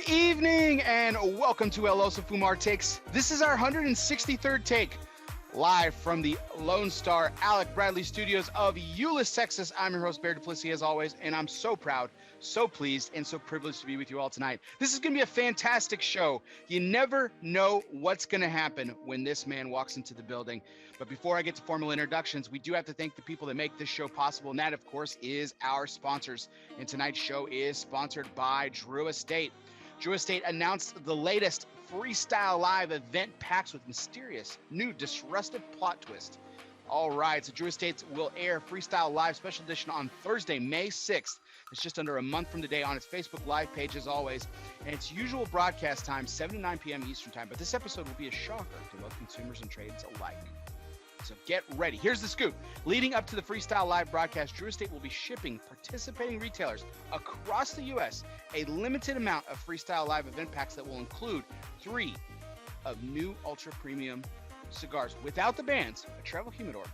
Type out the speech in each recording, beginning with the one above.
Good evening and welcome to ELOSOFUMARTAKES. This is our 163rd take, live from the Lone Star Alec Bradley Studios of Euless, Texas. I'm your host, Bear Duplessis, as always, and I'm so proud, so pleased, and so privileged to be with you all tonight. This is going to be a fantastic show. You never know what's going to happen when this man walks into the building. But before I get to formal introductions, we do have to thank the people that make this show possible, and that, of course, is our sponsors. And tonight's show is sponsored by Drew Estate. Drew Estate announced the latest Freestyle Live event packs with mysterious, new, disruptive plot twist. All right, so Drew Estate will air Freestyle Live Special Edition on Thursday, May 6th. It's just under a month from today on its Facebook Live page, as always. And its usual broadcast time, 7 to 9 p.m. Eastern Time. But this episode will be a shocker to both consumers and trades alike. So get ready. Here's the scoop. Leading up to the Freestyle Live broadcast, Drew Estate will be shipping participating retailers across the U.S. a limited amount of Freestyle Live event packs that will include 3 of new ultra premium cigars without the bands, a travel humidor,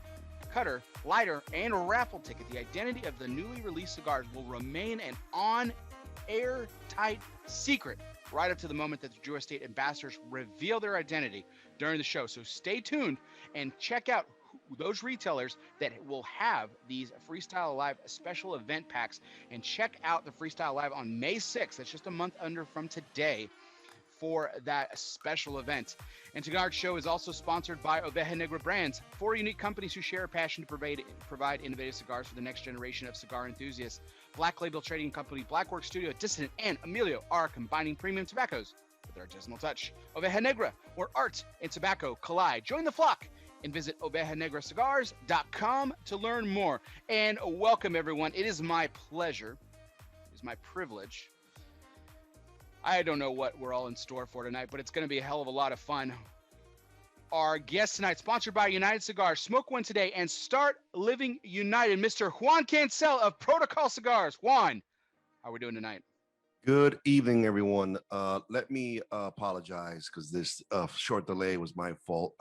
cutter, lighter, and a raffle ticket. The identity of the newly released cigars will remain an on-air-tight secret right up to the moment that the Drew Estate ambassadors reveal their identity during the show. So stay tuned and check out those retailers that will have these Freestyle Live special event packs, and check out the Freestyle Live on May 6th. That's just a month under from today for that special event. And tonight's show is also sponsored by Oveja Negra Brands, 4 unique companies who share a passion to provide innovative cigars for the next generation of cigar enthusiasts. Black Label Trading Company, Blackwork Studio, Dissident, and Emilio are combining premium tobaccos with their artisanal touch. Oveja Negra, where art and tobacco collide. Join the flock and visit OvejaNegraCigars.com to learn more. And welcome, everyone. It is my pleasure, it is my privilege. I don't know what we're all in store for tonight, but it's going to be a hell of a lot of fun. Our guest tonight, sponsored by United Cigars, smoke one today and start living united, Mr. Juan Cansell of Protocol Cigars. Juan, how are we doing tonight? Good evening, everyone. Let me apologize because this short delay was my fault.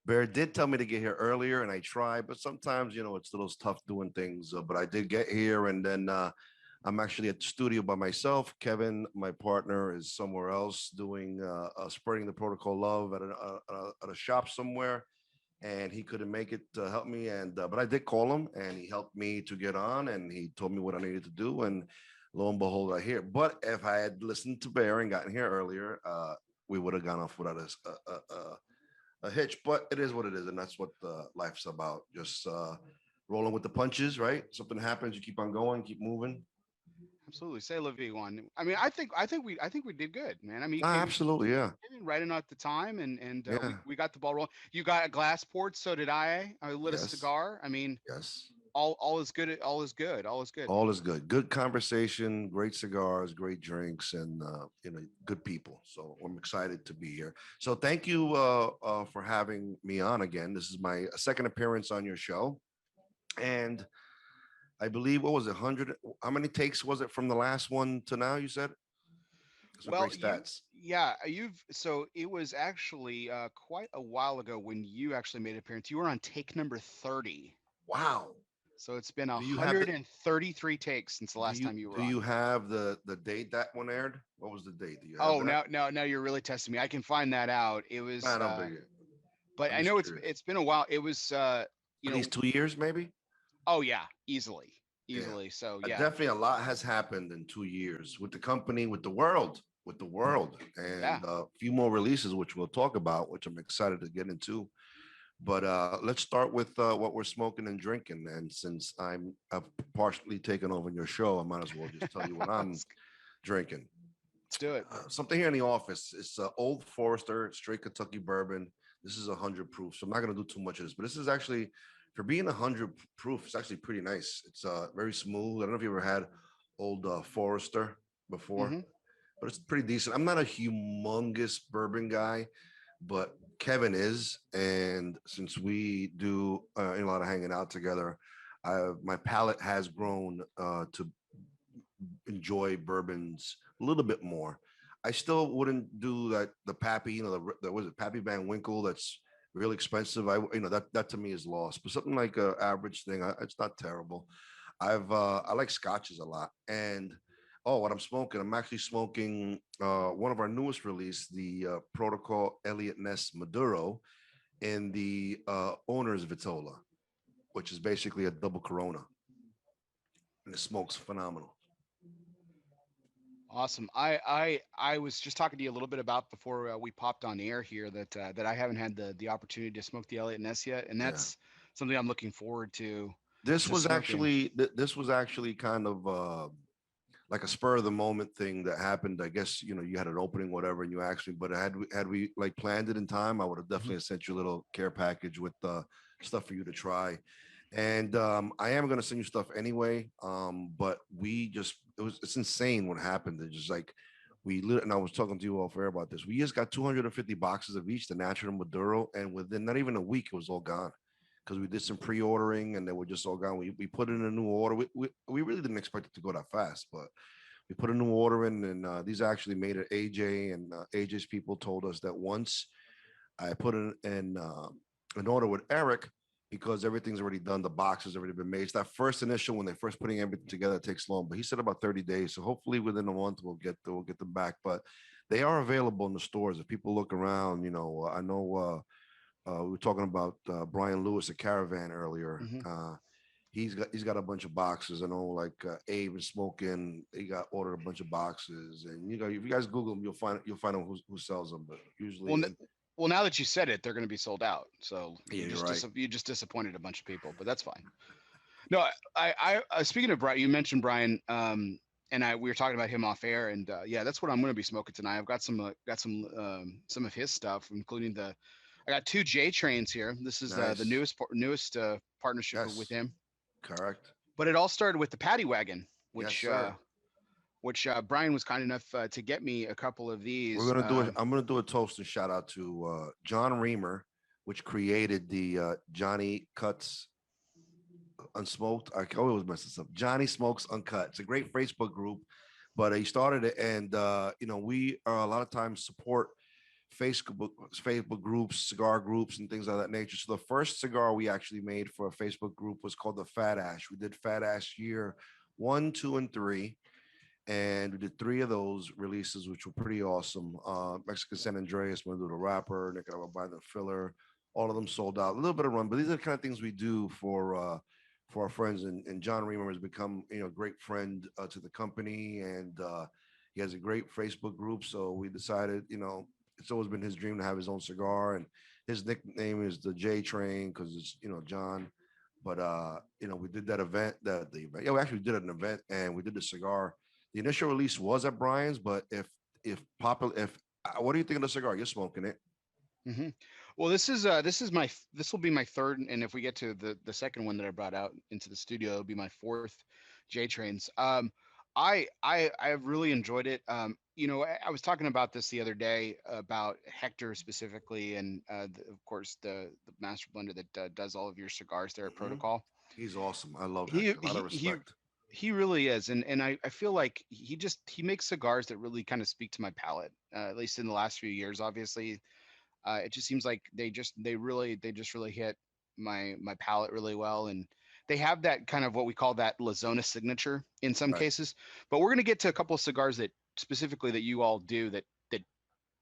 Bear did tell me to get here earlier, and I tried, but sometimes, you know, it's a little tough doing things. But I did get here, and then I'm actually at the studio by myself. Kevin, my partner, is somewhere else doing spreading the protocol love at a shop somewhere, and he couldn't make it to help me. And but I did call him, and he helped me to get on, and he told me what I needed to do, and lo and behold, I'm here. But if I had listened to Bear and gotten here earlier, we would have gone off without a hitch. But it is what it is, and that's what life's about. Just rolling with the punches, right? Something happens, you keep on going, keep moving. Absolutely. Say la vie, Juan. I mean, I think we did good, man. I mean, Absolutely, yeah. came in right in at the time, and Yeah. we got the ball rolling. You got a glass port, so did I. I lit a Yes. cigar. I mean, Yes. all is good. All is good. All is good. All is good. Good conversation, great cigars, great drinks, and good people. So I'm excited to be here. So thank you for having me on again. This is my second appearance on your show, and I believe, what was it, 100? How many takes was it from the last one to now? You said some Well, great stats. so it was actually quite a while ago when you actually made an appearance. You were on take number 30. Wow. So it's been Do you have the 133 takes since the last time you were do on. you have the date that one aired? What was the date? Do you have Oh, that? now you're really testing me. I can find that out. It was, I don't big it. but I'm I just know curious. it's been a while. It was, At least 2 years, maybe. oh yeah, easily. Yeah. So yeah, Definitely a lot has happened in 2 years with the company, with the world, and Yeah. a few more releases, which we'll talk about, which I'm excited to get into. But let's start with what we're smoking and drinking. And since I've partially taken over your show, I might as well just tell you what I'm drinking. let's do it. Something here in the office. It's Old Forester straight Kentucky bourbon. This is 100 proof, so I'm not going to do too much of this. But this is actually, for being 100 proof, it's actually pretty nice. It's very smooth. I don't know if you ever had Old Forester before, Mhm. but it's pretty decent. I'm not a humongous bourbon guy, but Kevin is, and since we do a lot of hanging out together, my palate has grown to enjoy bourbons a little bit more. I still wouldn't do that. The Pappy, the was it Pappy Van Winkle? That's really expensive. That to me is lost. But something like a average thing, it's not terrible. I like scotches a lot, and Oh, what I'm smoking? I'm actually smoking one of our newest release, the Protocol Elliot Ness Maduro, in the owner's Vitola, which is basically a double Corona, and it smokes phenomenal. Awesome. I was just talking to you a little bit about before we popped on air here that I haven't had the opportunity to smoke the Elliot Ness yet, and Yeah. that's something I'm looking forward This to was smoking. actually this was actually kind of like a spur of the moment thing that happened. I guess you had an opening, whatever, and you asked me. But had we like planned it in time, I would have Mhm. definitely sent you a little care package with stuff for you to try. And I am going to send you stuff anyway. But it's insane what happened. It's just like and I was talking to you off air about this. We just got 250 boxes of each, the natural Maduro, and within not even a week, it was all gone because we did some pre-ordering and they were just all gone. We put in a new order. We really didn't expect it to go that fast, but we put a new order in, and these actually made it AJ, and AJ's people told us that once I put in an order with Eric because everything's already done. The box has already been made. It's that first initial when they're first putting everything together, it takes long. But he said about 30 days. So hopefully within a month we'll get them back. But they are available in the stores. If people look around, I know we were talking about Brian Lewis at Caravan earlier. Mhm. He's got a bunch of boxes. I know, like Abe and Smoking, he got ordered a bunch of boxes, and if you guys Google them, you'll find out who sells them. But Well, usually, and well, now that you said it, they're going to be sold out. So yeah, you're right. you just disappointed a bunch of people, but that's fine. No, speaking of Brian, you mentioned Brian, and we were talking about him off air, and yeah, that's what I'm going to be smoking tonight. I've got some of his stuff, including I got two J trains here. This is the Nice. newest partnership with Yes, him, correct. but it all started with the Paddy Wagon, Yes, which sir. Brian was kind enough to get me a couple of We're these. gonna do it. I'm gonna do a toast and shout out to John Reamer, which created the Johnny Cuts Unsmoked. I always mess this up. Johnny Smokes Uncut. It's a great Facebook group, but he started it, and we a lot of times support Facebook groups, cigar groups, and things of that nature. So the first cigar we actually made for a Facebook group was called the Fat Ash. We did Fat Ash year 1, 2, and 3, and we did 3 of those releases, which were pretty awesome. Mexican San Andreas, Maduro the Rapper, Nicaragua by the Filler, all of them sold out. A little bit of run, but these are the kind of things we do for our friends. And John Reamer has become a great friend to the company, and he has a great Facebook group. So we decided, it's always been his dream to have his own cigar, and his nickname is the J Train because it's John. But we did that event. The event. Yeah, we actually did an event, and we did the cigar. The initial release was at Brian's, but if what do you think of the cigar? You're smoking it, Hmm. Well, this will be my third, and if we get to the second one that I brought out into the studio, it'll be my fourth J Trains. I have really enjoyed it. I was talking about this the other day about Hector specifically, and of course the master blender that does all of your cigars there at hmm Protocol. he's awesome. I love He Hector. A lot of he he respect. he really is, and I feel like he makes cigars that really kind of speak to my palate. At least in the last few years, obviously it just seems like they just really hit my palate really well, and they have that kind of what we call that Lazona signature in some Right, cases. But we're gonna get to a couple of cigars that specifically that you all do that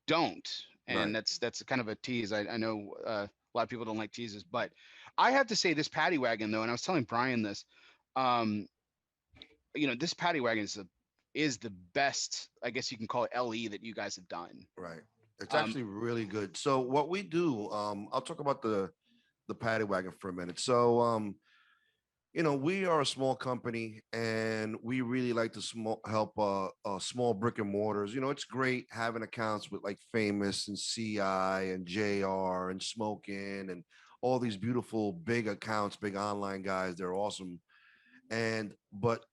don't, and right. that's kind of a tease. I know a lot of people don't like teases, but I have to say this Paddy Wagon though, and I was telling Brian this, um, this Paddy Wagon is the best, I guess you can call it LE that you guys have done. Right. It's Um, actually really good. So what we do, I'll talk about the paddy wagon for a minute. So we are a small company, and we really like to help small brick and mortars. It's great having accounts with like Famous and CI and JR and Smoking and all these beautiful big accounts, big online guys. They're awesome. But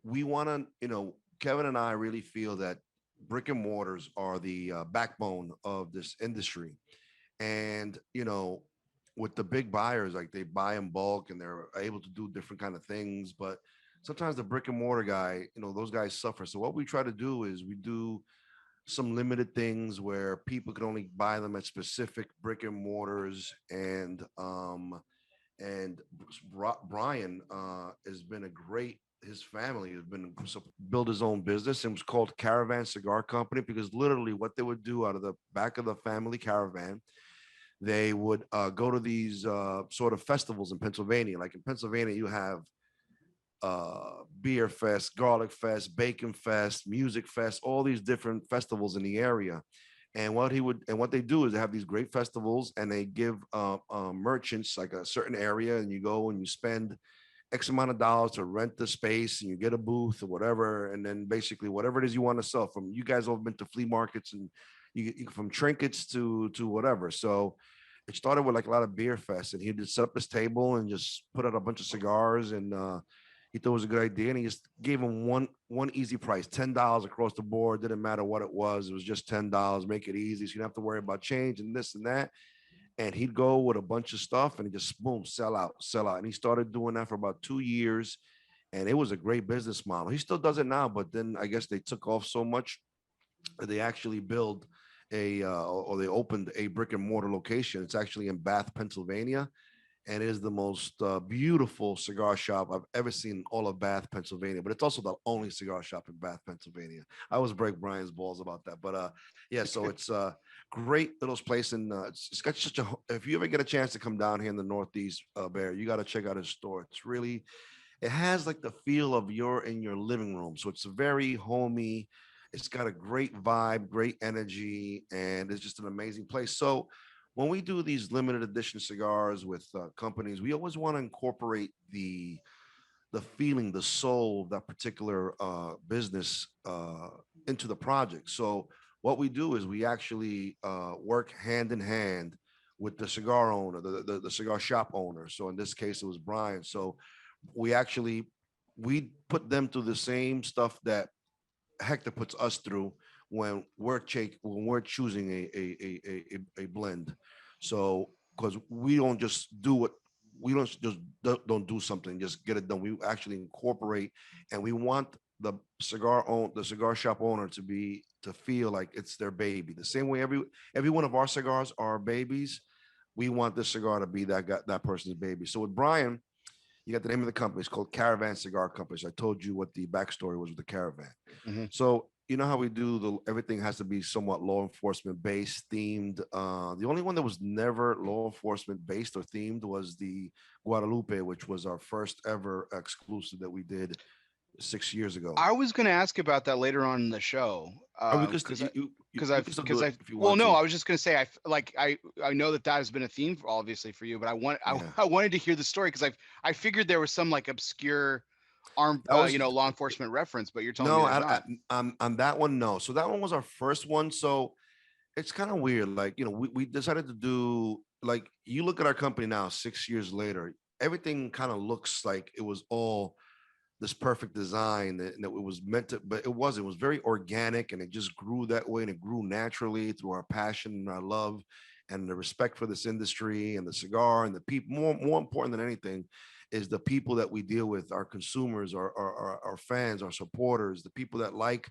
we want to, Kevin and I really feel that brick and mortars are the backbone of this industry. And, with the big buyers, like they buy in bulk and they're able to do different kind of things. But sometimes the brick and mortar guy, those guys suffer. So what we try to do is we do some limited things where people can only buy them at specific brick and mortars. And Brian has been a great his family had been build his own business, and it was called Caravan Cigar Company, because literally what they would do out of the back of the family caravan, they would go to these sort of festivals in Pennsylvania. Like in Pennsylvania, you have beer fest, garlic fest, bacon fest, music fest, all these different festivals in the area. And what they do is they have these great festivals, and they give merchants like a certain area, and you go and you spend X amount of dollars to rent the space, and you get a booth or whatever. And then basically whatever it is you want to sell, from you guys have been to flea markets, and you from trinkets to whatever. So it started with like a lot of beer fest, and he just set up this table and just put out a bunch of cigars. And he thought it was a good idea, and he just gave him one easy price, $10 across the board. Didn't matter what it was just $10. Make it easy, so you don't have to worry about change and this and that. And he'd go with a bunch of stuff, and he just boom, sell out, sell out. And he started doing that for about 2 years, and it was a great business model. He still does it now, but then I guess they took off so much that they actually build or they opened a brick and mortar location. It's actually in Bath, Pennsylvania, and it is the most beautiful cigar shop I've ever seen in all of Bath, Pennsylvania. But it's also the only cigar shop in Bath, Pennsylvania. I always break Brian's balls about that, but yeah. So it's a great little place, and it's got such a. If you ever get a chance to come down here in the Northeast, Bear, you got to check out his store. It's really, it has like the feel of you're in your living room, so it's very homey. It's got a great vibe, great energy, and it's just an amazing place. So when we do these limited edition cigars with companies, we always want to incorporate the feeling, the soul of that particular business into the project. So what we do is we actually work hand in hand with the cigar owner, the cigar shop owner. So in this case, it was Brian. So we actually we put them through the same stuff that Hector puts us through when we're choosing a blend. So because we don't just do what we don't just don't do something, just get it done. We actually incorporate, and we want the cigar shop owner to feel like it's their baby. The same way every one of our cigars are babies. We want this cigar to be that person's baby. So with Brian, you got the name of the company. It's called Caravan Cigar Company. So I told you what the backstory was with the caravan. Mhm. So you know how we do everything has to be somewhat law enforcement based, themed. The only one that was never law enforcement based or themed was the Guadalupe, which was our first ever exclusive that we did 6 years ago. I was going to ask about that later on in the show, Or we could because we can still do because it I if you well, want no, to. I was just going to say I know that has been a theme for obviously for you, but Yeah, I wanted to hear the story because I figured there was some like obscure arm that was law enforcement reference, but you're telling me no. there's not. On that one, no. So that one was our first one. So it's kind of weird. Like, we decided to do, like, you look at our company now, 6 years later, everything kind of looks like it was all this perfect design that it was meant to, but it was very organic, and it just grew that way, and it grew naturally through our passion and our love and the respect for this industry and the cigar and the people. More important than anything is the people that we deal with, our consumers, our fans, our supporters, the people that like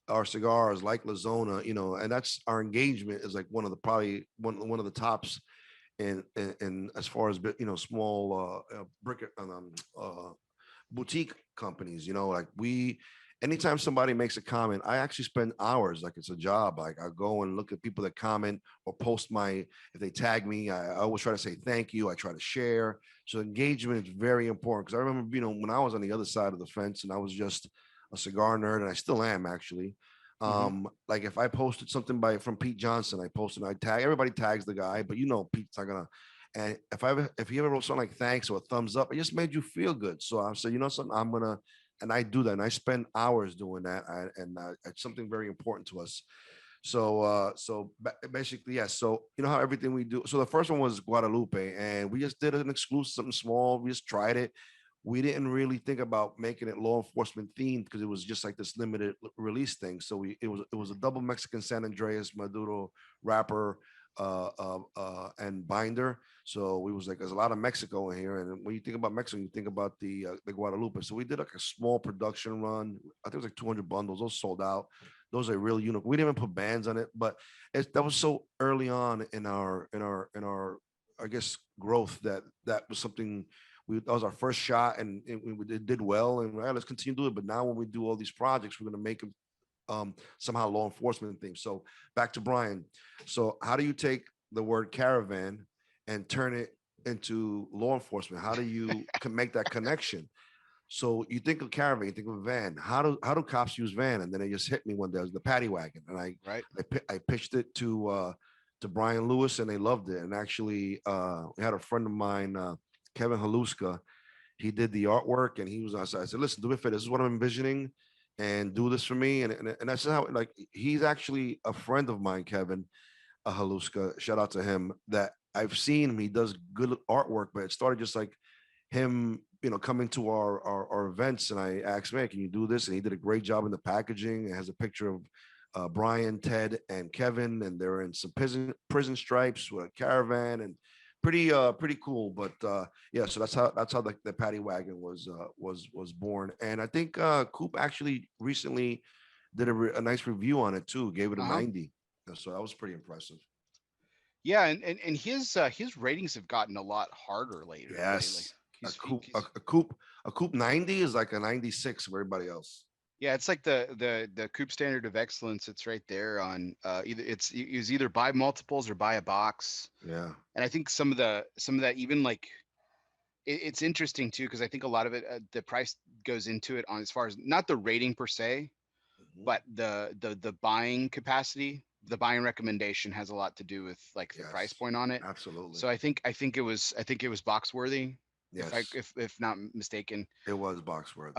our cigars, like Lazona, and that's our engagement is like one of the probably one of the tops in as far as small brick boutique companies. Like anytime somebody makes a comment, I actually spend hours like it's a job. Like I go and look at people that comment or post if they tag me, I always try to say thank you. I try to share. So engagement is very important, because I remember, when I was on the other side of the fence and I was just a cigar nerd, and I still am actually. Hmm. Like if I posted something from Pete Johnson, I tag everybody, tags the guy, but Pete's not gonna. And if he ever wrote something like thanks or a thumbs up, it just made you feel good. So I said, something, I'm gonna, and I do that, and I spend hours doing that, and it's something very important to us. So basically, yes. So how everything we do. So the first one was Guadalupe, and we just did an exclusive, something small. We just tried it. We didn't really think about making it law enforcement themed, because it was just like this limited release thing. So it was a double Mexican San Andreas Maduro wrapper and binder. So we was like, there's a lot of Mexico in here, and when you think about Mexico, you think about the Guadalupe. So we did like a small production run. I think it was like 200 bundles. Those sold out. Those are real unique. We didn't even put bands on it, but that was so early on in our I guess growth that was something that was our first shot, and it did well, and let's continue to do it. But now when we do all these projects, we're going to make them somehow law enforcement things. So back to Brian. So how do you take the word caravan and turn it into law enforcement? How do you make that connection? So you think of caravan, you think of van. How do cops use van? And then it just hit me one day. It was the Paddy Wagon, and Right. I pitched it to Brian Lewis, and they loved it. And actually, we had a friend of mine, Kevin Haluska. He did the artwork, and he was outside. I said, "Listen, do it for this. This is what I'm envisioning, and do this for me." And that's how, like, he's actually a friend of mine, Kevin Haluska. Shout out to him. That I've seen him. He does good artwork, but it started just like him, coming to our events, and I asked, man, can you do this? And he did a great job in the packaging. It has a picture of Brian, Ted, and Kevin, and they're in some prison stripes with a caravan, and pretty cool. But yeah, so that's how the Paddy Wagon was born. And I think Coop actually recently did a nice review on it too, gave it a Uh-huh. 90. So that was pretty impressive. Yeah, and his ratings have gotten a lot harder lately. Yes. A coupe 90 is like a 96 for everybody else. Yeah, it's like the Coop standard of excellence. It's right there on either it's either buy multiples or buy a box. Yeah. And I think some of that even like it's interesting too because I think a lot of it the price goes into it on as far as not the rating per se, Mhm. but the buying capacity, the buying recommendation has a lot to do with like the price Yes. point on it. Absolutely. So I think it was box worthy Yes. if not mistaken. It was box worthy.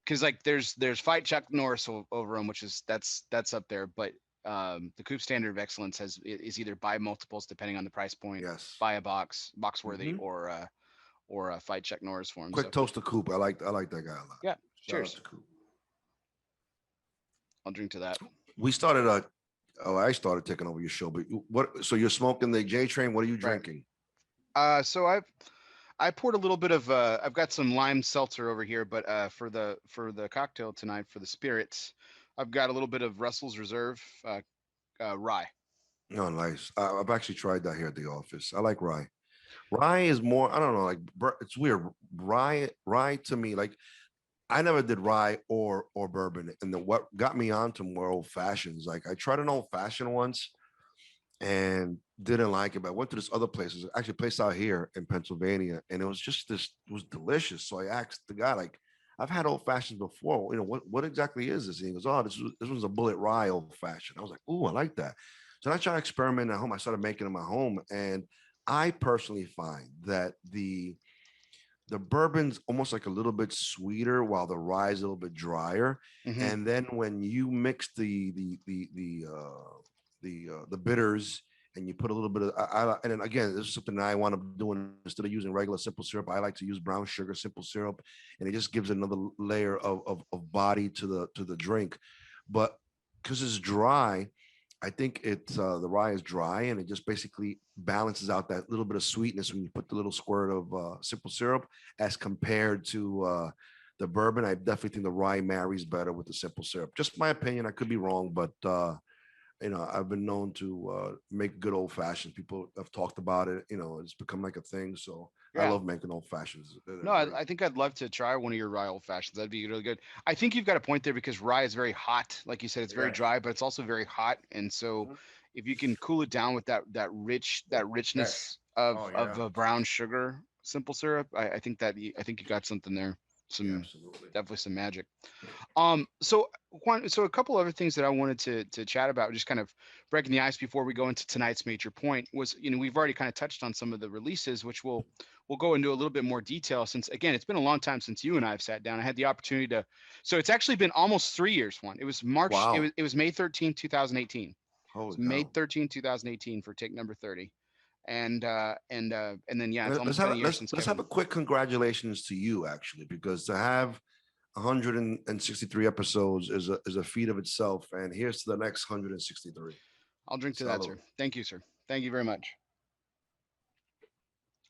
Because like there's fight Chuck Norris over him, which is that's up there, but the Coop standard of excellence is either buy multiples depending on the price point, Yes. buy a box worthy, Mhm. or fight Chuck Norris for him. Quick So toast to Coop. I like that guy a lot. yeah, Shout out cheers. to Coop. I'll drink to that. We started I started taking over your show, but what? So you're smoking the J Train. What are you Right. drinking? So I poured a little bit of I've got some lime seltzer over here, but for the cocktail tonight for the spirits, I've got a little bit of Russell's Reserve rye. Oh, nice. I've actually tried that here at the office. I like rye. Rye is more. I don't know. Like it's weird. Rye to me, like I never did rye or bourbon, and what got me onto more old fashions. Like I tried an old fashioned once and didn't like it. But I went to this other place. It's actually a place out here in Pennsylvania, and it was just this. It was delicious. So I asked the guy, like, I've had old fashions before. What exactly is this? And he goes, oh, this was a bullet rye old fashioned. I was like, oh, I like that. So I tried to experiment at home. I started making it in my home, and I personally find that the bourbon's almost like a little bit sweeter while the rye is a little bit drier. Hmm. And then when you mix the bitters and you put a little bit of and then again, this is something that I want to doing instead of using regular simple syrup. I like to use brown sugar simple syrup, and it just gives another layer of body to the drink. But because it's dry, I think it's the rye is dry, and it just basically balances out that little bit of sweetness when you put the little squirt of simple syrup as compared to the bourbon. I definitely think the rye marries better with the simple syrup. Just my opinion. I could be wrong, but I've been known to make good old fashions. People have talked about it. It's become like a thing. So I Yeah. love making old fashions. No, I think I'd love to try one of your rye old fashions. That'd be really good. I think you've got a point there because rye is very hot. Like you said, it's very Yes. dry, but it's also very hot. And so Mhm. if you can cool it down with that Yes. richness Oh of yeah. brown sugar simple syrup, I think you got something there. Yeah, Some absolutely. definitely some magic. So Juan, so a couple other things that I wanted to chat about, just kind of breaking the ice before we go into tonight's major point was, we've already kind of touched on some of the releases, which we'll go into a little bit more detail since again, it's been a long time since you and I have sat down. I had the opportunity to, so it's actually been almost 3 years, Juan. It was March, Wow. it was May 13th, 2018. Holy It's May cow. 13th, 2018 for take number 30. And then yeah, it's Let's almost been a have year let's since let's have Kevin. a quick congratulations to you actually, because to have 163 episodes is a feat of itself. And here's to the next 163. I'll drink to that, Salud. sir. Thank you, sir. Thank you very much.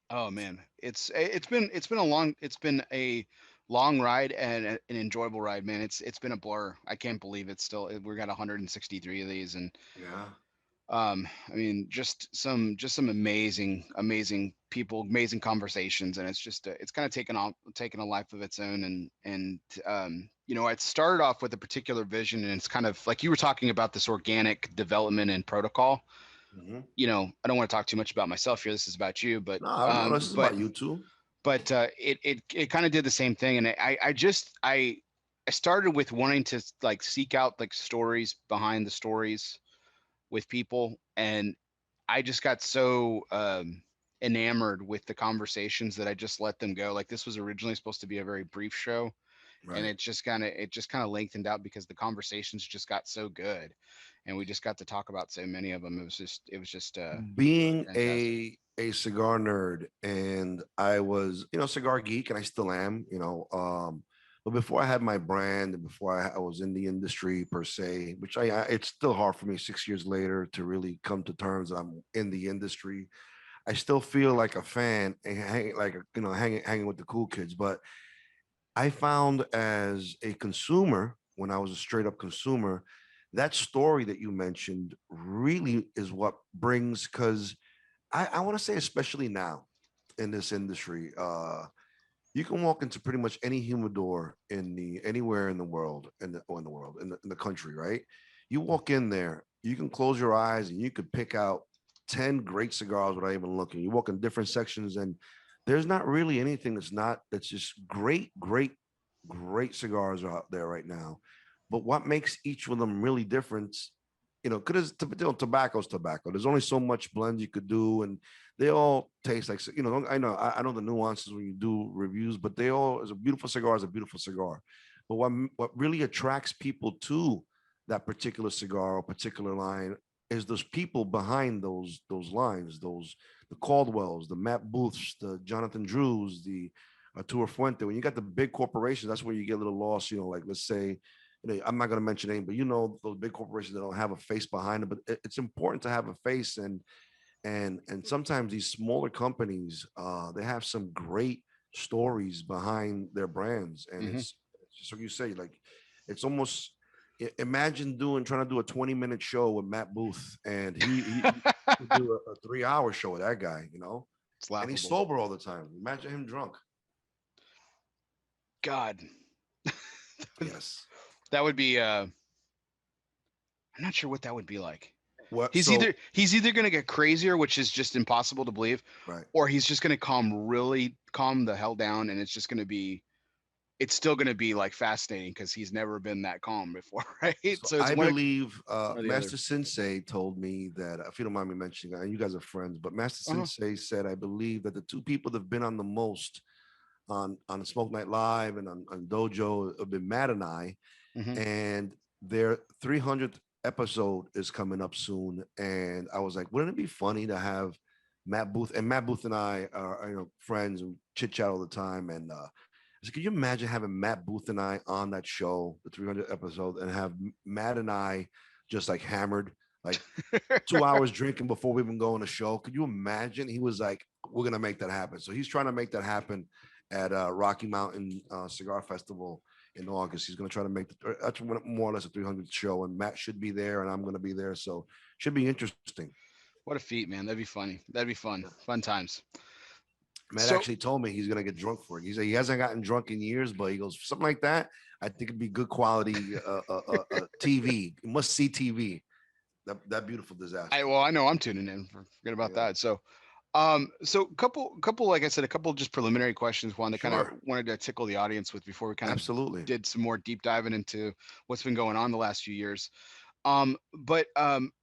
Oh man, it's been a long ride and an enjoyable ride, man. It's been a blur. I can't believe it's still we got 163 of these, and Yeah. I mean just some amazing people, amazing conversations, and it's just it's kind of taken a life of its own. And you know, it started off with a particular vision, and it's kind of like you were talking about this organic development and protocol. Mhm. You know, I don't want to talk too much about myself here. This is about you, No, this is about you too. it kind of did the same thing. And I started with wanting to like seek out like stories behind the stories with people, and I just got so enamored with the conversations that I just let them go. Like this was originally supposed to be a very brief show, and Right. it just kind of lengthened out because the conversations just got so good, and we just got to talk about so many of them. It was just Being fantastic. a cigar nerd, and I was, cigar geek, and I still am, but before I had my brand and before I was in the industry per se, which it's still hard for me 6 years later to really come to terms that I'm in the industry. I still feel like a fan and hanging with the cool kids. But I found as a consumer, when I was a straight up consumer, that story that you mentioned really is what brings, because I want to say, especially now in this industry, you can walk into pretty much any humidor in the anywhere in the world, in the country, right? You walk in there, you can close your eyes and you could pick out 10 great cigars without even looking. You walk in different sections, and there's not really anything that's just great cigars are out there right now. But what makes each of them really different, because tobacco's tobacco. There's only so much blend you could do, and they all taste like, I know the nuances when you do reviews, but they all is a beautiful cigar is a beautiful cigar. But what really attracts people to that particular cigar or particular line is those people behind those lines, the Caldwells, the Matt Booths, the Jonathan Drews, the Arturo Fuente. When you got the big corporations, that's where you get a little lost. Like, let's say, I'm not going to mention name, but those big corporations that don't have a face behind them. But it's important to have a face, and sometimes these smaller companies, they have some great stories behind their brands, and Hmm. it's just what you say, like, it's almost, imagine trying to do a 20-minute show with Matt Booth, and he could do a 3-hour show with that guy, It's and he's laughable. sober all the time. Imagine him drunk. God, Yes. that would be. I'm not sure what that would be like. What? He's either going to get crazier, which is just impossible to believe, Right. or he's just going to calm the hell down, and it's still going to be like fascinating because he's never been that calm before, right? So So it's I believe one or the other. Master Sensei told me that, if you don't mind me mentioning, you guys are friends, but Master Uh-huh. Sensei said, I believe that the two people that have been on the most on Smoke Night Live and on Dojo have been Matt and I, Hmm. and their 300th episode is coming up soon. And I was like, wouldn't it be funny to have Matt Booth and I are friends and chit chat all the time. And I said, could you imagine having Matt Booth and I on that show, the 300th episode, and have Matt and I just like hammered, like 2 hours drinking before we even go on the show? Could you imagine? He was like, we're gonna make that happen. So he's trying to make that happen at Rocky Mountain Cigar Festival in August. He's going to try to make that's more or less a 300 show, and Matt should be there, and I'm going to be there, so should be interesting. What a feat, man! That'd be funny. That'd be fun. Fun times. Matt So, actually told me he's going to get drunk for it. He said he hasn't gotten drunk in years, but he goes, something like that. I think it'd be good quality TV, must see TV. That beautiful disaster. I know I'm tuning in. Forget about Yeah, that. So couple, like I said, a couple just preliminary questions. One that kind of sure, wanted to tickle the audience with before we kind of absolutely. did some more deep diving into what's been going on the last few years. But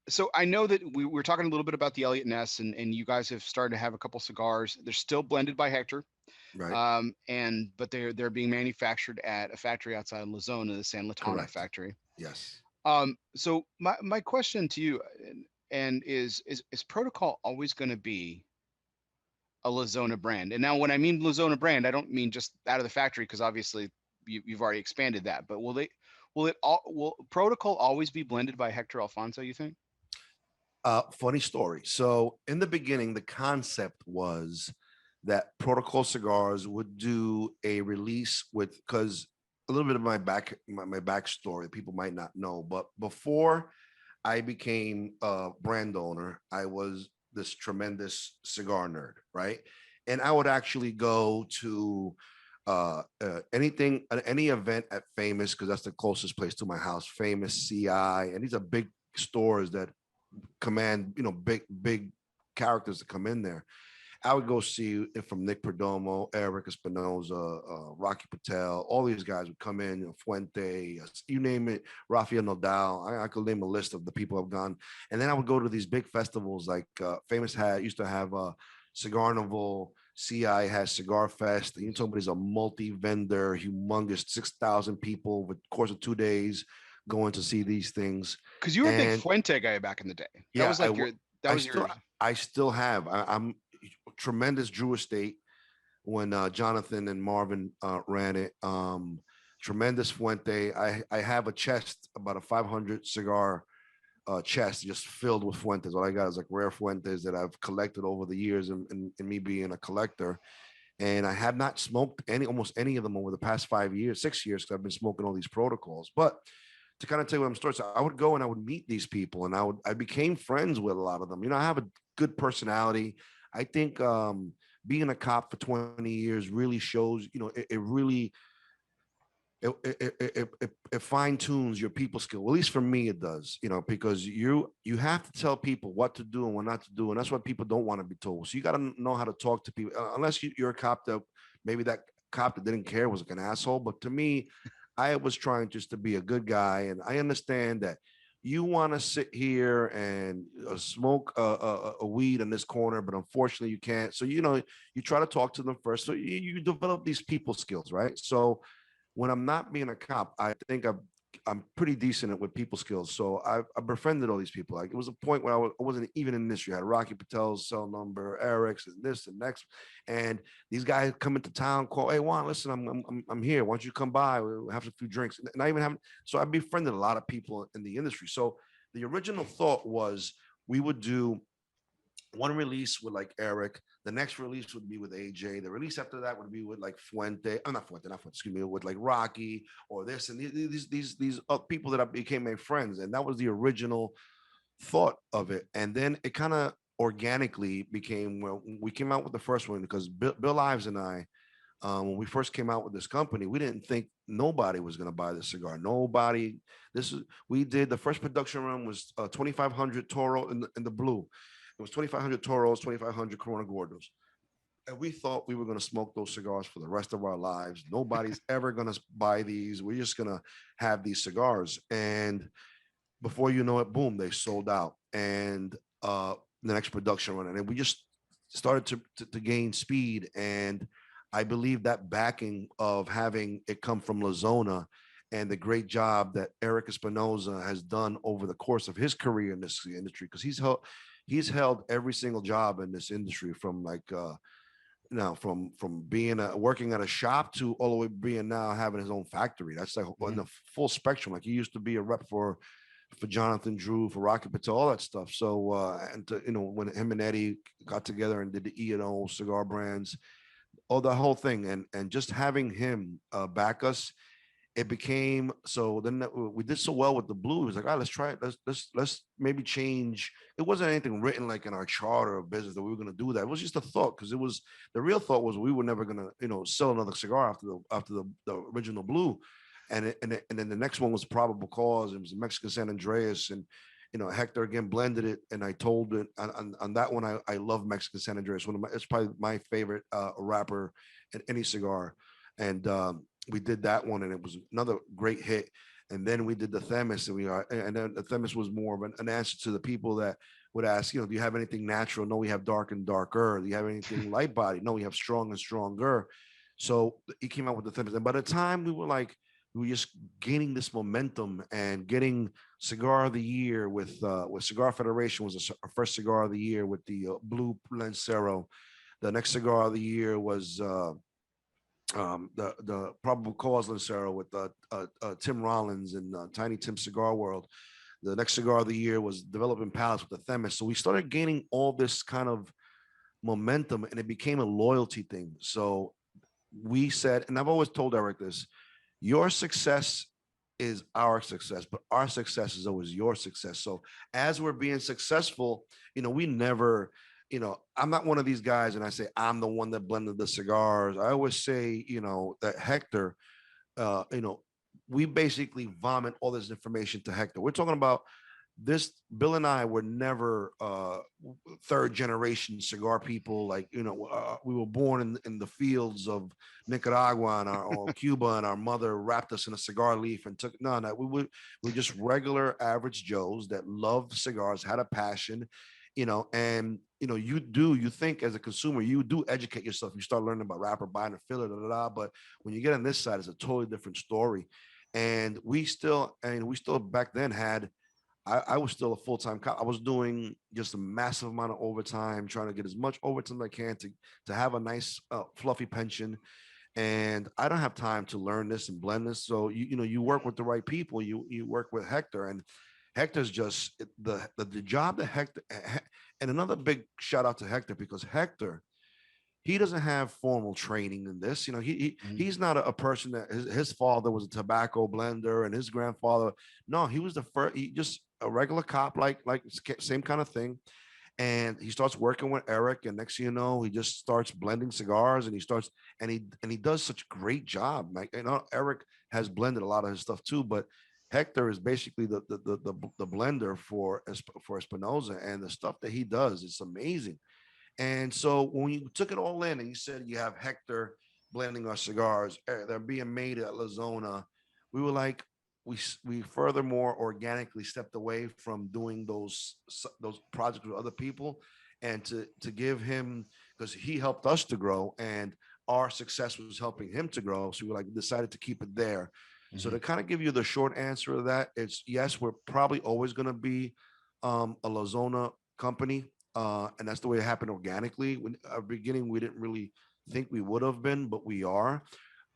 so I know that we were talking a little bit about the Elliot Ness, and you guys have started to have a couple cigars. They're still blended by Hector, Right, and but they're being manufactured at a factory outside of Lazona, the San Latano correct. factory. Yes. So my question to you, and is Protocol always going to be a Lazona brand? And now when I mean Lazona brand, I don't mean just out of the factory, because obviously you've already expanded that. But will Protocol always be blended by Hector Alfonso, you think? Funny story. So in the beginning, the concept was that Protocol Cigars would do a release with, because a little bit of my backstory people might not know, but before I became a brand owner, I was this tremendous cigar nerd, right? And I would actually go to anything, any event at Famous, because that's the closest place to my house. Famous, CI, and these are big stores that command, big characters that come in there. I would go see it from Nick Perdomo, Eric Espinoza, Rocky Patel. All these guys would come in, Fuente, you name it, Rafael Nadal. I could name a list of the people I've gone. And then I would go to these big festivals like Famous used to have Cigar Novel. CI has Cigar Fest. You somebody's a multi-vendor, humongous 6,000 people with course of 2 days going to see these things. Because you were a big And Fuente guy back in the day. That yeah, was like your. That I was still your. I still have. I'm tremendous Drew Estate when Jonathan and Marvin ran it. Tremendous Fuente. I have a chest, about a 500 cigar chest, just filled with Fuentes. All I got is like rare Fuentes that I've collected over the years, and me being a collector. And I have not smoked almost any of them over the past 5 years, 6 years, because I've been smoking all these protocols. But to kind of tell you what I'm starting, so I would go and I would meet these people, and I became friends with a lot of them. I have a good personality. I think being a cop for 20 years really shows, it really it fine tunes your people skill. Well, at least for me, it does. Because you have to tell people what to do and what not to do, and that's what people don't want to be told. So you got to know how to talk to people, unless you're a cop that maybe that cop that didn't care was like an asshole. But to me, I was trying just to be a good guy, and I understand that you want to sit here and smoke a weed in this corner, but unfortunately you can't. So you try to talk to them first. So you develop these people skills, right? So when I'm not being a cop, I think I'm pretty decent at with people skills. So I befriended all these people. Like, it was a point where I wasn't even in the industry. I had Rocky Patel's cell number, Eric's, and this and next. And these guys come into town, call, hey Juan, listen, I'm here. Why don't you come by? We'll have a few drinks. And I even have, so I befriended a lot of people in the industry. So the original thought was we would do one release with like Eric. The next release would be with AJ. The release after that would be with like Fuente. Not Fuente, excuse me, with like Rocky or this and these people that I became my friends. And that was the original thought of it. And then it kind of organically became, well, we came out with the first one because Bill Ives and I, when we first came out with this company, we didn't think nobody was going to buy this cigar. Nobody. We did the first production run was 2,500 Toro in the blue. It was 2,500 Toros, 2,500 Corona Gordos. And we thought we were going to smoke those cigars for the rest of our lives. Nobody's ever going to buy these. We're just going to have these cigars. And before you know it, boom, they sold out. And the next production run. And we just started to gain speed. And I believe that backing of having it come from Lazona and the great job that Eric Espinoza has done over the course of his career in this industry, because he's held every single job in this industry, from like from being working at a shop to all the way being now having his own factory. That's like in the full spectrum. Like, he used to be a rep for Jonathan Drew, for Rocky Patel, all that stuff. So and when him and Eddie got together and did the E&O cigar brands, the whole thing, and just having him back us, it became, so then we did so well with the blue. It was like, all right, let's try it. Let's maybe change. It wasn't anything written like in our charter of business that we were going to do that. It was just a thought, because the real thought was we were never going to sell another cigar after the original blue. And then the next one was Probable Cause. It was Mexican San Andreas, and Hector again blended it, and I told it on that one. I love Mexican San Andreas. It's probably my favorite wrapper in any cigar, and we did that one, and it was another great hit. And then we did the Themis, and then the Themis was more of an answer to the people that would ask, do you have anything natural? No, we have dark and darker. Do you have anything light body? No, we have strong and stronger. So he came out with the Themis, and by the time we were just gaining this momentum and getting Cigar of the Year with Cigar Federation was our first Cigar of the Year with the blue Lancero. The next Cigar of the Year was the Probable Cause Lancero with Tim Rollins and Tiny Tim Cigar World. The next Cigar of the Year was Developing Palace with the Themis. So we started gaining all this kind of momentum, and it became a loyalty thing. So we said, and I've always told Eric this, your success is our success, but our success is always your success. So as we're being successful, we never, I'm not one of these guys and I say I'm the one that blended the cigars. I always say, that Hector, we basically vomit all this information to Hector. We're talking about this. Bill and I were never third generation cigar people. Like, we were born in the fields of Nicaragua or Cuba, and our mother wrapped us in a cigar leaf and took no. We just regular average Joes that loved cigars, had a passion, and you think as a consumer, you do educate yourself. You start learning about wrapper, binder, filler, but when you get on this side, it's a totally different story. And we still back then had, I was still a full-time cop. I was doing just a massive amount of overtime, trying to get as much overtime as I can to have a nice fluffy pension. And I don't have time to learn this and blend this. So you work with the right people. You work with Hector, and Hector's just the job that Hector. And another big shout out to Hector, because Hector, he doesn't have formal training in this. He's not a person that his father was a tobacco blender and his grandfather. No, he was the first. He just a regular cop, like same kind of thing. And he starts working with Eric, and next thing you know, he just starts blending cigars, and he does such a great job. Like, Eric has blended a lot of his stuff too, but Hector is basically the blender for Espinosa, and the stuff that he does is amazing. And so when you took it all in and you said you have Hector blending our cigars, they're being made at Lazona, we were like, we furthermore organically stepped away from doing those projects with other people, and to give him, because he helped us to grow and our success was helping him to grow. So we like decided to keep it there. So to kind of give you the short answer of that, it's yes, we're probably always going to be a Lazona company. And that's the way it happened organically. When our beginning, we didn't really think we would have been, but we are.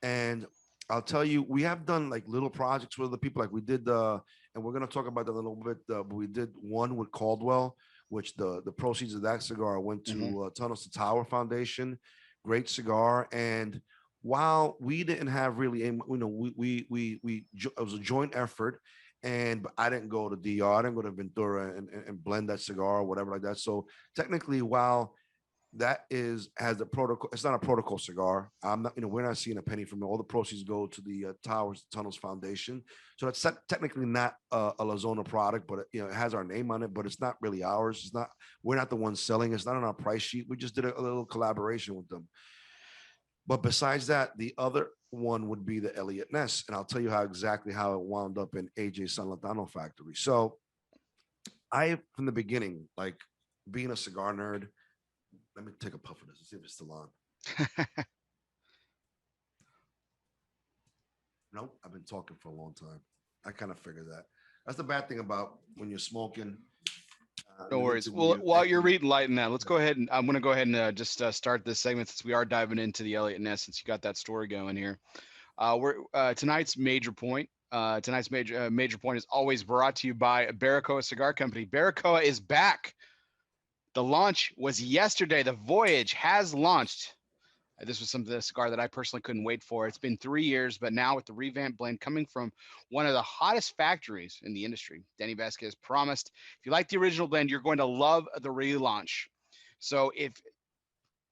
And I'll tell you, we have done like little projects with other people. Like we did, and we're going to talk about that a little bit. But we did one with Caldwell, which the proceeds of that cigar went to Tunnels to Tower Foundation. Great cigar. And while we didn't have really, it was a joint effort. And I didn't go to DR, I didn't go to Ventura and blend that cigar or whatever like that. So technically, while that has the protocol, it's not a protocol cigar. I'm not, we're not seeing a penny from it. All the proceeds go to the Towers Tunnels Foundation. So that's technically not a Lazona product, but it has our name on it, but it's not really ours. It's not, we're not the ones selling. It's not on our price sheet. We just did a little collaboration with them. But besides that, the other one would be the Elliot Ness. And I'll tell you exactly how it wound up in AJ San Latano factory. So I, from the beginning, like being a cigar nerd, let me take a puff of this and see if it's still on. Nope, I've been talking for a long time. I kind of figured that. That's the bad thing about when you're smoking. No worries. Well, while you're reading light in that, let's go ahead and I'm going to go ahead and just start this segment, since we are diving into the Elliot Ness, since you got that story going here. We're tonight's major point. Tonight's major point is always brought to you by Barbacoa Cigar Company. Barbacoa is back. The launch was yesterday. The Voyage has launched. This was the cigar that I personally couldn't wait for. It's been 3 years, but now with the revamped blend coming from one of the hottest factories in the industry, Denny Vasquez promised, if you like the original blend, you're going to love the relaunch. So if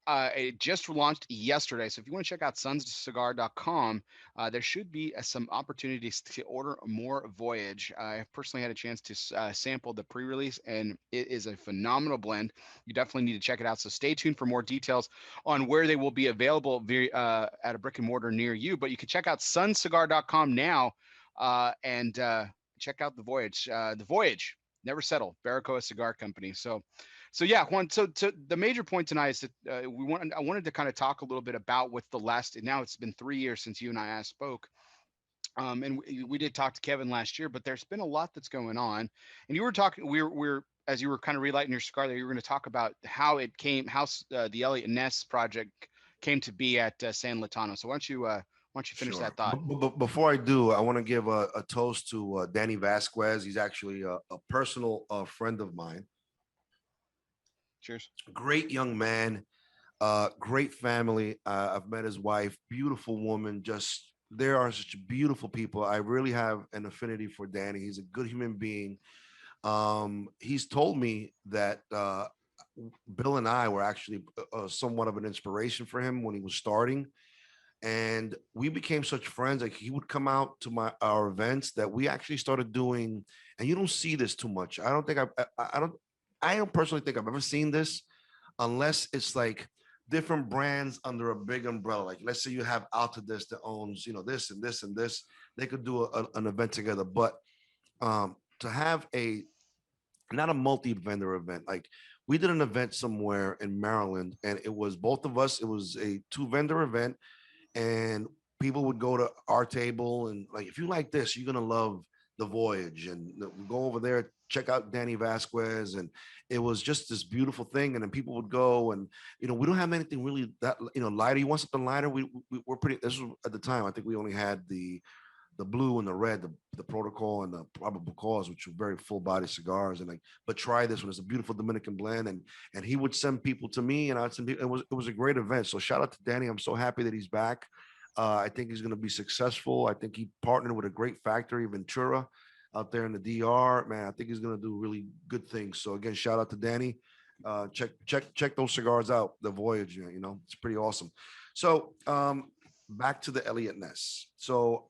it just launched yesterday. So if you want to check out sunscigar.com, there should be some opportunities to order more Voyage. I personally had a chance to sample the pre-release, and it is a phenomenal blend. You definitely need to check it out. So stay tuned for more details on where they will be available at a brick and mortar near you. But you can check out sunscigar.com now and check out the Voyage. The Voyage, never settle. Barbacoa Cigar Company. So yeah, Juan. So the major point tonight is that I wanted to kind of talk a little bit about with the last. Now it's been 3 years since you and I spoke, and we did talk to Kevin last year. But there's been a lot that's going on, and you were talking. We're as you were kind of relighting your cigar there. You were going to talk about how it came, how the Elliot Ness project came to be at San Latano. So why don't you finish that thought? But before I do, I want to give a toast to Danny Vasquez. He's actually a personal friend of mine. Cheers. Great young man, great family. I've met his wife, beautiful woman, just there are such beautiful people. I really have an affinity for Danny. He's a good human being. He's told me that Bill and I were actually somewhat of an inspiration for him when he was starting, and we became such friends. Like he would come out to my our events that we actually started doing, and you don't see this too much. I don't think I don't personally think I've ever seen this unless it's like different brands under a big umbrella. Like let's say you have Altadis that owns, this and this and this. They could do an event together, but to have a not a multi-vendor event. Like we did an event somewhere in Maryland, and it was both of us. It was a two-vendor event, and people would go to our table and like, if you like this, you're gonna love the Voyage, and go over there, check out Danny Vasquez, and it was just this beautiful thing. And then people would go, and we don't have anything really that lighter. You want something lighter? We're pretty. This was at the time. I think we only had the blue and the red, the protocol and the probable cause, which were very full body cigars. And like, but try this one. It's a beautiful Dominican blend. And he would send people to me, and I'd send people. It was a great event. So shout out to Danny. I'm so happy that he's back. I think he's going to be successful. I think he partnered with a great factory, Ventura, out there in the DR. Man, I think he's going to do really good things. So again, shout out to Danny. Check those cigars out. The Voyage, it's pretty awesome. So back to the Elliot Ness. So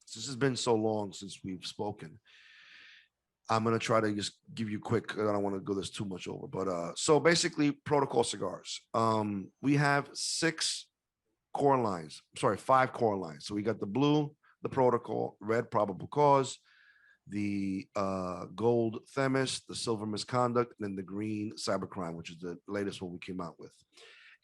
since it's been so long since we've spoken, I'm gonna try to just give you quick. I don't want to go this too much over, but so basically, Protocol Cigars. We have six core lines. Sorry, five core lines. So we got the blue, the Protocol, red, Probable Cause, the gold Themis, the silver Misconduct, and then the green Cybercrime, which is the latest one we came out with.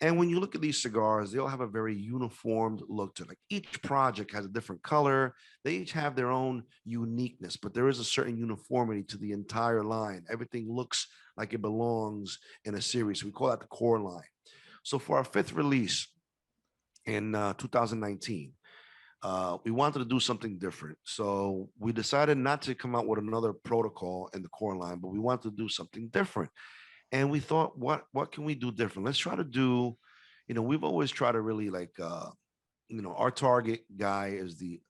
And when you look at these cigars, they all have a very uniformed look to it. Like each project has a different color. They each have their own uniqueness, but there is a certain uniformity to the entire line. Everything looks like it belongs in a series. So we call that the core line. So for our fifth release in 2019, we wanted to do something different. So we decided not to come out with another protocol in the core line, but we wanted to do something different. And we thought, what can we do different? Let's try to do, we've always tried to really like, our target guy is the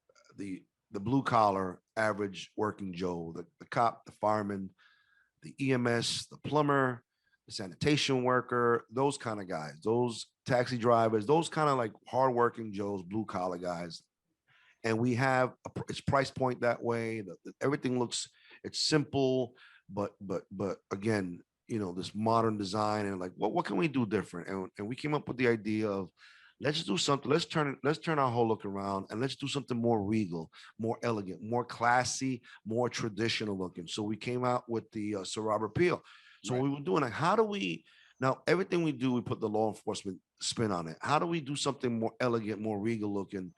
blue collar average working Joe, the cop, the fireman, the EMS, the plumber, the sanitation worker, those kind of guys, those taxi drivers, those kind of like hardworking Joes, blue collar guys. And we have its price point that way. Everything looks, it's simple, but again, this modern design, and like what can we do different? And we came up with the idea of, let's do something. Let's turn our whole look around, and let's do something more regal, more elegant, more classy, more traditional looking. So we came out with the Sir Robert Peel. So Right. we were doing like, how do we now, everything we do, we put the law enforcement spin on it. How do we do something more elegant, more regal looking,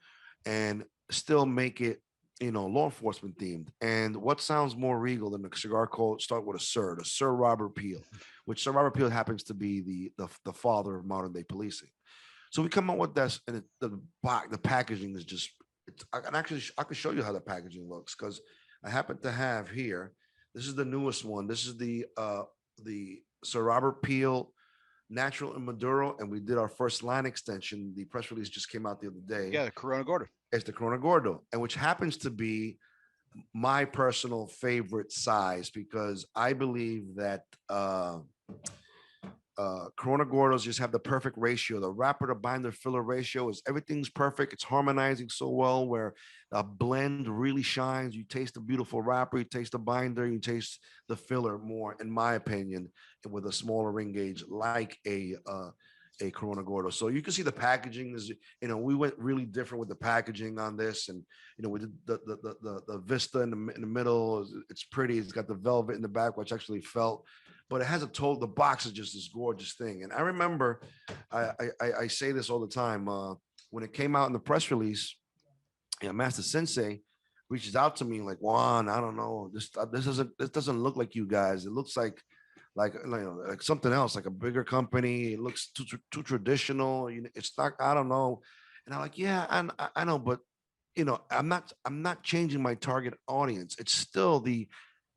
and still make it law enforcement themed? And what sounds more regal than the cigar called start with the Sir Robert Peel, which Sir Robert Peel happens to be the father of modern day policing. So we come up with this, and the packaging is just. I can actually I can show you how the packaging looks, because I happen to have here. This is the newest one. This is the Sir Robert Peel Natural and Maduro, and we did our first line extension. The press release just came out the other day. Yeah, the Corona Gordo. It's the Corona Gordo, and which happens to be my personal favorite size, because I believe that Corona Gordos just have the perfect ratio. The wrapper to binder filler ratio is, everything's perfect. It's harmonizing so well, where a blend really shines. You taste the beautiful wrapper, you taste the binder, you taste the filler more, in my opinion, with a smaller ring gauge like a Corona Gordo. So you can see the packaging is, we went really different with the packaging on this, and we did the Vista in the middle. It's pretty. It's got the velvet in the back, which actually felt, but it has a total. The box is just this gorgeous thing. And I remember, I say this all the time. When it came out in the press release, Master Sensei reaches out to me like, Juan, I don't know, this doesn't look like you guys. It looks like something else, like a bigger company. It looks too traditional. It's not. I don't know. And I'm like, yeah, I know, but I'm not changing my target audience. It's still the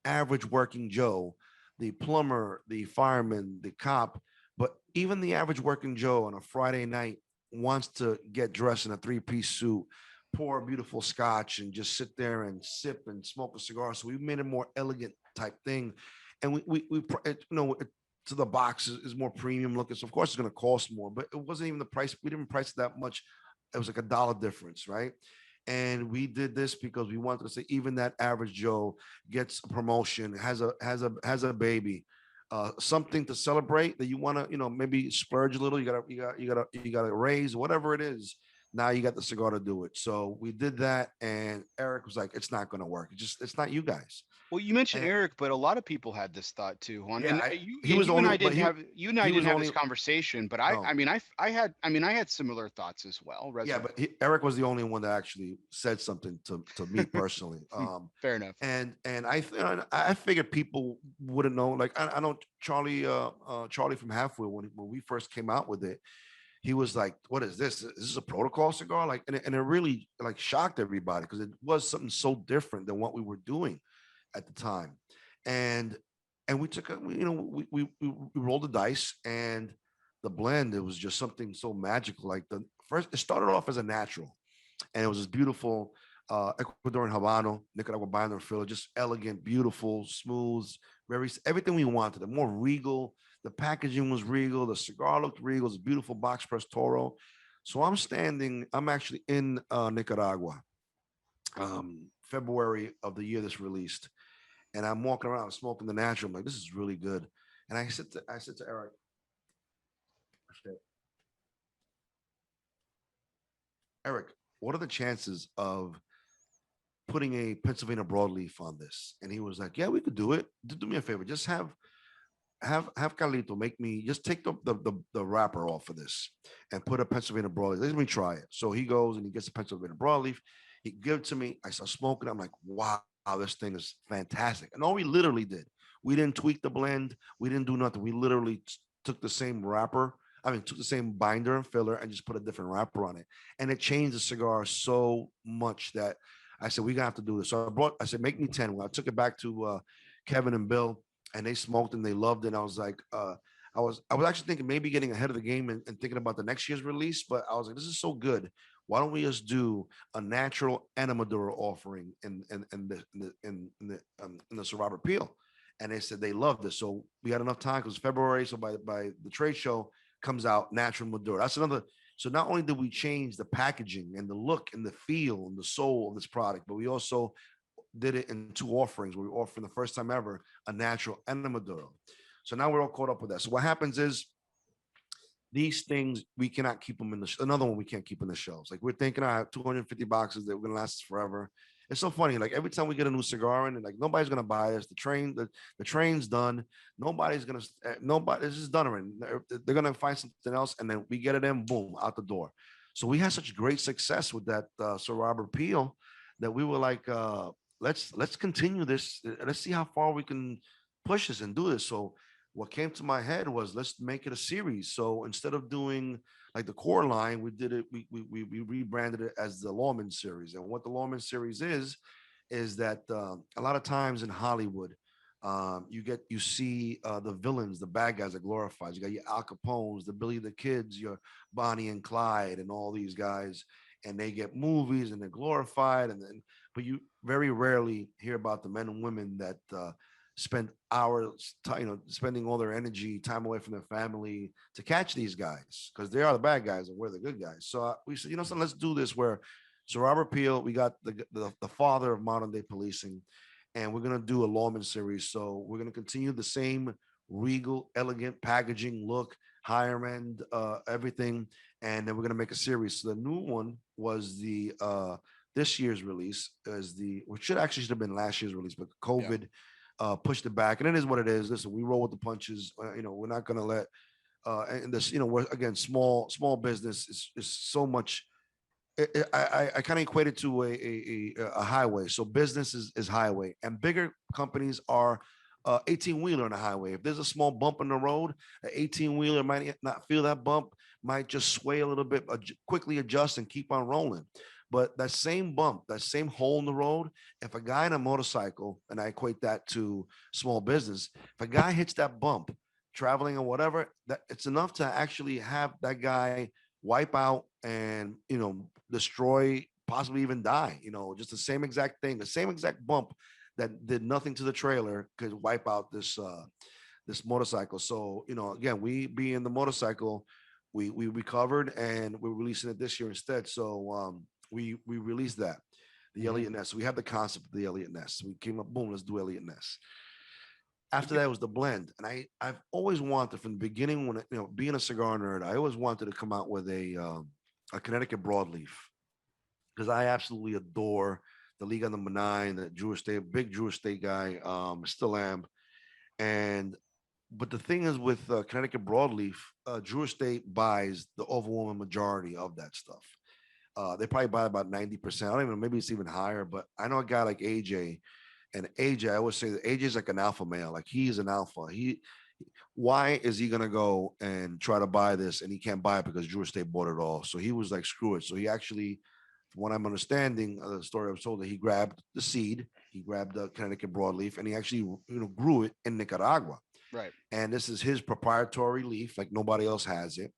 average working Joe, the plumber, the fireman, the cop. But even the average working Joe on a Friday night wants to get dressed in a three-piece suit pour a beautiful scotch and just sit there and sip and smoke a cigar. So we made a more elegant type thing, and to the box is more premium looking. So of course it's going to cost more, but it wasn't even the price. We didn't price it that much. It was like $1 difference, right? And we did this because we wanted to say even that average Joe gets a promotion, has a baby, something to celebrate that you want to maybe splurge a little. You gotta raise whatever it is. Now you got the cigar to do it. So we did that, and Eric was like, "It's not going to work. It's not you guys." Well, you mentioned And Eric, but a lot of people had this thought too, Juan. yeah, And he was you and only, I but didn't have he was this only conversation. But no. I had similar thoughts as well. Yeah, but Eric was the only one that actually said something to me personally. Fair enough. And I figured people wouldn't know. Like I know Charlie from Halfway when we first came out with it, he was like, "What is this? Is this a protocol cigar?" Like, and it really like shocked everybody because it was something so different than what we were doing at the time, and we took we rolled the dice and the blend. It was just something so magical. Like the first, it started off as a natural, and it was this beautiful Ecuadorian Habano, Nicaragua binder filler, just elegant, beautiful, smooth, very everything we wanted. A more regal. The packaging was regal. The cigar looked regal. It was a beautiful box press Toro. So I'm actually in Nicaragua, February of the year this released, and I'm walking around smoking the natural. I'm like, this is really good. And I said to Eric, I said, Eric, what are the chances of putting a Pennsylvania broadleaf on this? And he was like, yeah, we could do it. Do me a favor, just have Carlito make me just take the wrapper off of this and put a Pennsylvania broadleaf. Let me try it. So he goes and he gets a Pennsylvania broadleaf. He gives it to me. I start smoking. I'm like, wow, this thing is fantastic. And all we literally did, we didn't tweak the blend. We didn't do nothing. We literally took the same wrapper. I mean, took the same binder and filler and just put a different wrapper on it. And it changed the cigar so much that I said, we're gonna have to do this. So I said, make me 10. Well, I took it back to Kevin and Bill, and they smoked and they loved it. And I was like, I was actually thinking maybe getting ahead of the game and thinking about the next year's release, but I was like, this is so good. Why don't we just do a natural and a Maduro offering in the Sir Robert Peel? And they said they loved this. So we had enough time because February. So by the trade show comes out natural Maduro. That's another. So not only did we change the packaging and the look and the feel and the soul of this product, but we also did it in two offerings where we offer the first time ever a natural and a Maduro. So now we're all caught up with that. So what happens is these things we cannot keep them in another one we can't keep in the shelves. Like we're thinking I have 250 boxes that we're gonna last us forever. It's so funny. Like every time we get a new cigar in, and like nobody's gonna buy this. The train's done. Nobody's gonna nobody. This is done already. They're gonna find something else, and then we get it in, boom, out the door. So we had such great success with that Sir Robert Peel that we were like, let's continue this. Let's see how far we can push this and do this. So what came to my head was let's make it a series. So instead of doing like the core line, we did it. We rebranded it as the Lawman series. And what the Lawman series is that a lot of times in Hollywood, you see the villains, the bad guys are glorified. You got your Al Capones, the Billy the Kids, your Bonnie and Clyde, and all these guys, and they get movies and they're glorified. And then, but you very rarely hear about the men and women that spend hours, spending all their energy, time away from their family to catch these guys because they are the bad guys and we're the good guys. So we said, so let's do this where. So Robert Peel, we got the father of modern day policing, and we're gonna do a Lawman series. So we're gonna continue the same regal, elegant packaging look, higher end, everything, and then we're gonna make a series. So the new one was the this year's release is which should have been last year's release, but COVID pushed it back, and it is what it is. Listen, we roll with the punches. We're not gonna let and this, we're again small business is so much. I kind of equate it to a highway. So business is highway, and bigger companies are 18 wheeler on a highway. If there's a small bump in the road, an 18 wheeler might not feel that bump, might just sway a little bit, quickly adjust and keep on rolling. But that same bump, that same hole in the road, if a guy in a motorcycle, and I equate that to small business, if a guy hits that bump traveling or whatever, that it's enough to actually have that guy wipe out and destroy possibly even die. Just the same exact thing, the same exact bump that did nothing to the trailer could wipe out this motorcycle. So, again, we being the motorcycle, we recovered and we're releasing it this year instead. So we released that, the Mhm. Elliot Ness. We had the concept of the Elliot Ness. We came up, boom, let's do Elliot Ness. After Okay. that was the blend, and I've always wanted from the beginning, when being a cigar nerd, I always wanted to come out with a Connecticut broadleaf, because I absolutely adore the Liga Number Nine, the Jewish State, big Jewish State guy, still am. And but the thing is with Connecticut broadleaf, Jewish State buys the overwhelming majority of that stuff. They probably buy about 90%. I don't even know, maybe it's even higher, but I know a guy like AJ, and AJ, I always say that AJ is like an alpha male. Like, he's an alpha. Why is he gonna go and try to buy this and he can't buy it because Jewish State bought it all? So he was like, screw it. So he actually, from what I'm understanding, the story I was told, that he grabbed the seed, he grabbed the Connecticut broadleaf, and he actually grew it in Nicaragua. Right. And this is his proprietary leaf, like nobody else has it.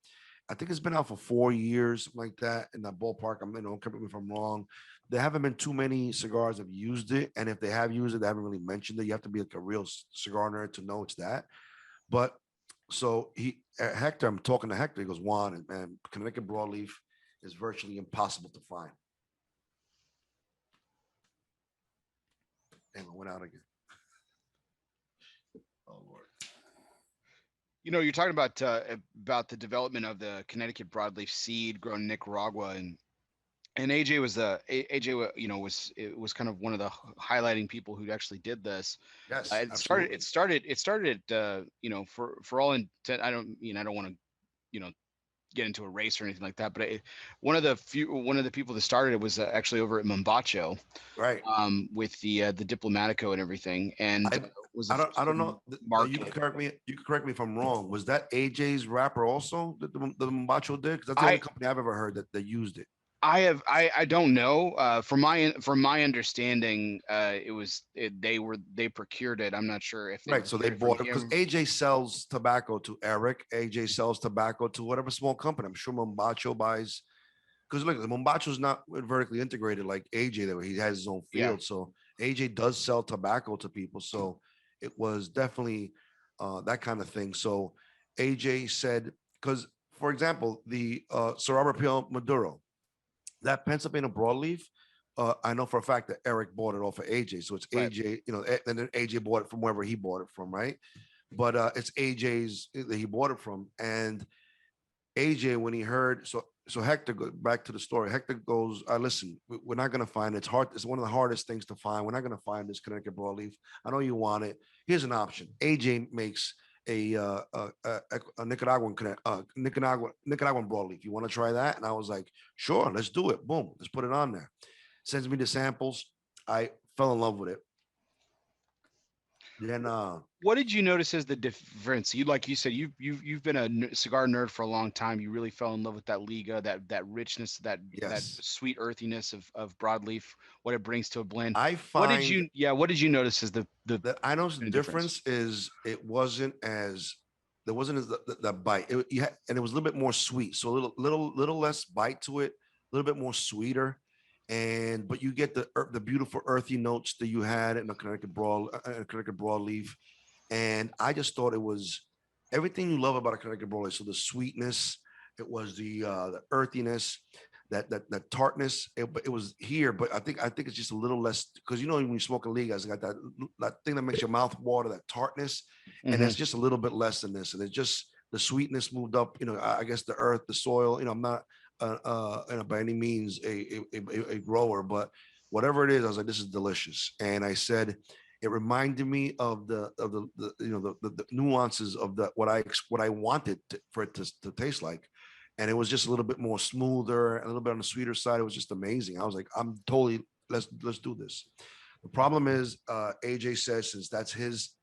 I think it's been out for 4 years, something like that, in that ballpark. Correct me if I'm wrong. There haven't been too many cigars that have used it, and if they have used it, they haven't really mentioned it. You have to be like a real cigar nerd to know it's that. But so Hector, I'm talking to Hector. He goes, Juan, man, Connecticut broadleaf is virtually impossible to find. And I went out again. Oh Lord. You're talking about the development of the Connecticut broadleaf seed grown in Nicaragua, and AJ was AJ was it was kind of one of the highlighting people who actually did this. Yes, It started absolutely. it started it started for all intent. I don't want to you know get into a race or anything like that, but one of the people that started it was actually over at Mombacho, Right. with the Diplomatico and everything, and I was the I first don't to know. You can market. correct me. You can correct me if I'm wrong. Was that AJ's rapper also that the Macho did? Because that's the only I company I've ever heard that used it. I don't know. From my understanding, they procured it. I'm not sure if they Right. So they procured it from bought it because him. AJ sells tobacco to Eric. AJ sells tobacco to whatever small company. I'm sure Mombacho buys, because look, the Mombacho's not vertically integrated like AJ, that he has his own Yeah. field. So AJ does sell tobacco to people. So it was definitely that kind of thing. So AJ said, because for example, the Cigar Maduro, that Pennsylvania broadleaf, I know for a fact that Eric bought it off of AJ. So it's Right. AJ, and then AJ bought it from wherever he bought it from, right? But it's AJ's that he bought it from. And AJ, when he heard, so Hector, back to the story. Hector goes, listen, we're not going to find it. It's hard. It's one of the hardest things to find. We're not going to find this Connecticut broadleaf. I know you want it. Here's an option. AJ makes a Nicaraguan broadleaf. You want to try that? And I was like, sure, let's do it. Boom, let's put it on there. Sends me the samples. I fell in love with it. Then What did you notice as the difference? Like you said, you've been a cigar nerd for a long time. You really fell in love with that Liga, that richness, that yes, sweet earthiness of broadleaf, what it brings to a blend. I find What did you notice as the that I know the difference? difference is it wasn't as there wasn't as the bite. And it was a little bit more sweet, so a little less bite to it, a little bit more sweeter, and but you get the beautiful earthy notes that you had in the Connecticut broadleaf, and I just thought it was everything you love about a Connecticut broadleaf. So the sweetness, it was the earthiness, that tartness. It was here, but I think it's just a little less because when you smoke a Liga, it's got that thing that makes your mouth water, that tartness, and Hmm. it's just a little bit less than this, and it's just the sweetness moved up. I guess the earth, the soil. I'm not by any means a grower, but whatever it is, I was like, this is delicious, and I said. It reminded me of the nuances of what I wanted for it to taste like, and it was just a little bit more smoother, a little bit on the sweeter side. It was just amazing. I was like, I'm totally let's do this. The problem is, AJ says since that's his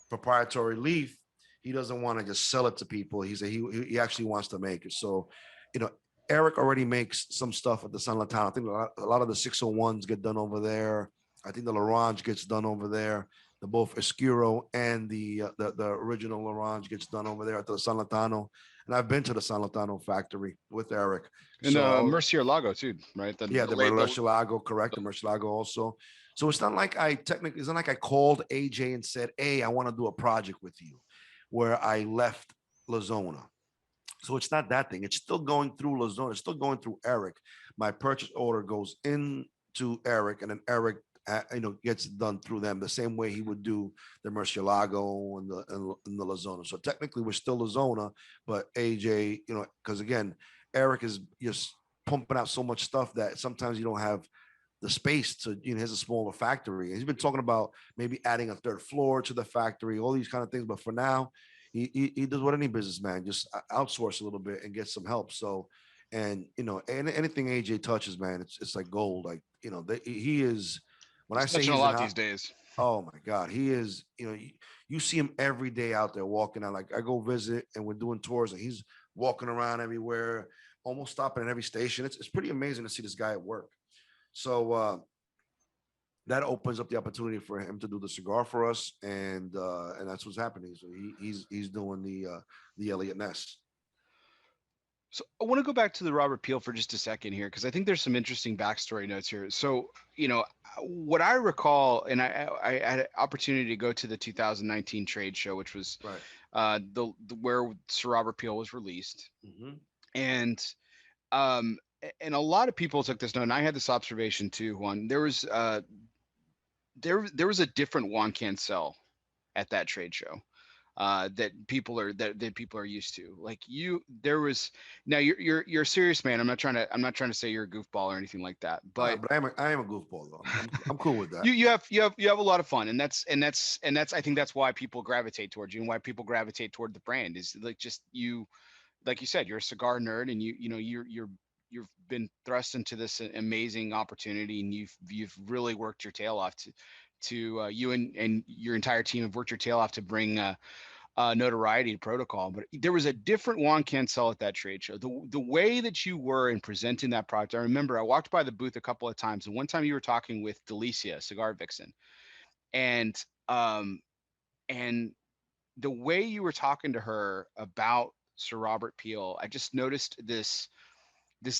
proprietary leaf, he doesn't want to just sell it to people. He said he actually wants to make it. So, you know, Eric already makes some stuff at the San Latano. I think a lot of the 601s get done over there. I think the Larange gets done over there. the both Escuro and the original Orange gets done over there at the San Latano. And I've been to the San Latano factory with Eric. And So Murcielago too, right? yeah, the Murcielago, correct, the Murcielago also. So it's not like it's not like I called AJ and said, "Hey, I want to do a project with you," where I left Lazona. So it's not that thing. It's still going through Lazona. It's still going through Eric. My purchase order goes into Eric, and then Eric, gets done through them the same way he would do the Murcielago and the Lazona. So technically, we're still Lazona, but AJ, because again, Eric is just pumping out so much stuff that sometimes you don't have the space to, he has a smaller factory. And he's been talking about maybe adding a third floor to the factory, all these kind of things. But for now, he does what any businessman, just outsource a little bit and get some help. So, and anything AJ touches, man, it's like gold. Like he is. When I He's say touching a he's lot these days. oh my God, he is. You see him every day out there walking out. Like I go visit, and we're doing tours, and he's walking around everywhere, almost stopping at every station. It's pretty amazing to see this guy at work. So that opens up the opportunity for him to do the cigar for us, and that's what's happening. So he's doing the Elliot Ness. So I want to go back to the Robert Peel for just a second here, because I think there's some interesting backstory notes here. So, what I recall, and I had an opportunity to go to the 2019 trade show, which was the where Sir Robert Peel was released, and and a lot of people took this note, and I had this observation too. Juan, there was there was a different Juan Cansell at that trade show that people are used to. Like there was. Now you're a serious man. I'm not trying to say you're a goofball or anything like that, but I am a goofball though. I'm cool with that. you have a lot of fun, and that's I think that's why people gravitate towards you, and why people gravitate toward the brand is like just you, like you said, you're a cigar nerd, and you've been thrust into this amazing opportunity, and you've really worked your tail off to you and your entire team have worked your tail off to bring notoriety to protocol. But there was a different Juan Cansell at that trade show. The way that you were in presenting that product, I remember I walked by the booth a couple of times, and one time you were talking with Delicia, Cigar Vixen, and um and the way you were talking to her about Sir Robert Peel, I just noticed this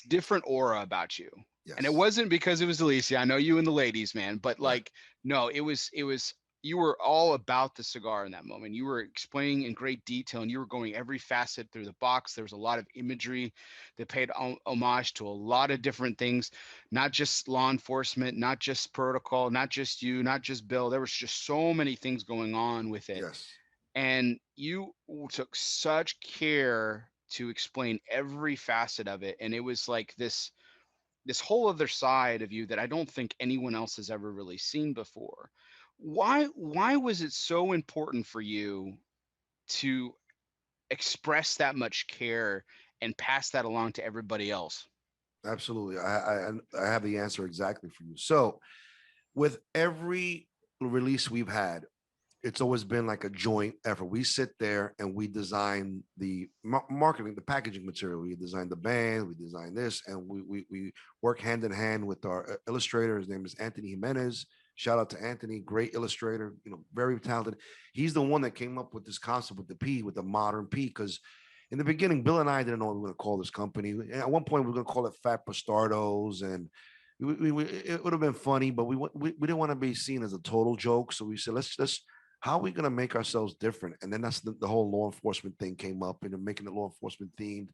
different aura about you. Yes. And it wasn't because it was Delicia. I know you and the ladies, man, but like, no, it was, you were all about the cigar in that moment. You were explaining in great detail, and you were going every facet through the box. There was a lot of imagery that paid homage to a lot of different things, not just law enforcement, not just protocol, not just you, not just Bill. There was just so many things going on with it. Yes. And you took such care to explain every facet of it, and it was like this whole other side of you that I don't think anyone else has ever really seen before. Why was it so important for you to express that much care and pass that along to everybody else? Absolutely. I have the answer exactly for you. So with every release we've had, it's always been like a joint effort. We sit there and we design the marketing, the packaging material. We design the band, we design this, and we work hand in hand with our illustrator. His name is Anthony Jimenez. Shout out to Anthony, great illustrator, very talented. He's the one that came up with this concept with the P, with the modern P, because in the beginning, Bill and I didn't know what we were going to call this company. At one point, we were going to call it Fat Bastardos, and it would have been funny, but we didn't want to be seen as a total joke. So we said, let's how are we going to make ourselves different? And then that's the whole law enforcement thing came up, and making it law enforcement themed.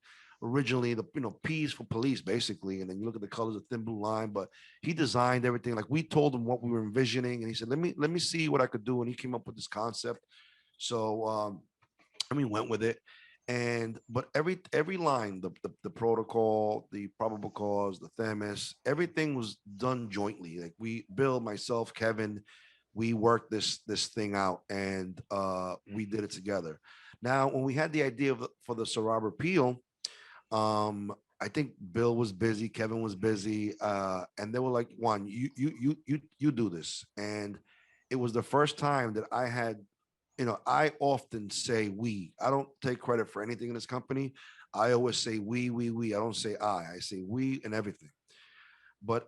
Originally, the P's for police, basically, and then you look at the colors of Thin Blue Line. But he designed everything. Like we told him what we were envisioning, and he said, "Let me see what I could do," and he came up with this concept. So we went with it. But every line, the protocol, the probable cause, the themis, everything was done jointly. Like Bill, myself, Kevin, we worked this thing out, and we did it together. Now, when we had the idea for the Sir Robert Peel, I think Bill was busy, Kevin was busy, and they were like, "Juan, you do this." And it was the first time that I had, I often say we. I don't take credit for anything in this company. I always say we. I don't say I. I say we and everything. But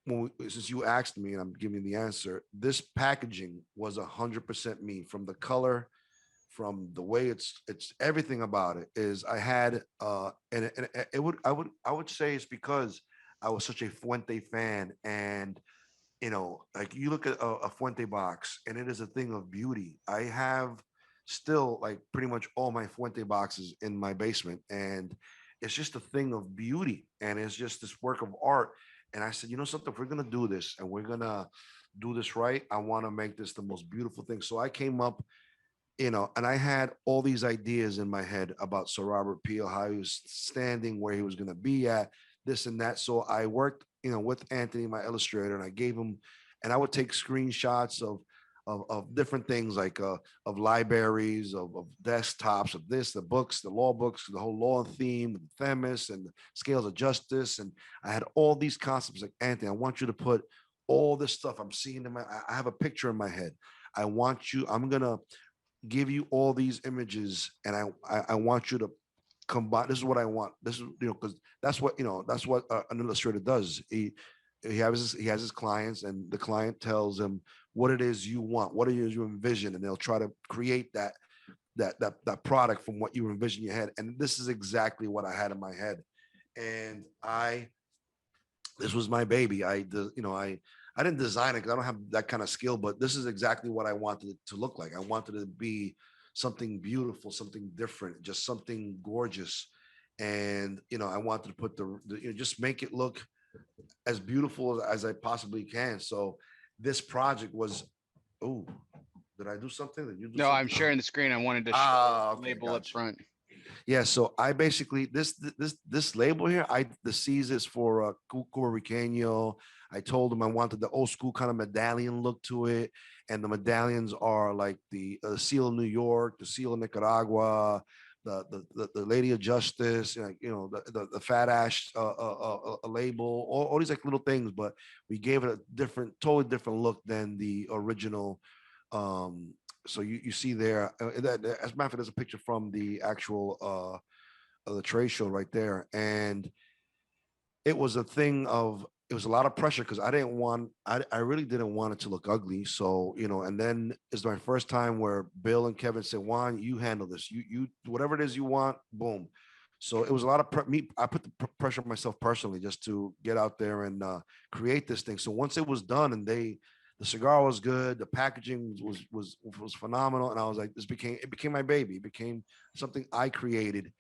since you asked me and I'm giving the answer, this packaging was 100% me, from the color, from the way it's everything about it is I had and I would say it's because I was such a Fuente fan. And like you look at a Fuente box and it is a thing of beauty. I have still like pretty much all my Fuente boxes in my basement, and it's just a thing of beauty, and it's just this work of art. And I said, you know something, if we're gonna do this and we're gonna do this right, I want to make this the most beautiful thing. So I came up, and I had all these ideas in my head about Sir Robert Peel, how he was standing, where he was going to be at, this and that. So I worked, with Anthony, my illustrator, and I gave him, and I would take screenshots of different things, like of libraries, of desktops, of this, the books, the law books, the whole law theme, the Themis and the scales of justice. And I had all these concepts like, Anthony, I want you to put all this stuff I'm seeing I have a picture in my head. I'm going to give you all these images, and I want you to combine. This is what I want. This is, because that's what an illustrator does. He has his clients, and the client tells him what it is you want, what it is you envision, and they'll try to create that product from what you envision in your head. And this is exactly what I had in my head. And this was my baby. I didn't design it because I don't have that kind of skill, but this is exactly what I wanted it to look like. I wanted it to be something beautiful, something different, just something gorgeous. And I wanted to put just make it look as beautiful as I possibly can. So this project was, oh, did I do something? Did you do No, I'm something? sharing the screen. I wanted to show Ah, the okay, label up gotcha. front. Yeah, so I basically, this label here, the C's is for Cuco Riqueño. I told him I wanted the old school kind of medallion look to it, and the medallions are like the seal of New York, the seal of Nicaragua, the Lady of Justice, the Fat Ash label, all these like little things. But we gave it a totally different look than the original. Um, so you see there, as a matter of fact, there's a picture from the actual the trade show right there. And it was a thing of, it was a lot of pressure because I really didn't want it to look ugly. So, and then it's my first time where Bill and Kevin said, Juan, you handle this, you whatever it is you want, boom. So it was a lot of I put the pressure on myself personally just to get out there and create this thing. So once it was done, and the cigar was good, the packaging was phenomenal, and I was like, it became my baby. It became something I created.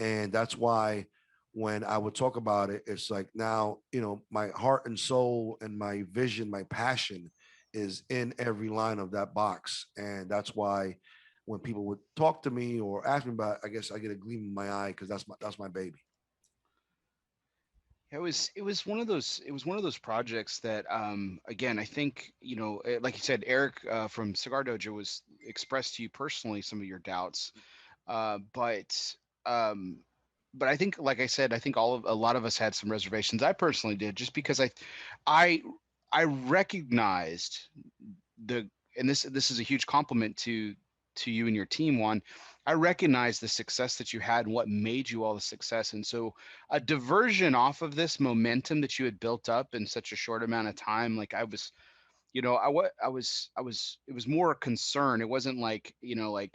And that's why when I would talk about it, it's like, now, my heart and soul and my vision, my passion is in every line of that box. And that's why when people would talk to me or ask me about it, I guess I get a gleam in my eye, because that's my baby. It was one of those projects that, again, I think, like you said, Eric, from Cigar Dojo, was expressed to you personally some of your doubts. Uh, but um, but I think, like I said, I think a lot of us had some reservations. I personally did, just because I I recognized the and this is a huge compliment to you and your team. One, I recognize the success that you had and what made you all the success. And so a diversion off of this momentum that you had built up in such a short amount of time, like I was, it was more a concern. It wasn't like, I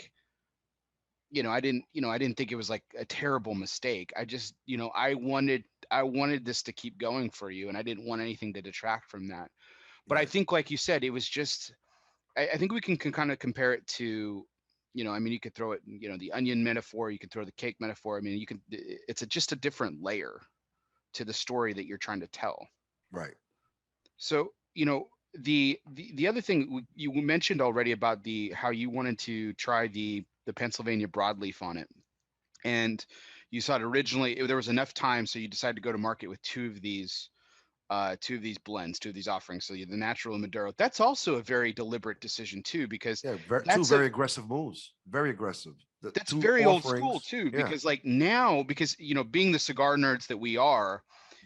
didn't think it was like a terrible mistake. I just, I wanted this to keep going for you, and I didn't want anything to detract from that. But I Right. think, like you said, it was just, I think we can kind of compare it to, I mean, you could throw it, the onion metaphor, you could throw the cake metaphor. I mean, it's just a different layer to the story that you're trying to tell. Right. So, the other thing you mentioned already about how you wanted to try the Pennsylvania broadleaf on it, and you saw it originally, there was enough time, so you decided to go to market with two of these blends, two of these offerings. So the natural and Maduro. That's also a very deliberate decision too, because Yeah. Two that's a very aggressive moves. Very aggressive. The that's two very old school offerings. too, Yeah. because like now, because being the cigar nerds that we are,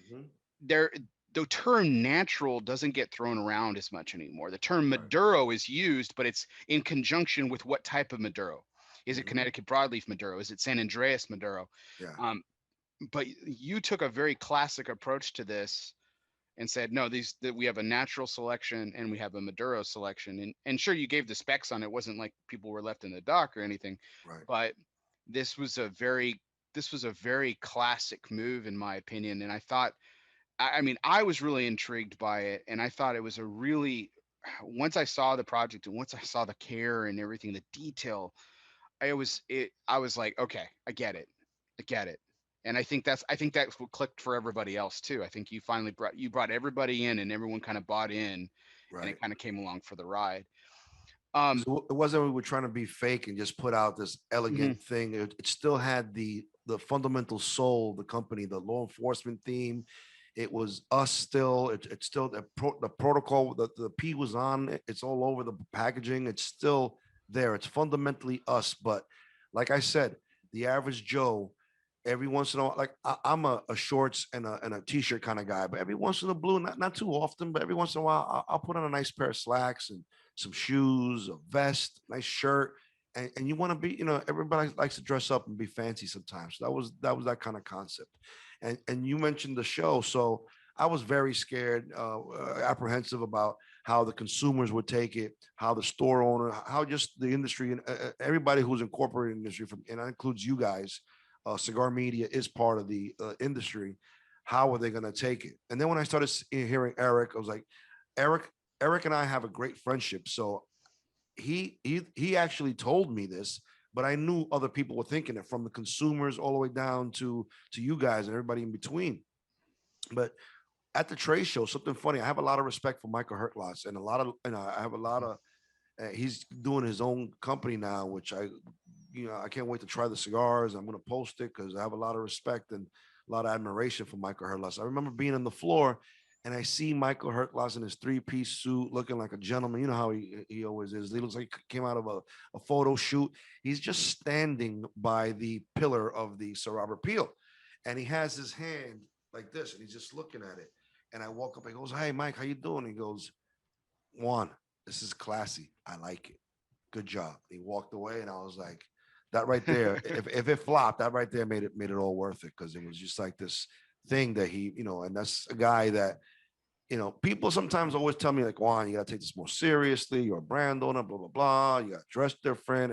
Mhm. there the term natural doesn't get thrown around as much anymore. The term Right. Maduro is used, but it's in conjunction with what type of Maduro. Is it Mhm. Connecticut broadleaf Maduro? Is it San Andreas Maduro? Yeah. Um, but you took a very classic approach to this, and said, no, these that we have a natural selection and we have a Maduro selection. And sure, you gave the specs on it. It wasn't like people were left in the dark or anything, Right. but this was a very this was a very classic move in my opinion. And I thought, I mean, I was really intrigued by it, and I thought it was a really once I saw the project and once I saw the care and everything, the detail, I was like, okay, I get it. I get it. And I think that's what clicked for everybody else too. I think you brought everybody in and everyone kind of bought in and Right. it kind of came along for the ride. Um So it wasn't we were trying to be fake and just put out this mhm, elegant thing. It still had the fundamental soul of the company, the law enforcement theme. It was us still. It's still the protocol. The P was on. It's all over the packaging. It's still there. It's fundamentally us. But like I said, the average Joe, every once in a while, like I'm a shorts and a t-shirt kind of guy, but every once in a blue, not too often, but every once in a while, I'll put on a nice pair of slacks and some shoes, a vest, nice shirt, and you want to be, everybody likes to dress up and be fancy sometimes. So that was that kind of concept, and you mentioned the show, so I was very scared, apprehensive about how the consumers would take it, how the store owner, how just the industry and everybody who's incorporated in the industry, from and that includes you guys. Cigar media is part of the industry. How are they going to take it? And then when I started hearing Eric, I was like, Eric, Eric and I have a great friendship. So he actually told me this, but I knew other people were thinking it, from the consumers all the way down to you guys and everybody in between. But at the trade show, something funny. I have a lot of respect for Michael Hertlots, and a lot of, I have a lot of. He's doing his own company now, which I can't wait to try the cigars. I'm going to post it because I have a lot of respect and a lot of admiration for Michael Hertlots. I remember being on the floor and I see Michael Hertlots in his three-piece suit, looking like a gentleman. You know how he always is. He looks like he came out of a photo shoot. He's just standing by the pillar of the Sir Robert Peel, and he has his hand like this, and he's just looking at it. And I walk up. I goes, "Hey, Mike, how you doing?" He goes, "Juan, this is classy. I like it. Good job." He walked away, and I was like, "That right there. If it flopped, that right there made it all worth it, because it was just like this thing that and that's a guy that people sometimes always tell me like, Juan, you got to take this more seriously. You're a brand owner, blah blah blah. You got to dress different,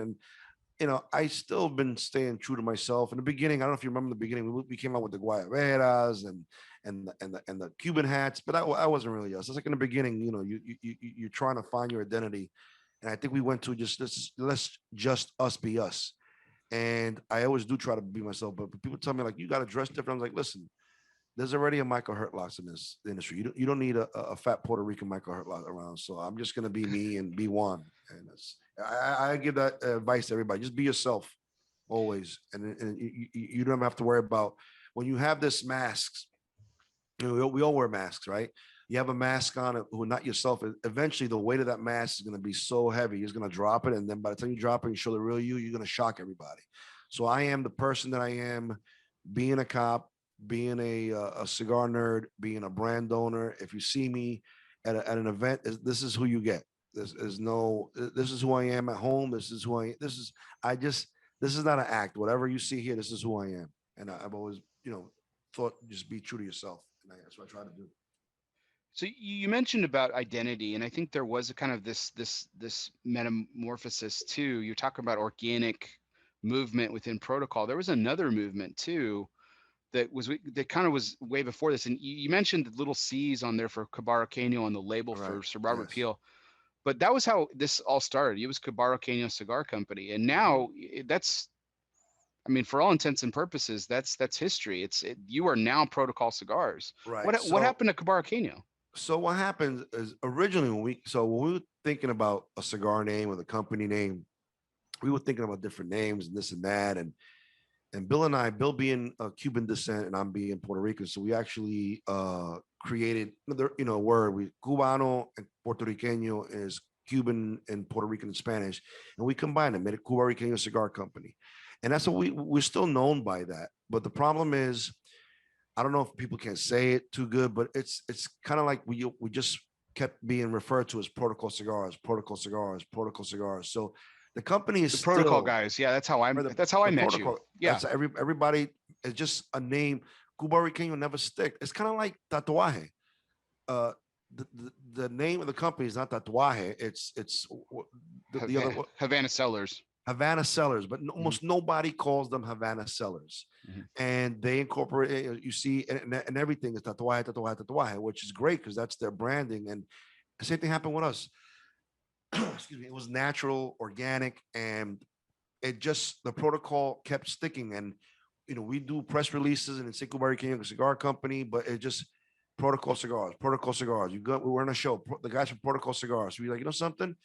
and I still been staying true to myself. In the beginning, I don't know if you remember the beginning, we came out with the guayaberas and the Cuban hats, but I wasn't really us. It's like in the beginning, you're trying to find your identity, and I think we went to just let's just us be us. And I always do try to be myself, but people tell me like, you got to dress different. I was like, listen, there's already a Michael Hurtlocks in this industry. You don't need a fat Puerto Rican Michael Hurtlock around. So I'm just gonna be me and be one. And I give that advice to everybody. Just be yourself always, and you don't have to worry about when you have this masks. We all wear masks, right? You have a mask on it who not yourself. Eventually, the weight of that mask is going to be so heavy, you're going to drop it, and then by the time you drop it and show the real you, you're going to shock everybody. So I am the person that I am, being a cop, being a cigar nerd, being a brand owner. If you see me at an event, this is who you get. This is no. This is who I am at home. This is who I. This is I just. This is not an act. Whatever you see here, this is who I am. And I've always, thought just be true to yourself, and that's what I try to do. so you mentioned about identity, and I think there was a kind of this metamorphosis too. You're talking about organic movement within protocol. There was another movement too that kind of was way before this. And you mentioned the little C's on there for Cabarroqueño on the label Right. for Sir Robert Yes. Peel. But that was how this all started. It was Cabarroqueño Cigar Company, and Mhm. now that's, I mean, for all intents and purposes, that's history. You are now Protocol Cigars. Right. What So happened to Cabarroqueño? so what happens is originally when we were thinking about a cigar name or the company name, we were thinking about different names and this and that, and Bill being Cuban descent and I'm being Puerto Rican, so we actually created another word. We Cubano and Puerto Riqueño is Cuban and Puerto Rican and Spanish, and we combined it, made it Cuba Riqueño Cigar Company, and that's what we're still known by that. But the problem is, I don't know if people can say it too good, but it's kind of like we just kept being referred to as Protocol Cigars, Protocol Cigars, Protocol Cigars. So the company is The Protocol still guys. Yeah, that's how or I'm. That's how I the met you. protocol. Yeah. That's everybody is just a name. Cuba Rican will never stick. It's kind of like tatuaje. uh, the name of the company is not Tatuaje. It's the other Havana Cellars. Havana Cellars, but Mhm, almost nobody calls them Havana Cellars. mhm. And they incorporate, you see, and everything is Tatuaje, Tatuaje, Tatuaje, which is great because that's their branding. And the same thing happened with us. Excuse me. It was natural, organic, and it just the protocol kept sticking. And we do press releases and it's Cigar Cigar Company, but it just protocol cigars, protocol cigars. We were on a show, the guys from Protocol Cigars. We like, something.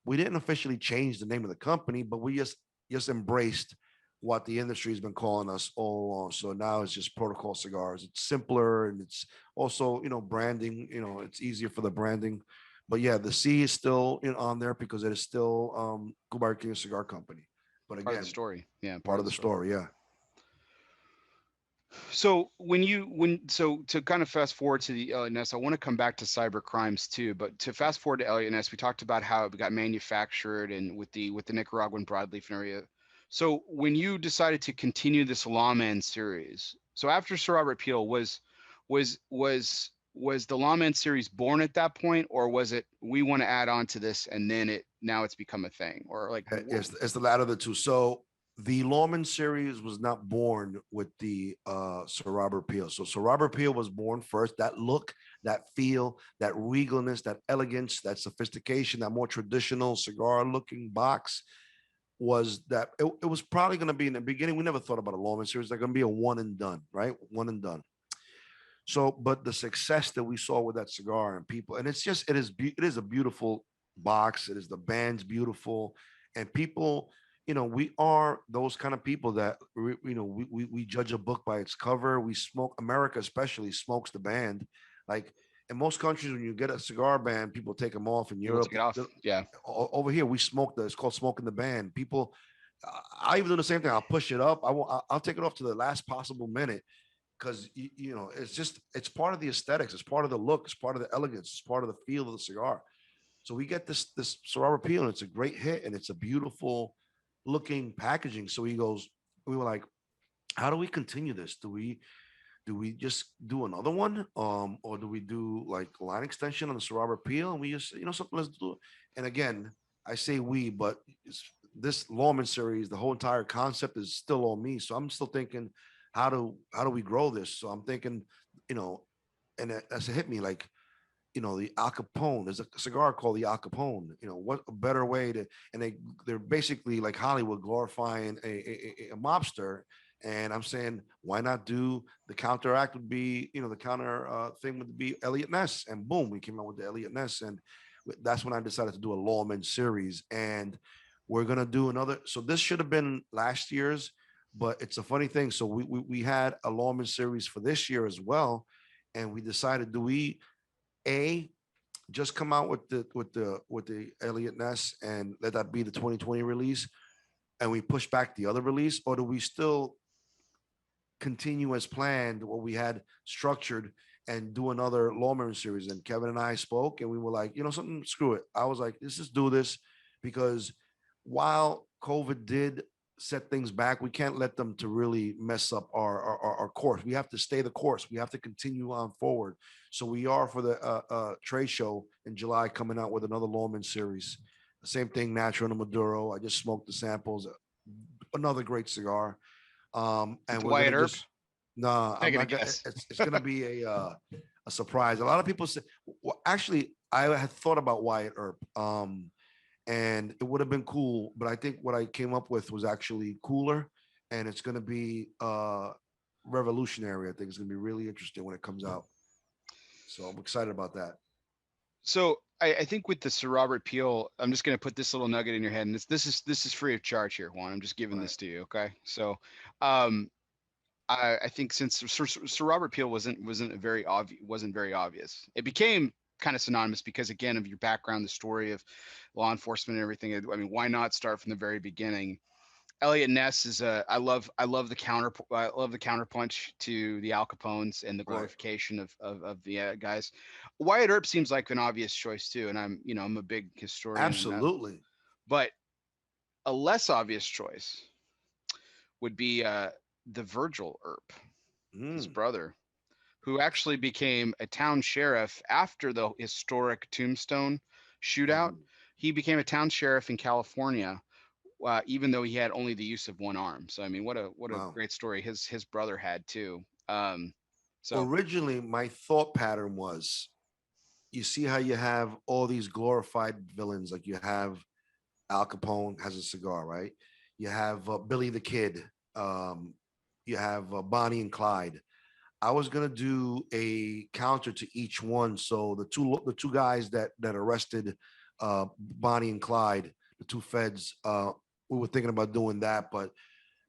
We didn't officially change the name of the company, but we just embraced what the industry has been calling us all along. So now it's just Protocol Cigars. It's simpler and it's also branding. It's easier for the branding. But yeah, the C is still on there because it is still Cuba King Cigar Company. But Part of the again, story. Yeah, part part of of the the story. story. Yeah. So so to kind of fast forward to the Elliot Ness, I want to come back to cyber crimes too. But to fast forward to Elliot Ness, we talked about how it got manufactured and with the Nicaraguan broadleaf area. So when you decided to continue this Lawman series, so after Sir Robert Peel, was was was the Lawman series born at that point, or was it we want to add on to this and then now it's become a thing, or like It's the latter of the two. So the Lawman series was not born with the Sir Robert Peel. So Sir Robert Peel was born first. That look, that feel, that regalness, that elegance, that sophistication, that more traditional cigar looking box was that it was probably going to be in the beginning. We never thought about a Lawman series. They're going to be a one and done, right? One and done. So, but the success that we saw with that cigar and people, and it is a beautiful box. It is the band's beautiful, and people, we are those kind of people that we judge a book by its cover. We smoke. America especially smokes the band. Like in most countries, when you get a cigar band, people take them off. In people Europe, take it off? Yeah. over here we smoke it's called smoking the band. People, I even do the same thing. I'll push it up. I'll take it off to the last possible minute because it's part of the aesthetics, it's part of the look, it's part of the elegance, it's part of the feel of the cigar. So we get this Cigar Appeal, and it's a great hit, and it's a beautiful looking packaging. So we were like, how do we continue this? Do we just do another one, or do we do like line extension on the Cigar Appeal? And we just something, let's do it. And again, I say we, but this Lawman series, the whole entire concept is still on me. So I'm still thinking, how do we grow this? So I'm thinking, you know, and as it hit me, like, the Al Capone. There's a cigar called the Al Capone. What a better way to, and they're basically like Hollywood glorifying a mobster. And I'm saying, why not do the counteract would be, the counter thing would be Elliot Ness. And boom, we came out with the Elliot Ness. And that's when I decided to do a Lawman series. And we're going to do another. So this should have been last year's, but it's a funny thing. So we had a Lawman series for this year as well. And we decided, do we, A, just come out with the Elliot Ness and let that be the 2020 release, and we push back the other release, or do we still continue as planned what we had structured and do another Lawman series? And Kevin and I spoke, and we were like, something, screw it. I was like, let's just do this, because while COVID did set things back, we can't let them to really mess up our course. We have to stay the course. We have to continue on forward. So we are, for the trade show in July, coming out with another Lawman series. The same thing, Natural and Maduro. I just smoked the samples. Another great cigar. And It's we're Wyatt gonna Earp. just no, I'm Taking a not gonna. guess. It's gonna be a surprise. A lot of people say, well, actually, I had thought about Wyatt Earp, and it would have been cool, but I think what I came up with was actually cooler, and it's gonna be revolutionary. I think it's gonna be really interesting when it comes out. So I'm excited about that. So I think with the Sir Robert Peel, I'm just going to put this little nugget in your head, and this is free of charge here, Juan. I'm just giving Right. this to you, okay? So, um, I think since Sir Robert Peel wasn't very obvious, it became kind of synonymous because again of your background, the story of law enforcement and everything. I mean, why not start from the very beginning? Elliot Ness is a I love the counterpunch to the Al Capones and the Right. glorification of the guys. Wyatt Earp seems like an obvious choice too, and I'm a big historian, Absolutely. but a less obvious choice would be the Virgil Earp, his Mm. brother. who actually became a town sheriff after the historic Tombstone shootout. Mhm. He became a town sheriff in California, even though he had only the use of one arm. So I mean, what a Wow. great story his brother had too. So Originally, my thought pattern was, you see how you have all these glorified villains, like you have Al Capone has a cigar, right? You have Billy the Kid. Um, you have Bonnie and Clyde. I was gonna do a counter to each one. So the two guys that arrested Bonnie and Clyde, the two feds, we were thinking about doing that, but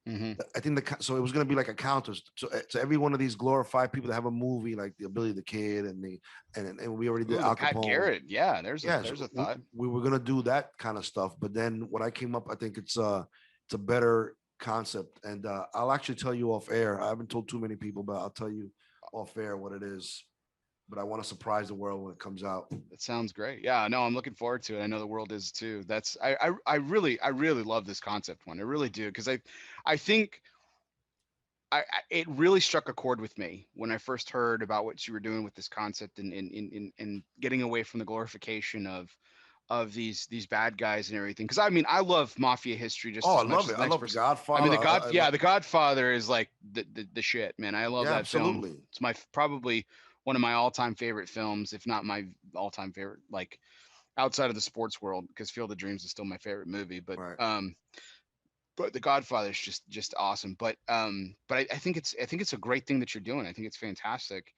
mhm. I think so it was going to be like a counter to every one of these glorified people that have a movie like the Billy the Kid and we already did Ooh, the Al Pat Capone. Garrett. Yeah, there's a Yes, there's a thought. we were going to do that kind of stuff, but then what I came up, I think it's a better concept, and I'll actually tell you off air. I haven't told too many people, but I'll tell you off air what it is. But I want to surprise the world when it comes out. That sounds great. Yeah, no, I'm looking forward to it. I know the world is too. I really love this concept one. I really do because I think it really struck a chord with me when I first heard about what you were doing with this concept and getting away from the glorification of these bad guys and everything. Because I mean, I love mafia history just Oh, I as much love as it. the I next love the person. I mean, Godfather. I yeah, love. the Godfather is like the shit, man. I love Yeah, that film. absolutely. It's probably one of my all-time favorite films, if not my all-time favorite, like outside of the sports world, because Field of Dreams is still my favorite movie. Right. But The Godfather is just awesome. I think it's a great thing that you're doing. I think it's fantastic.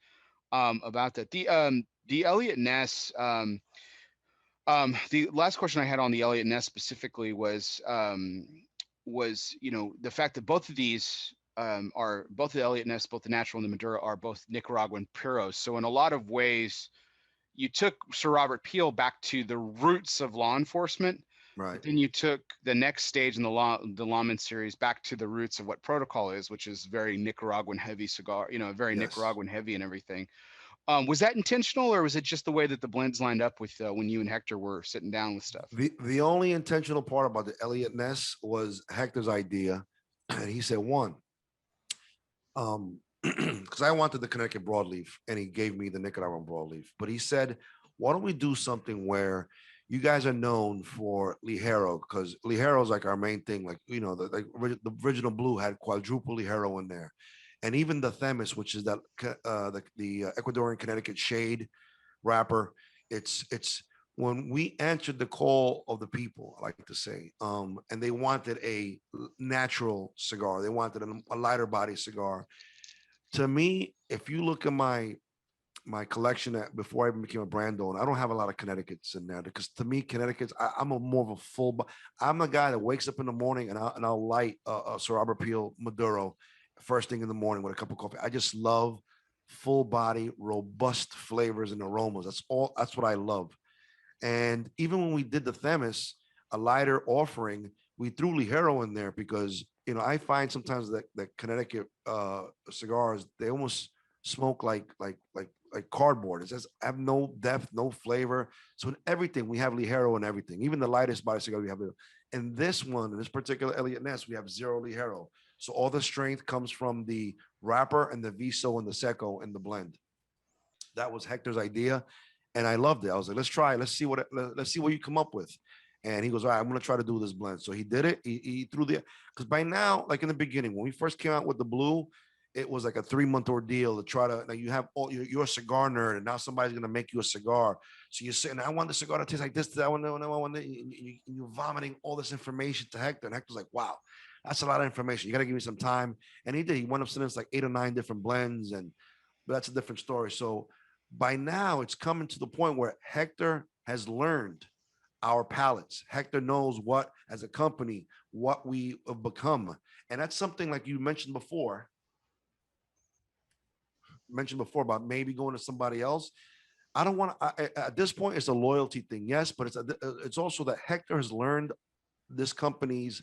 About that, the Elliot Ness. The last question I had on the Elliot Ness specifically was the fact that both of these are both the Elliot Ness, both the natural and the Maduro, are both Nicaraguan puros. So in a lot of ways, you took Sir Robert Peel back to the roots of law enforcement, but Right. then you took the next stage in the lawman series back to the roots of what protocol is, which is very Nicaraguan heavy cigar, very Yes. Nicaraguan heavy and everything. Was that intentional, or was it just the way that the blends lined up with when you and Hector were sitting down with stuff? The only intentional part about the Elliot Ness was Hector's idea, and he said one, because I wanted the Connecticut broadleaf, and he gave me the Nicaraguan broadleaf. But he said, why don't we do something where you guys are known for Ligero, because Ligero is like our main thing. Like the original blue had quadruple Ligero in there, and even the Themis, which is the Ecuadorian Connecticut shade wrapper. It's when we answered the call of the people, I like to say, and they wanted a natural cigar. They wanted a lighter body cigar. To me, if you look at my collection before I even became a brand owner, I don't have a lot of Connecticut's in there because to me, Connecticut's I'm a more of a I'm the guy that wakes up in the morning and I'll light a Sir Robert Peel Maduro first thing in the morning with a cup of coffee. I just love full body, robust flavors and aromas. That's all. That's what I love. And even when we did the Themis, a lighter offering, we threw Ligero in there because I find sometimes that Connecticut cigars they almost smoke like cardboard. It says have no depth, no flavor. So in everything we have Ligero and everything, even the lightest body cigar we have. In this one, in this particular Elliot Ness, we have zero Ligero. So all the strength comes from the wrapper and the Viso and the Seco and the blend. That was Hector's idea, and I loved it. I was like, let's try it. Let's see what you come up with. And he goes, all right, I'm gonna try to do this blend. So he did it. He threw the because by now, like in the beginning, when we first came out with the blue, it was like a 3 month ordeal to try to. Now you have all you're a cigar nerd, and now somebody's gonna make you a cigar. So you're saying, I want the cigar to taste like this. I want that. I want that. You're vomiting all this information to Hector, and Hector's like, wow, that's a lot of information. You got to give me some time. And he did. He went up sending us like 8 or 9 different blends, and but that's a different story. So by now, it's coming to the point where Hector has learned our palates. Hector knows what, as a company, what we have become, and that's something like you mentioned before about maybe going to somebody else. I don't want to. At this point, it's a loyalty thing, yes, but it's also that Hector has learned this company's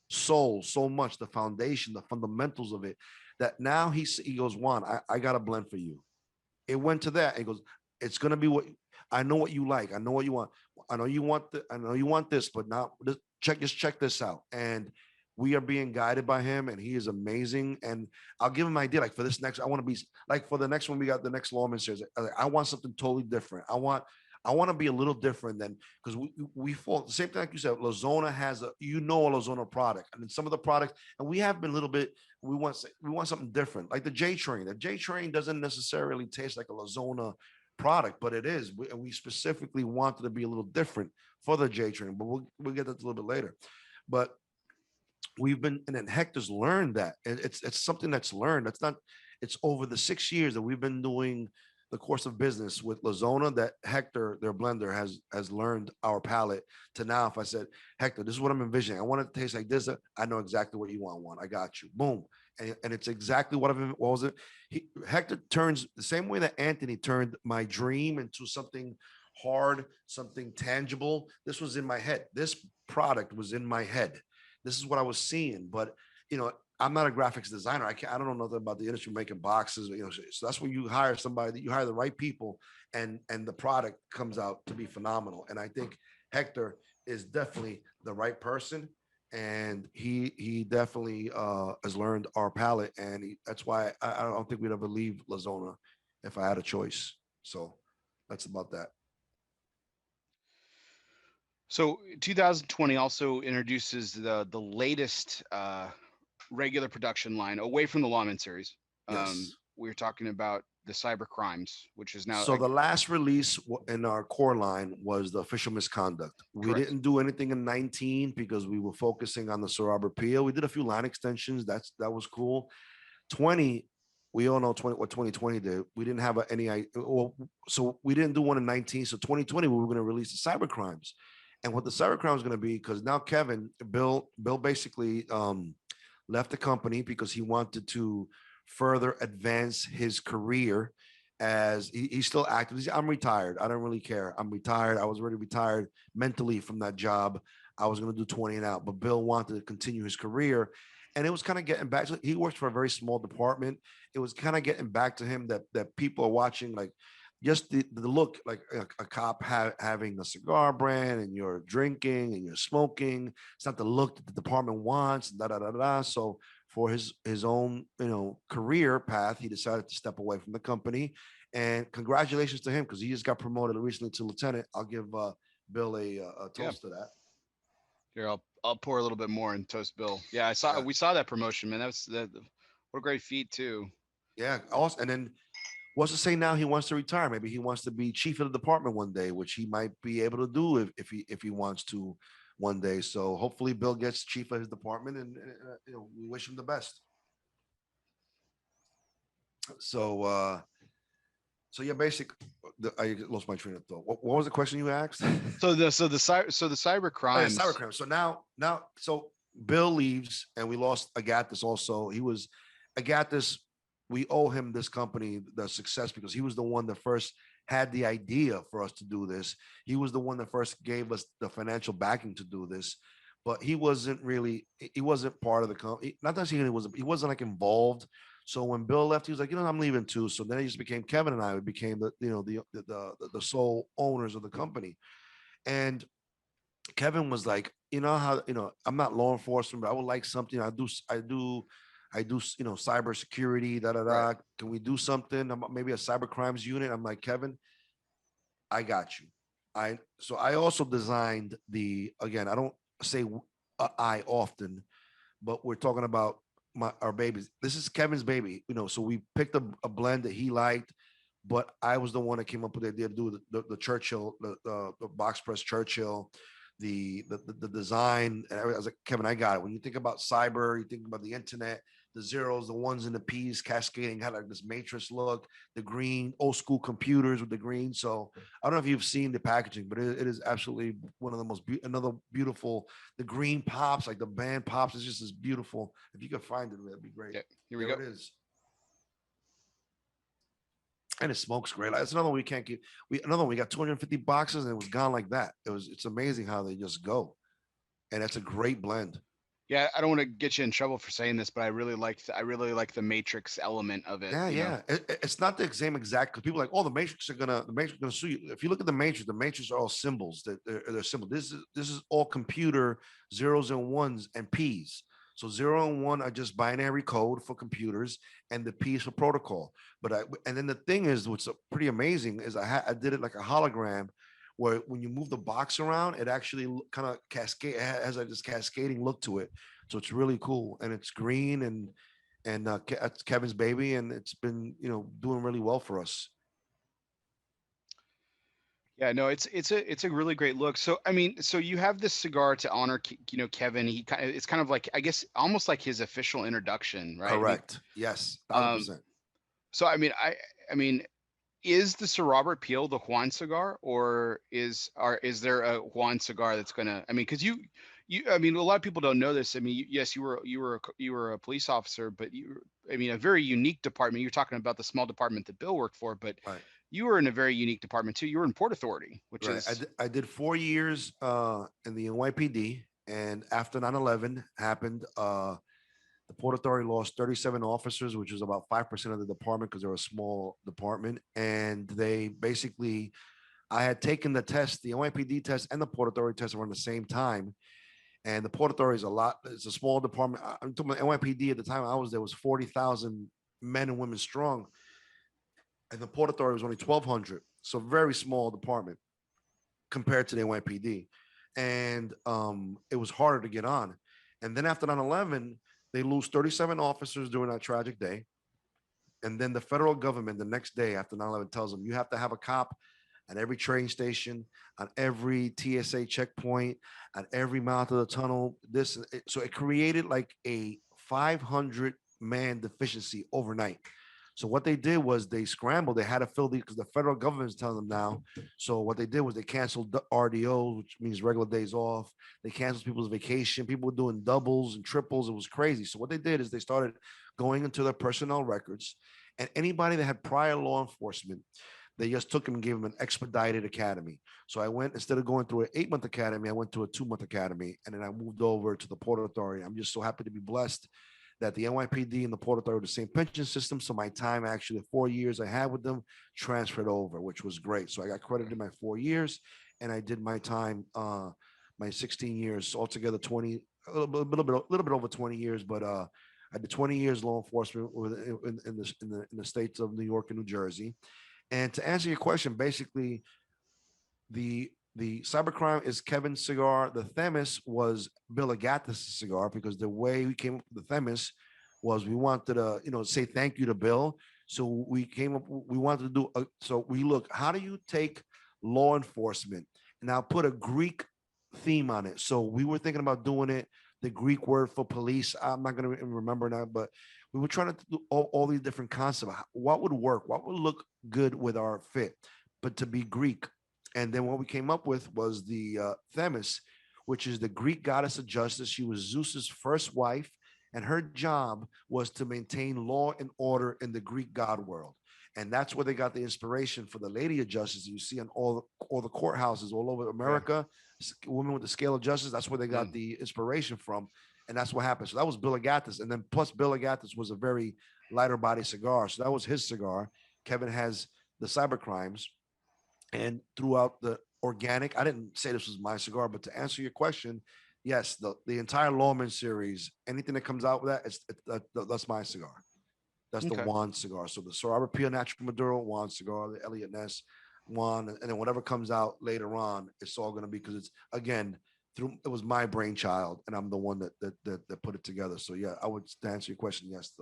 soul so much, the foundation, the fundamentals of it, that now he goes, Juan, I got a blend for you. It went to that. It goes, it's gonna be what I know what you like. I know what you want. I know you want this, but now just check this out. And we are being guided by him, and he is amazing. And I'll give him an idea. Like for this next, I want to be like for the next one, we got the next lawman series. I want something totally different. I want to be a little different than because we fall the same thing like you said. Lazona has a a Lazona product, and then some of the products, and we have been a little bit. We want something different, like the J Train. The J Train doesn't necessarily taste like a Lazona product, but it is. We specifically wanted to be a little different for the J Train, but we'll get that a little bit later. But we've been, and then Hector's learned that it's something that's learned. That's not. It's over the 6 years that we've been doing the course of business with Lazona that Hector, their blender, has learned our palate to now. If I said, Hector, this is what I'm envisioning. I want it to taste like this. I know exactly what you want. I got you. Boom. And it's exactly what was it? Hector turns the same way that Anthony turned my dream into something hard, something tangible. This was in my head. This product was in my head. This is what I was seeing. But I'm not a graphics designer. I don't know nothing about the industry making boxes. So that's when you hire somebody, that you hire the right people, and the product comes out to be phenomenal. And I think Hector is definitely the right person, and he definitely has learned our palate, and that's why I don't think we'd ever leave Lazona if I had a choice. So that's about that. So 2020 also introduces the latest regular production line away from the Lawman series. Yes. We're talking about the cyber crimes, which is now So the last release in our core line was the official misconduct. We correct. didn't do anything in 19 because we were focusing on the Sorab repeal. We did a few line extensions. That was cool. 20, we all know what 2020 did. We didn't have well, so we didn't do one in 19. So 2020, we were going to release the cyber crimes. And what the cyber crime is going to be, because now Bill basically left the company because he wanted to further advance his career as he's still active. I'm retired. I don't really care. I'm retired. I was already retired mentally from that job. I was going to do 20 and out, but Bill wanted to continue his career. And it was kind of getting back to, he works for a very small department. It was kind of getting back to him that people are watching, like just the look, like a cop having a cigar brand, and you're drinking and you're smoking. It's not the look that the department wants. Da da da da. So for his own career path, he decided to step away from the company. And congratulations to him, because he just got promoted recently to lieutenant. I'll give Bill a toast to that. Here, I'll pour a little bit more and toast Bill. Yeah, we saw that promotion, man. What a great feat too. Yeah. Also, and then what's to say now he wants to retire? Maybe he wants to be chief of the department one day, which he might be able to do if he wants to one day. So hopefully Bill gets chief of his department, and we wish him the best. So yeah, I lost my train of thought. What was the question you asked? So the cyber crimes. Cyber crimes. So now so Bill leaves, and we lost Agathis also. He was Agathis. We owe him this company the success because he was the one that first had the idea for us to do this. He was the one that first gave us the financial backing to do this, but he wasn't part of the company. Not that he wasn't like involved. So when Bill left, he was like, I'm leaving too. So then it just became Kevin and I. We became the sole owners of the company. And Kevin was like, how I'm not law enforcement, but I would like something. I do cyber security, da da da. Right. Can we do something? Maybe a cyber crimes unit. I'm like, Kevin, I got you. So I also designed again, I don't say I often, but we're talking about our babies. This is Kevin's baby, so we picked a blend that he liked, but I was the one that came up with the idea to do the Churchill, the box press Churchill, the design. And I was like, Kevin, I got it. When you think about cyber, you think about the internet, the zeros, the ones and the P's cascading, had like this matrix look, the green, old school computers with the green. So I don't know if you've seen the packaging, but it is absolutely one of the most another beautiful. The green pops, like the band pops, it's just as beautiful. If you could find it, that'd be great. Yeah, here we go. It is. And it smokes great. That's another one we can't keep. Another one, we got 250 boxes and it was gone like that. It's amazing how they just go. And that's a great blend. Yeah, I don't want to get you in trouble for saying this, but I really like the matrix element of it. Yeah. It's not the same exact, because people are like, oh, the matrix are gonna sue you. If you look at the matrix are all symbols. They're symbols. This is all computer zeros and ones and P's. So 0 and 1 are just binary code for computers, and the P is for protocol. And then the thing is, what's pretty amazing is I did it like a hologram, where when you move the box around, it actually kind of cascade has like this cascading look to it. So it's really cool, and it's green, and it's Kevin's baby, and it's been doing really well for us. Yeah, no, it's a really great look. So I mean, so you have this cigar to honor, Kevin. It's kind of like, I guess, almost like his official introduction, right? I mean, Correct. Yes, thousand um, percent. so I mean, is the Sir Robert Peel the Juan cigar, or is there a Juan cigar that's gonna? I mean, because I mean, a lot of people don't know this. I mean, yes, you were a police officer, but I mean, a very unique department. You're talking about the small department that Bill worked for, but Right. you were in a very unique department too. You were in Port Authority, which Right. is I did 4 years in the NYPD, and after 9/11 happened, the Port Authority lost 37 officers, which was about 5% of the department because they're a small department. And they basically, I had taken the test, the NYPD test and the Port Authority test around the same time. And the Port Authority is it's a small department. I'm talking about NYPD at the time I was there was 40,000 men and women strong, and the Port Authority was only 1,200. So very small department compared to the NYPD. And it was harder to get on. And then after 9/11, they lose 37 officers during that tragic day. And then the federal government, the next day after 9/11, tells them you have to have a cop at every train station, on every TSA checkpoint, at every mouth of the tunnel. So it created like a 500-man deficiency overnight. So what they did was they scrambled. They had to fill these because the federal government is telling them now. So what they did was they canceled RDOs, which means regular days off. They canceled people's vacation. People were doing doubles and triples. It was crazy. So what they did is they started going into their personnel records, and anybody that had prior law enforcement, they just took him and gave him an expedited academy. So I went, instead of going through an 8-month academy, I went to a 2-month academy, and then I moved over to the Port Authority. I'm just so happy to be blessed that the NYPD and the Port Authority are the same pension system. So my time, actually, the 4 years I had with them, transferred over, which was great. So I got credited my 4 years, and I did my time, my 16 years altogether, 20, a little bit over 20 years, but I did 20 years law enforcement in the states of New York and New Jersey. And to answer your question, basically, the cybercrime is Kevin's cigar. The Themis was Bill Agathis' cigar, because the way we came up with the Themis was we wanted to, say thank you to Bill. So we came up, we wanted to so we look, how do you take law enforcement and now put a Greek theme on it? So we were thinking about doing it, the Greek word for police. I'm not going to remember now, but we were trying to do all these different concepts. What would work? What would look good with our fit, but to be Greek? And then what we came up with was the Themis, which is the Greek goddess of justice. She was Zeus's first wife, and her job was to maintain law and order in the Greek god world. And that's where they got the inspiration for the Lady of Justice you see on all the courthouses all over yeah. America. Women with the scale of justice. That's where they got Mm. the inspiration from, and that's what happened. So that was Bill Agathis, and then plus Bill Agathis was a very lighter body cigar, so that was his cigar. Kevin has the cyber crimes, and throughout the organic, I didn't say this was my cigar, but to answer your question, yes, the entire Lawman series, anything that comes out with that, that's my cigar. That's the Okay. Juan cigar. So the Soraba Pia Natural Maduro Juan cigar, the Elliot Ness Juan, and then whatever comes out later on, it's all going to be, because it's, again, it was my brainchild, and I'm the one that put it together. So yeah, I would, to answer your question, yes,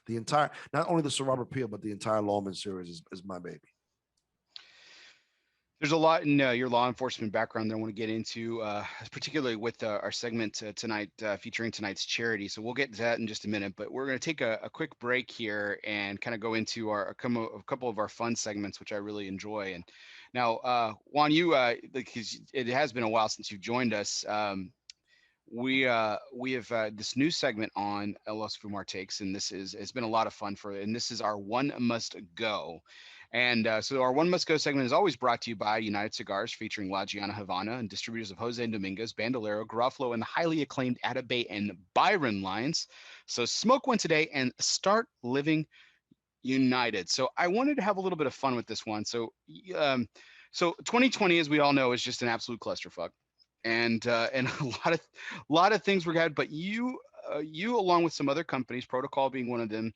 the entire, not only the Soraba Pia, but the entire Lawman series is my baby. There's a lot in your law enforcement background that I want to get into, particularly with our segment tonight featuring tonight's charity. So we'll get to that in just a minute, but we're going to take a quick break here and kind of go into a couple of our fun segments, which I really enjoy. And now, Juan, because it has been a while since you've joined us. We have this new segment on Los Fumar Takes, and it's been a lot of fun and this is our One Must Go. And so our One Must Go segment is always brought to you by United Cigars, featuring La Giana Havana and distributors of Jose Dominguez, Bandolero, Garofalo, and the highly acclaimed Atabey and Byron lines. So smoke one today and start living united. So I wanted to have a little bit of fun with this one. Um, so 2020, as we all know, is just an absolute clusterfuck, and a lot of things were good. But you, along with some other companies, Protocol being one of them,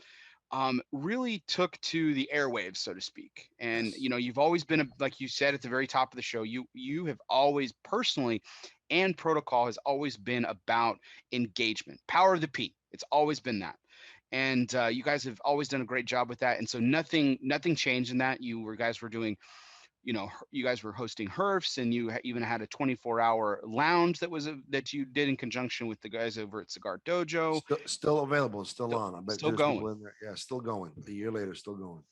really took to the airwaves, so to speak. And Yes. you've always been like you said at the very top of the show, you have always personally, and Protocol has always been about engagement, power of the P. It's always been that. And you guys have always done a great job with that. And so nothing changed in that. Guys were doing, you guys were hosting herfs, and you even had a 24-hour lounge that you did in conjunction with the guys over at Cigar Dojo. Still available, still Still, on. I bet still there's going. people in there. Yeah, still going. A year later, still going.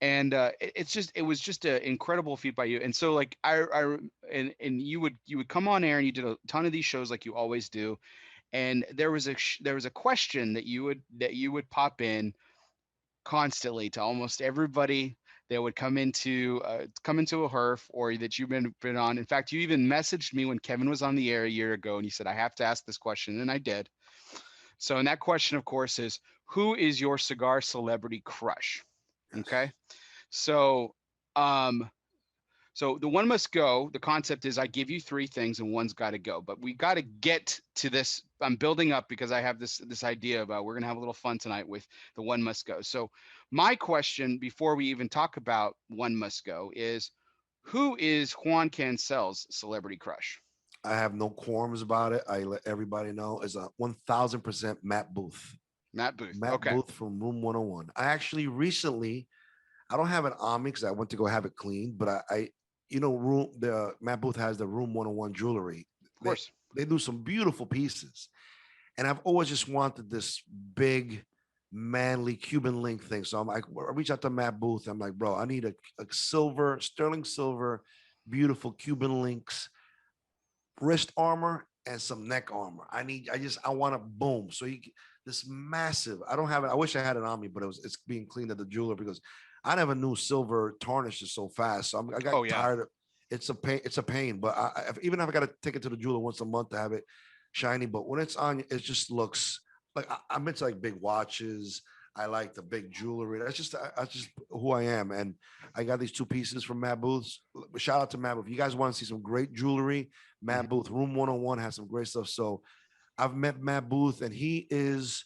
And it was just an incredible feat by you. And so like and you would come on air, and you did a ton of these shows like you always do. And there was a question that you would pop in constantly to almost everybody that would come into a herf, or that you've been on. In fact, you even messaged me when Kevin was on the air a year ago, and you said, I have to ask this question, and I did. So, and that question, of course, is, who is your cigar celebrity crush? Okay. Yes. So, um, so the one must go. The concept is, I give you three things and one's got to go. But we got to get to this. I'm building up because I have this idea about, we're gonna have a little fun tonight with the one must go. So my question, before we even talk about one must go, is, who is Juan Cansell's celebrity crush? I have no qualms about it. I let everybody know is a 1000% Matt Booth. Matt Booth. Matt Okay. Booth from Room 101. I actually recently, I don't have it on me because I went to go have it cleaned, but room the Matt Booth has the Room 101 jewelry. Of They course. they do some beautiful pieces, and I've always just wanted this big, manly Cuban link thing. So I'm like, I reach out to Matt Booth. I'm like, bro, I need a silver, sterling silver, beautiful Cuban links wrist armor and some neck armor. I want to boom. So this massive. I don't have it. I wish I had it on me, but it's being cleaned at the jeweler because I never knew silver tarnishes so fast. So I got Oh yeah. tired of. It's a pain. It's a pain. But even if I got to take it to the jeweler once a month to have it shiny, but when it's on, it just looks like I'm into like big watches. I like the big jewelry. That's just who I am. And I got these two pieces from Matt Booth's. Shout out to Matt Booth. If you guys want to see some great jewelry, Mhm. Matt Booth, Room 101 has some great stuff. So I've met Matt Booth, and he is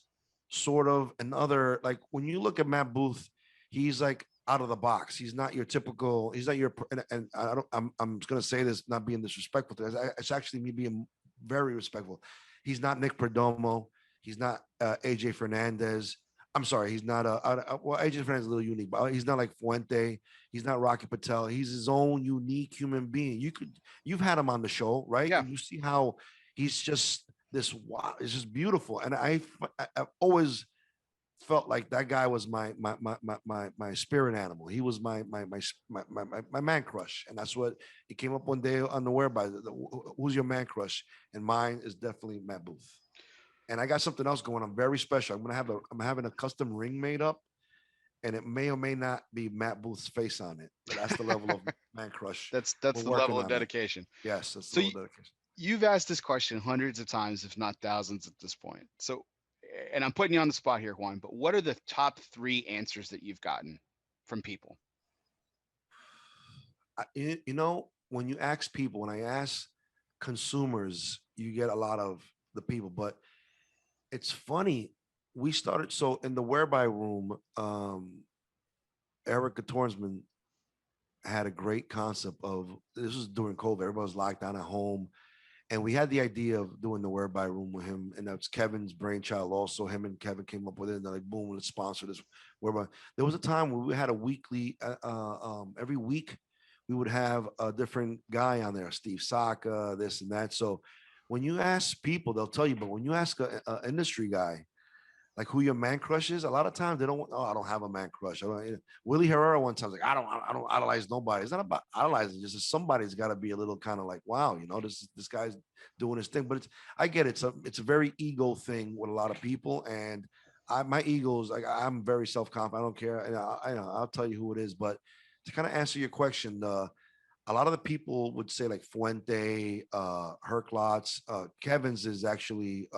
sort of another, like when you look at Matt Booth, he's like out of the box. He's not your typical, he's not your, and I don't, I'm going to say this, not being disrespectful to this. It's actually me being very respectful. He's not Nick Perdomo. He's not AJ Fernandez. I'm sorry, he's not well, AJ Fernandez is a little unique, but he's not like Fuente. He's not Rocky Patel. He's his own unique human being. You've had him on the show, right? Yeah. And you see how he's just this. Wow, it's just beautiful. And I've always felt like that guy was my spirit animal. He was my man crush, and that's what it came up one day on the whereby. Who's your man crush? And mine is definitely Matt Booth. And I got something else going on very special. I'm having a custom ring made up, and it may or may not be Matt Booth's face on it. But that's the level of man crush. That's We're the working level of on it. dedication. Yes, that's the So level of dedication. you've asked this question hundreds of times, if not thousands at this point. So, and I'm putting you on the spot here, Juan, but what are the top three answers that you've gotten from people? When you ask people, when I ask consumers, you get a lot of the people. But it's funny. We started so in the whereby room. Erica Tornsman had a great concept of this was during COVID. Everybody was locked down at home. And we had the idea of doing the whereby room with him. And that's Kevin's brainchild also. Him and Kevin came up with it. And they're like, boom, let's sponsor this whereby. There was a time where we had a weekly, every week, we would have a different guy on there, Steve Saka, this and that. So when you ask people, they'll tell you. But when you ask an industry guy, like who your man crush is. A lot of times they don't. Oh, I don't have a man crush. Willie Herrera one time was like, I don't idolize nobody. It's not about idolizing. Just somebody's got to be a little kind of like, wow, this guy's doing his thing. But I get it. It's a very ego thing with a lot of people, and my ego is like I'm very self confident. I don't care. And I'll tell you who it is. But to kind of answer your question, a lot of the people would say like Fuente, Herklots, Kevin's is actually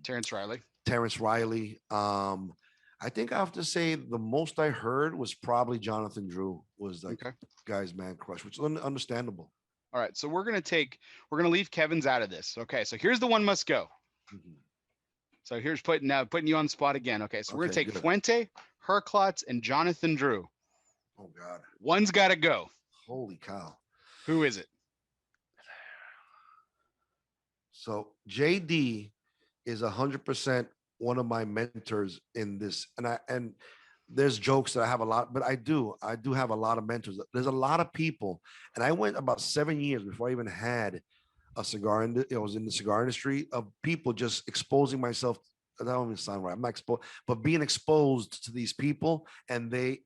Terrence Riley. Terrence Riley. I think I have to say the most I heard was probably Jonathan Drew was like Okay. guy's man crush, which is understandable. All right. So we're gonna leave Kevin's out of this. Okay. So here's the one must go. Mhm. So here's putting you on the spot again. Okay, so we're gonna Okay, take good. Fuente, Herklotz, and Jonathan Drew. Oh God. One's got to go. Holy cow. Who is it? So JD is 100% one of my mentors in this, and there's jokes that I have a lot, but I do have a lot of mentors. There's a lot of people, and I went about 7 years before I even had a cigar. I was in the cigar industry of people just exposing myself. That don't even sound right. I'm not exposed, but being exposed to these people, and they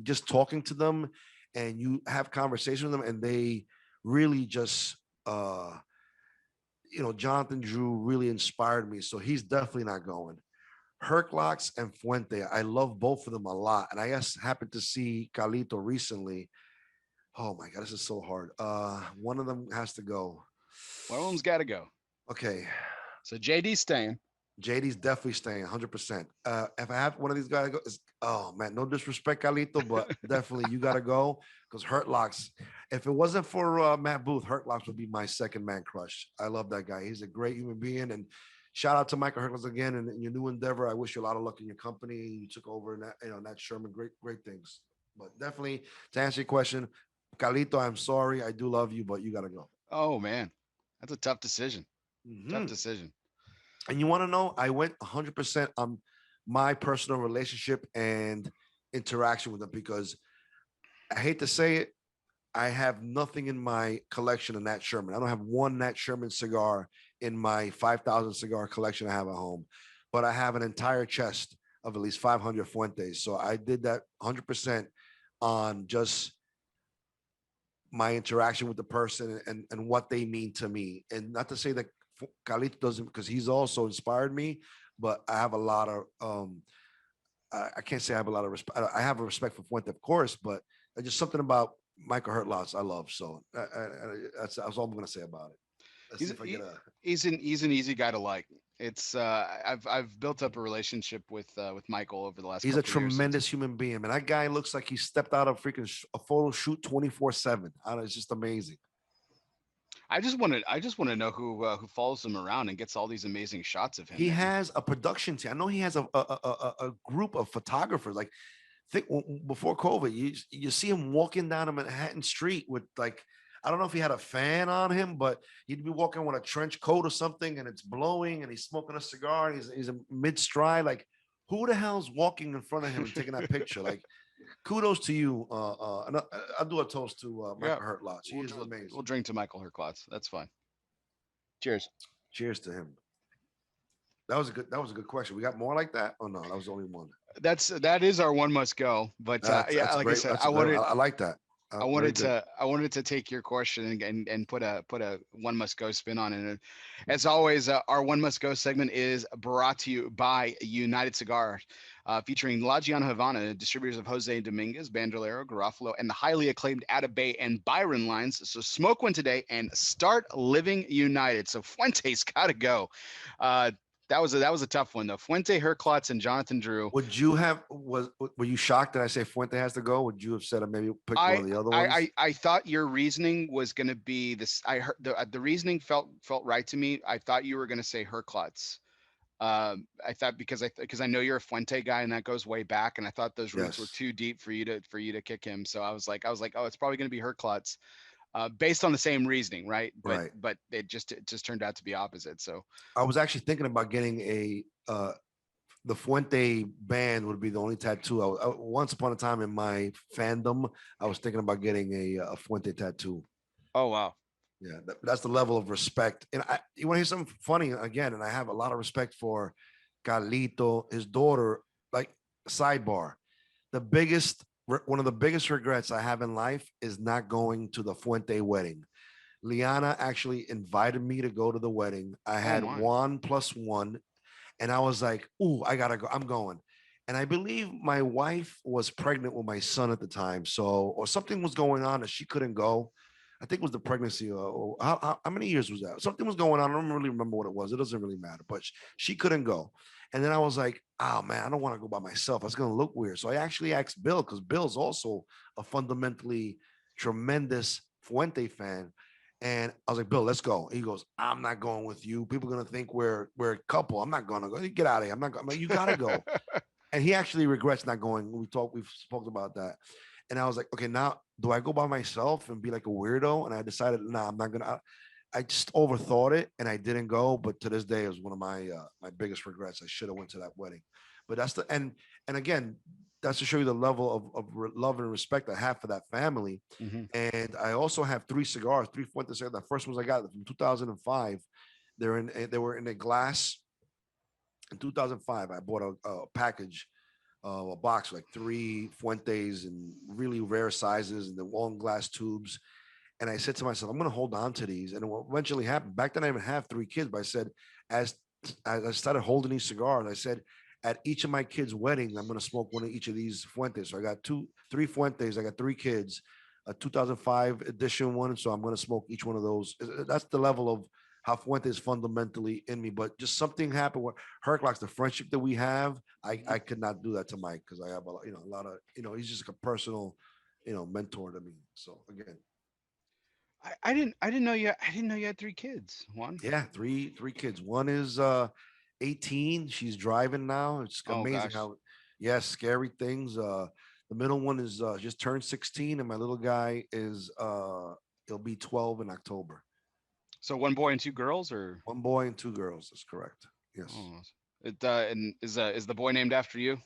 just talking to them, and you have conversation with them, and they really just Jonathan Drew really inspired me. So he's definitely not going. Herclox and Fuente. I love both of them a lot. And I just happened to see Calito recently. Oh my God, this is so hard. One of them has to go. One of them's got to go. Okay. So JD's staying. JD's definitely staying 100%. If I have one of these guys go, oh man, no disrespect, Calito, but definitely you got to go because Hurtlocks. If it wasn't for Matt Booth, Hurtlocks would be my second man crush. I love that guy. He's a great human being. And shout out to Michael Hurtlocks again and in your new endeavor. I wish you a lot of luck in your company. You took over, Nat Sherman. Great things. But definitely to answer your question, Calito, I'm sorry. I do love you, but you got to go. Oh man, that's a tough decision. Tough Mhm. decision. And you want to know, I went 100% on my personal relationship and interaction with them because I hate to say it, I have nothing in my collection of Nat Sherman. I don't have one Nat Sherman cigar in my 5,000 cigar collection I have at home, but I have an entire chest of at least 500 Fuentes. So I did that 100% on just my interaction with the person and what they mean to me. And not to say that Calito doesn't, because he's also inspired me, but I have a lot of, I can't say I have a lot of respect. I have a respect for Fuente, of course, but there's just something about Michael Hurtlots I love. So that's all I'm going to say about it. Let's see He's if I get a. he's an easy guy to like. It's I've built up a relationship with Michael over the last He's a couple of years. tremendous human being, man. That guy looks like he stepped out of freaking a photo shoot 24/7. It's just amazing. I just want to know who follows him around and gets all these amazing shots of him, He man. has a production team. I know he has a group of photographers. Like think before COVID, you see him walking down a Manhattan street with like I don't know if he had a fan on him, but he'd be walking with a trench coat or something, and it's blowing, and he's smoking a cigar. And he's a mid stride. Like who the hell's walking in front of him and taking that picture? Like kudos to you. And I'll do a toast to Yeah, Michael Hurtlots. He we'll is we'll amazing. drink to Michael Herklotz. That's fine. Cheers. Cheers to him. That was a good question. We got more like that? Oh no, that was the only one. That is our one must go. But yeah, That's a like I great. said, That's a great. I like that. I Very wanted good. to I wanted to take your question and put a one must go spin on it. And as always, our one must go segment is brought to you by United Cigars, featuring La Giana Havana, distributors of Jose Dominguez, Bandolero, Garofalo, and the highly acclaimed Atabay and Byron lines. So smoke one today and start living united. So Fuente's got to go. Uh, that was a tough one though. Fuente, Herklotz, and Jonathan Drew. Were you shocked that I say Fuente has to go? Would you have said maybe pick one I of the other I ones? I thought your reasoning was going to be this. I heard the reasoning felt right to me. I thought you were going to say Herklotz. I thought because I know you're a Fuente guy and that goes way back, and I thought those roots were Yes. too deep for you to kick him. So I was like, oh, it's probably going to be Herklotz, based on the same reasoning, right? But Right. but it just turned out to be opposite. So I was actually thinking about getting the Fuente band would be the only tattoo. Once upon a time in my fandom, I was thinking about getting a Fuente tattoo. oh wow, Yeah, that's the level of respect. And you want to hear something funny again? And I have a lot of respect for Carlito, his daughter. Like sidebar, one of the biggest regrets I have in life is not going to the Fuente wedding. Liana actually invited me to go to the wedding. I oh had my, one plus one, and I was like, "Ooh, I gotta go. I'm going." And I believe my wife was pregnant with my son at the time, or something was going on that she couldn't go. I think it was the pregnancy. How many years was that? Something was going on. I don't really remember what it was. It doesn't really matter. But she couldn't go. And then I was like, oh man, I don't want to go by myself. It's going to look weird. So I actually asked Bill because Bill's also a fundamentally tremendous Fuente fan. And I was like, Bill, let's go. He goes, I'm not going with you. People are gonna think we're a couple. I'm not gonna go. You get out of here. I'm not going. I'm like, you gotta go. And he actually regrets not going. We've spoken about that. And I was like, okay, now do I go by myself and be like a weirdo? And I decided, nah, I'm not gonna. I just overthought it and I didn't go. But to this day, it was one of my biggest regrets. I should have went to that wedding. But that's the and again, that's to show you the level of love and respect I have for that family. Hmm. And I also have three cigars, three Fuentes cigars. The first ones I got from 2005. They were in a glass. In 2005, I bought a package, a box like three Fuentes in really rare sizes and the long glass tubes. And I said to myself, I'm going to hold on to these. And what eventually happened, back then I didn't even have three kids, but I said, as I started holding these cigars, I said, at each of my kids' weddings, I'm going to smoke one of each of these Fuentes. So I got three Fuentes. I got three kids, a 2005 edition one. So I'm going to smoke each one of those. That's the level of how Fuentes fundamentally in me. But just something happened where Herclocks, the friendship that we have, I could not do that to Mike because I have a lot of, he's just like a personal, mentor to me. So again, I didn't know you had three kids. One. yeah, three kids. One is 18. She's driving now. It's Oh amazing gosh. how, yeah, scary things. The middle one is just turned 16, and my little guy is he'll be 12 in October. So one boy and two girls, or One boy and two girls. That's correct. Yes. oh, and is the boy named after you?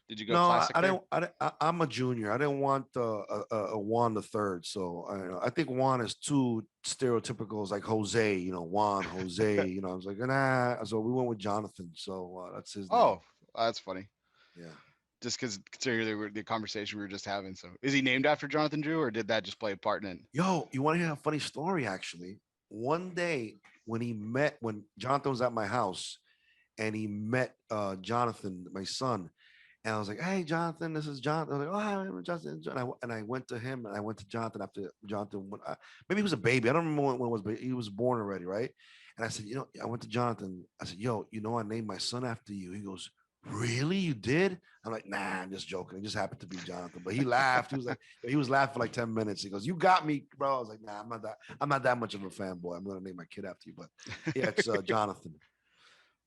Did you go No, classic I there? don't. I'm a junior. I didn't want a Juan the third. So I think Juan is too stereotypical. It's like Jose, Juan, Jose. I was like, nah. So we went with Jonathan. So that's his name. Oh, that's funny. Yeah. Just because considering the conversation we were just having. So, is he named after Jonathan Drew, or did that just play a part in it? Yo, you want to hear a funny story? Actually, one day when Jonathan was at my house and he met Jonathan, my son, and I was like, "Hey, Jonathan, this is Jonathan." I was like, "Oh, hi, I'm Jonathan." And I went to him and I went to Jonathan after Jonathan. Maybe he was a baby. I don't remember when it was, but he was born already, right? And I said, I went to Jonathan. I said, "Yo, I named my son after you." He goes, "Really? You did?" I'm like, "Nah, I'm just joking. It just happened to be Jonathan." But he laughed. He was laughing for like 10 minutes. He goes, "You got me, bro." I was like, "Nah, I'm not that much of a fanboy. I'm gonna name my kid after you." But yeah, it's Jonathan.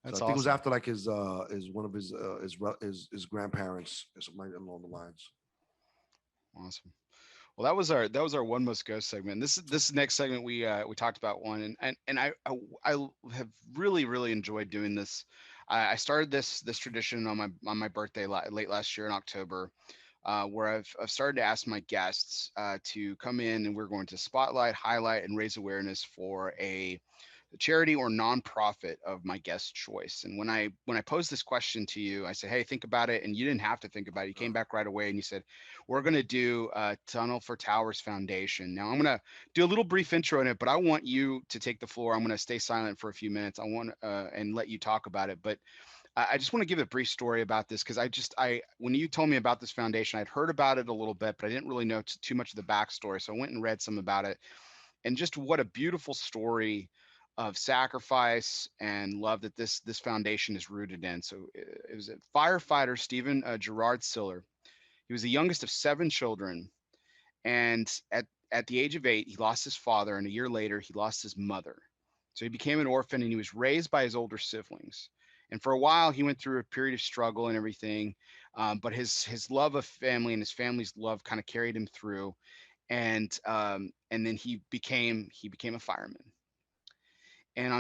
So I That's think it was awesome. after like his one of his grandparents or something along the lines. Awesome. Well, that was our one must go segment. This next segment we talked about one, and I have really enjoyed doing this. I started this tradition on my birthday late last year in October, where I've started to ask my guests to come in, and we're going to spotlight, highlight, and raise awareness for a charity or nonprofit of my guest choice. And when I posed this question to you, I said, "Hey, think about it," and you didn't have to think about it. You came back right away and you said, "We're going to do Tunnel for Towers Foundation." Now I'm going to do a little brief intro in it, but I want you to take the floor. I'm going to stay silent for a few minutes. I want and let you talk about it, but I just want to give a brief story about this because I when you told me about this foundation, I'd heard about it a little bit, but I didn't really know too much of the backstory. So I went and read some about it, and just what a beautiful story of sacrifice and love that this foundation is rooted in. So it was a firefighter, Stephen Gerard Siller. He was the youngest of seven children, and at the age of 8, he lost his father, and a year later, he lost his mother. So he became an orphan, and he was raised by his older siblings. And for a while, he went through a period of struggle and everything, but his love of family and his family's love kind of carried him through, and then he became a fireman. And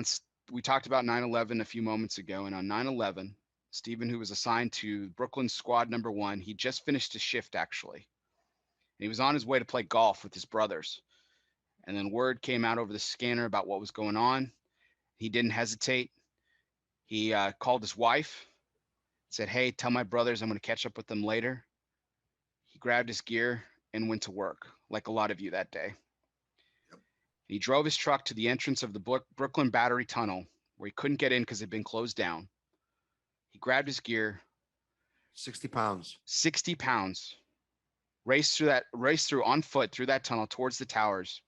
we talked about 9/11 a few moments ago, and on 9/11, Stephen, who was assigned to Brooklyn Squad Number One, he just finished his shift actually. And he was on his way to play golf with his brothers, and then word came out over the scanner about what was going on. He didn't hesitate. He called his wife, said, "Hey, tell my brothers I'm going to catch up with them later." He grabbed his gear and went to work, like a lot of you that day. Yep. He drove his truck to the entrance of the Brooklyn Battery Tunnel, where he couldn't get in because it had been closed down. He grabbed his gear, 60 pounds. 60 pounds, raced through on foot through that tunnel towards the towers,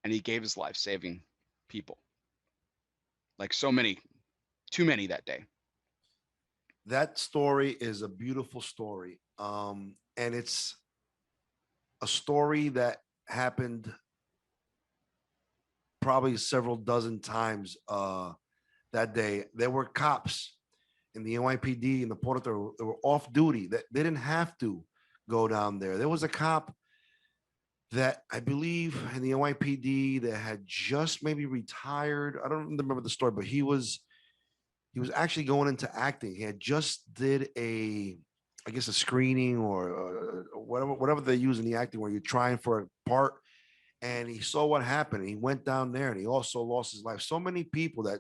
and he gave his life saving people. Like so many, too many that day. That story is a beautiful story. And it's a story that happened probably several dozen times that day. There were cops in the NYPD and the Port Authority that were off duty, that they didn't have to go down there. There was a cop that I believe in the NYPD that had just maybe retired. I don't remember the story, but he was actually going into acting. He had just did I guess a screening or whatever they use in the acting where you're trying for a part, and he saw what happened. And he went down there, and he also lost his life. So many people that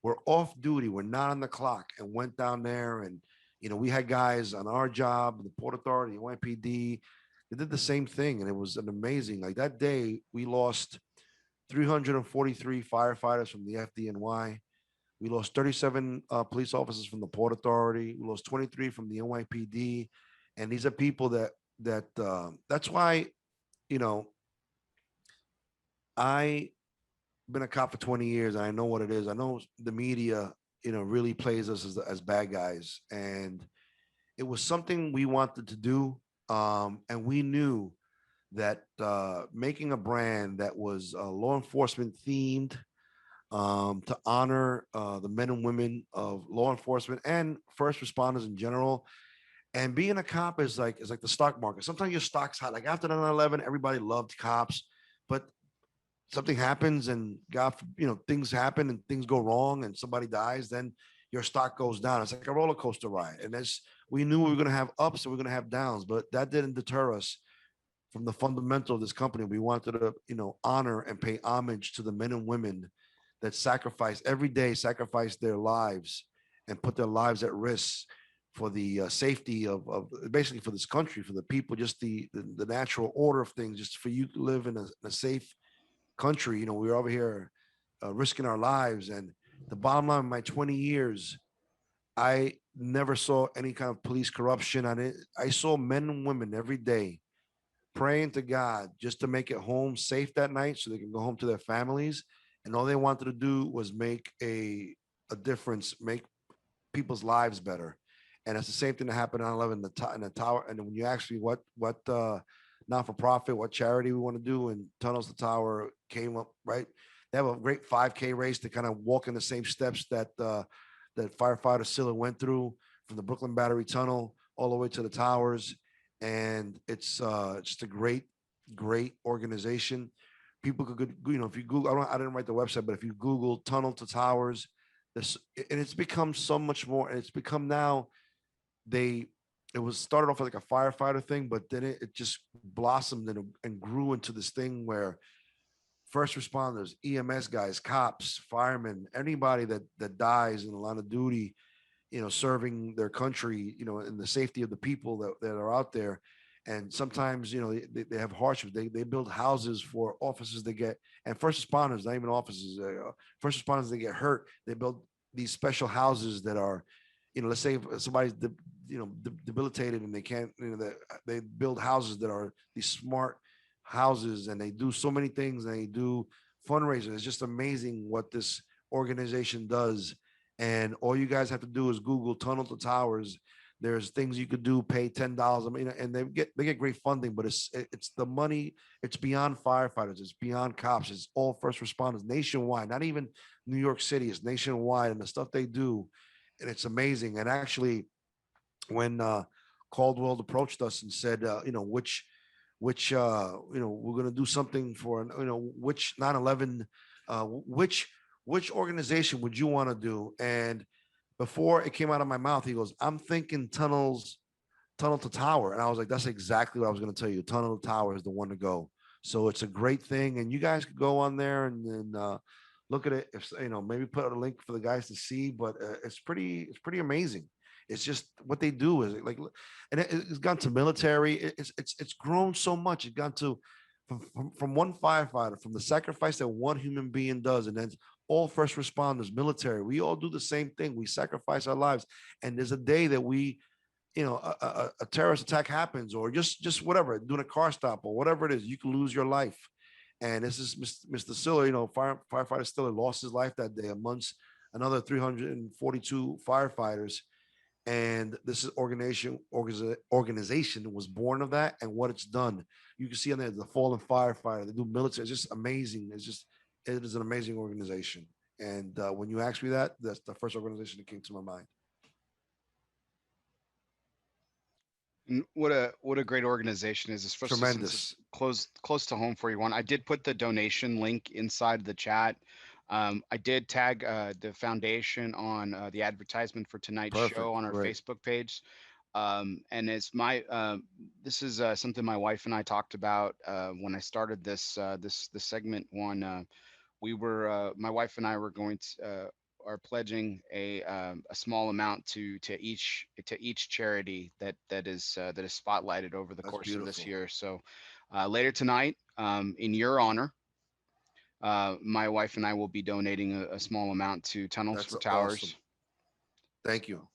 were off duty, were not on the clock, and went down there. And we had guys on our job, the Port Authority, NYPD. They did the same thing, and it was an amazing. Like that day, we lost 343 firefighters from the FDNY. We lost 37 police officers from the Port Authority. We lost 23 from the NYPD, and these are people that's why you know I been a cop for 20 years, and I know what it is. I know the media, really plays us as bad guys, and it was something we wanted to do, and we knew that making a brand that was law enforcement themed, to honor the men and women of law enforcement and first responders in general. And being a cop is like the stock market. Sometimes your stock's hot. Like after 9/11, everybody loved cops, but something happens and things happen and things go wrong and somebody dies, then your stock goes down. It's like a roller coaster ride. And as we knew we were going to have ups and we are going to have downs, but that didn't deter us from the fundamental of this company. We wanted to, honor and pay homage to the men and women that sacrifice every day, sacrifice their lives and put their lives at risk for the safety of basically for this country, for the people, just the natural order of things, just for you to live in a safe country. We're over here risking our lives. And the bottom line, in my 20 years, I never saw any kind of police corruption. I saw men and women every day praying to God just to make it home safe that night so they can go home to their families. And all they wanted to do was make a difference, make people's lives better. And it's the same thing that happened on 11 in the tower. And when you ask me what not for profit, what charity we want to do, and Tunnels to Tower came up, right? They have a great 5K race to kind of walk in the same steps that that firefighter Silla went through from the Brooklyn Battery Tunnel all the way to the towers. And it's just a great organization. People could, if you Google, I didn't write the website, but if you Google Tunnel to Towers, this, and it's become so much more. And it's become now, it was started off like a firefighter thing, but then it just blossomed and grew into this thing where first responders, EMS guys, cops, firemen, anybody that dies in the line of duty, serving their country, in the safety of the people that are out there. And sometimes, they have hardships. They build houses for officers that get, and first responders, not even officers, first responders that get hurt. They build these special houses that are, let's say if somebody's, debilitated and they can't, they build houses that are these smart houses, and they do so many things, and they do fundraisers. It's just amazing what this organization does. And all you guys have to do is Google Tunnel to Towers. There's things you could do, pay $10. I mean, and they get great funding, but it's the money. It's beyond firefighters. It's beyond cops. It's all first responders nationwide, not even New York City. It's nationwide, and the stuff they do, and it's amazing. And actually, when Caldwell approached us and said, which we're going to do something for, which 9/11, which organization would you want to do? And before it came out of my mouth, he goes, I'm thinking tunnel to tower. And I was like, that's exactly what I was going to tell you. Tunnel to tower is the one to go. So it's a great thing. And you guys could go on there and look at it. If, maybe put a link for the guys to see, but it's pretty amazing. It's just what they do is like, and it's gone to military. It's grown so much. It's gone to from one firefighter, from the sacrifice that one human being does, and then all first responders, military. We all do the same thing. We sacrifice our lives, and there's a day that we, a terrorist attack happens, or just whatever, doing a car stop or whatever it is, you can lose your life. And this is Mr. Stiller, firefighter Stiller lost his life that day amongst another 342 firefighters. And this is organization was born of that, and what it's done. You can see on there the fallen firefighter. They do military. It's just amazing. It's just It is an amazing organization. And when you asked me that, that's the first organization that came to my mind. What a great organization is, especially since it's Tremendous. close to home for you. One, I did put the donation link inside the chat. I did tag the foundation on the advertisement for tonight's show Perfect. on our Great. Facebook page. And it's my this is something my wife and I talked about when I started this segment. One, we were my wife and I were going to are pledging a small amount to each charity that is spotlighted over the That's course of this beautiful. year. So later tonight, in your honor, my wife and I will be donating a small amount to Tunnels That's for awesome. Towers. Thank you. So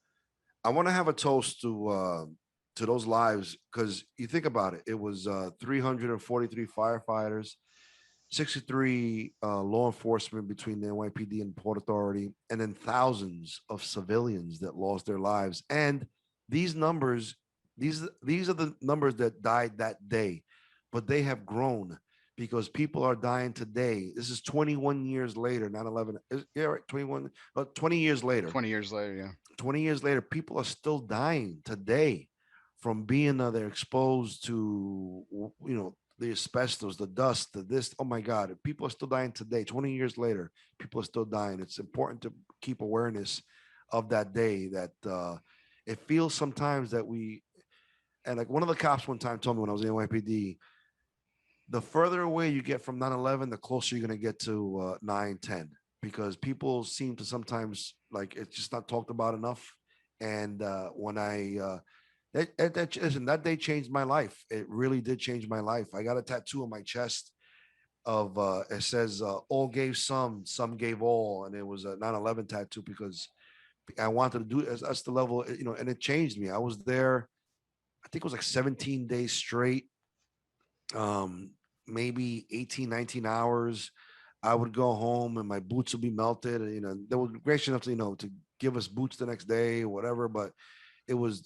I want to have a toast to those lives because you think about it. It was 343 firefighters, 63 law enforcement between the NYPD and Port Authority, and then thousands of civilians that lost their lives. And these numbers, these are the numbers that died that day, but they have grown because people are dying today. This is 21 years later, 9/11. Yeah, right, 21, 20 years later. 20 years later, yeah. 20 years later, people are still dying today from being they're exposed to the asbestos, the dust, the this. Oh my God, people are still dying today. 20 years later, people are still dying. It's important to keep awareness of that day. That it feels sometimes that we and like one of the cops one time told me when I was in NYPD, the further away you get from 9/11, the closer you're going to get to 9/10 because people seem to sometimes like it's just not talked about enough. And when I listen, that day changed my life. It really did change my life. I got a tattoo on my chest of it says all gave some gave all, and it was a 9/11 tattoo because I wanted to do it. That's the level, and it changed me. I was there. I think it was like 17 days straight, um, maybe 18, 19 hours. I would go home and my boots would be melted. And, they were gracious enough to, to give us boots the next day or whatever. But I was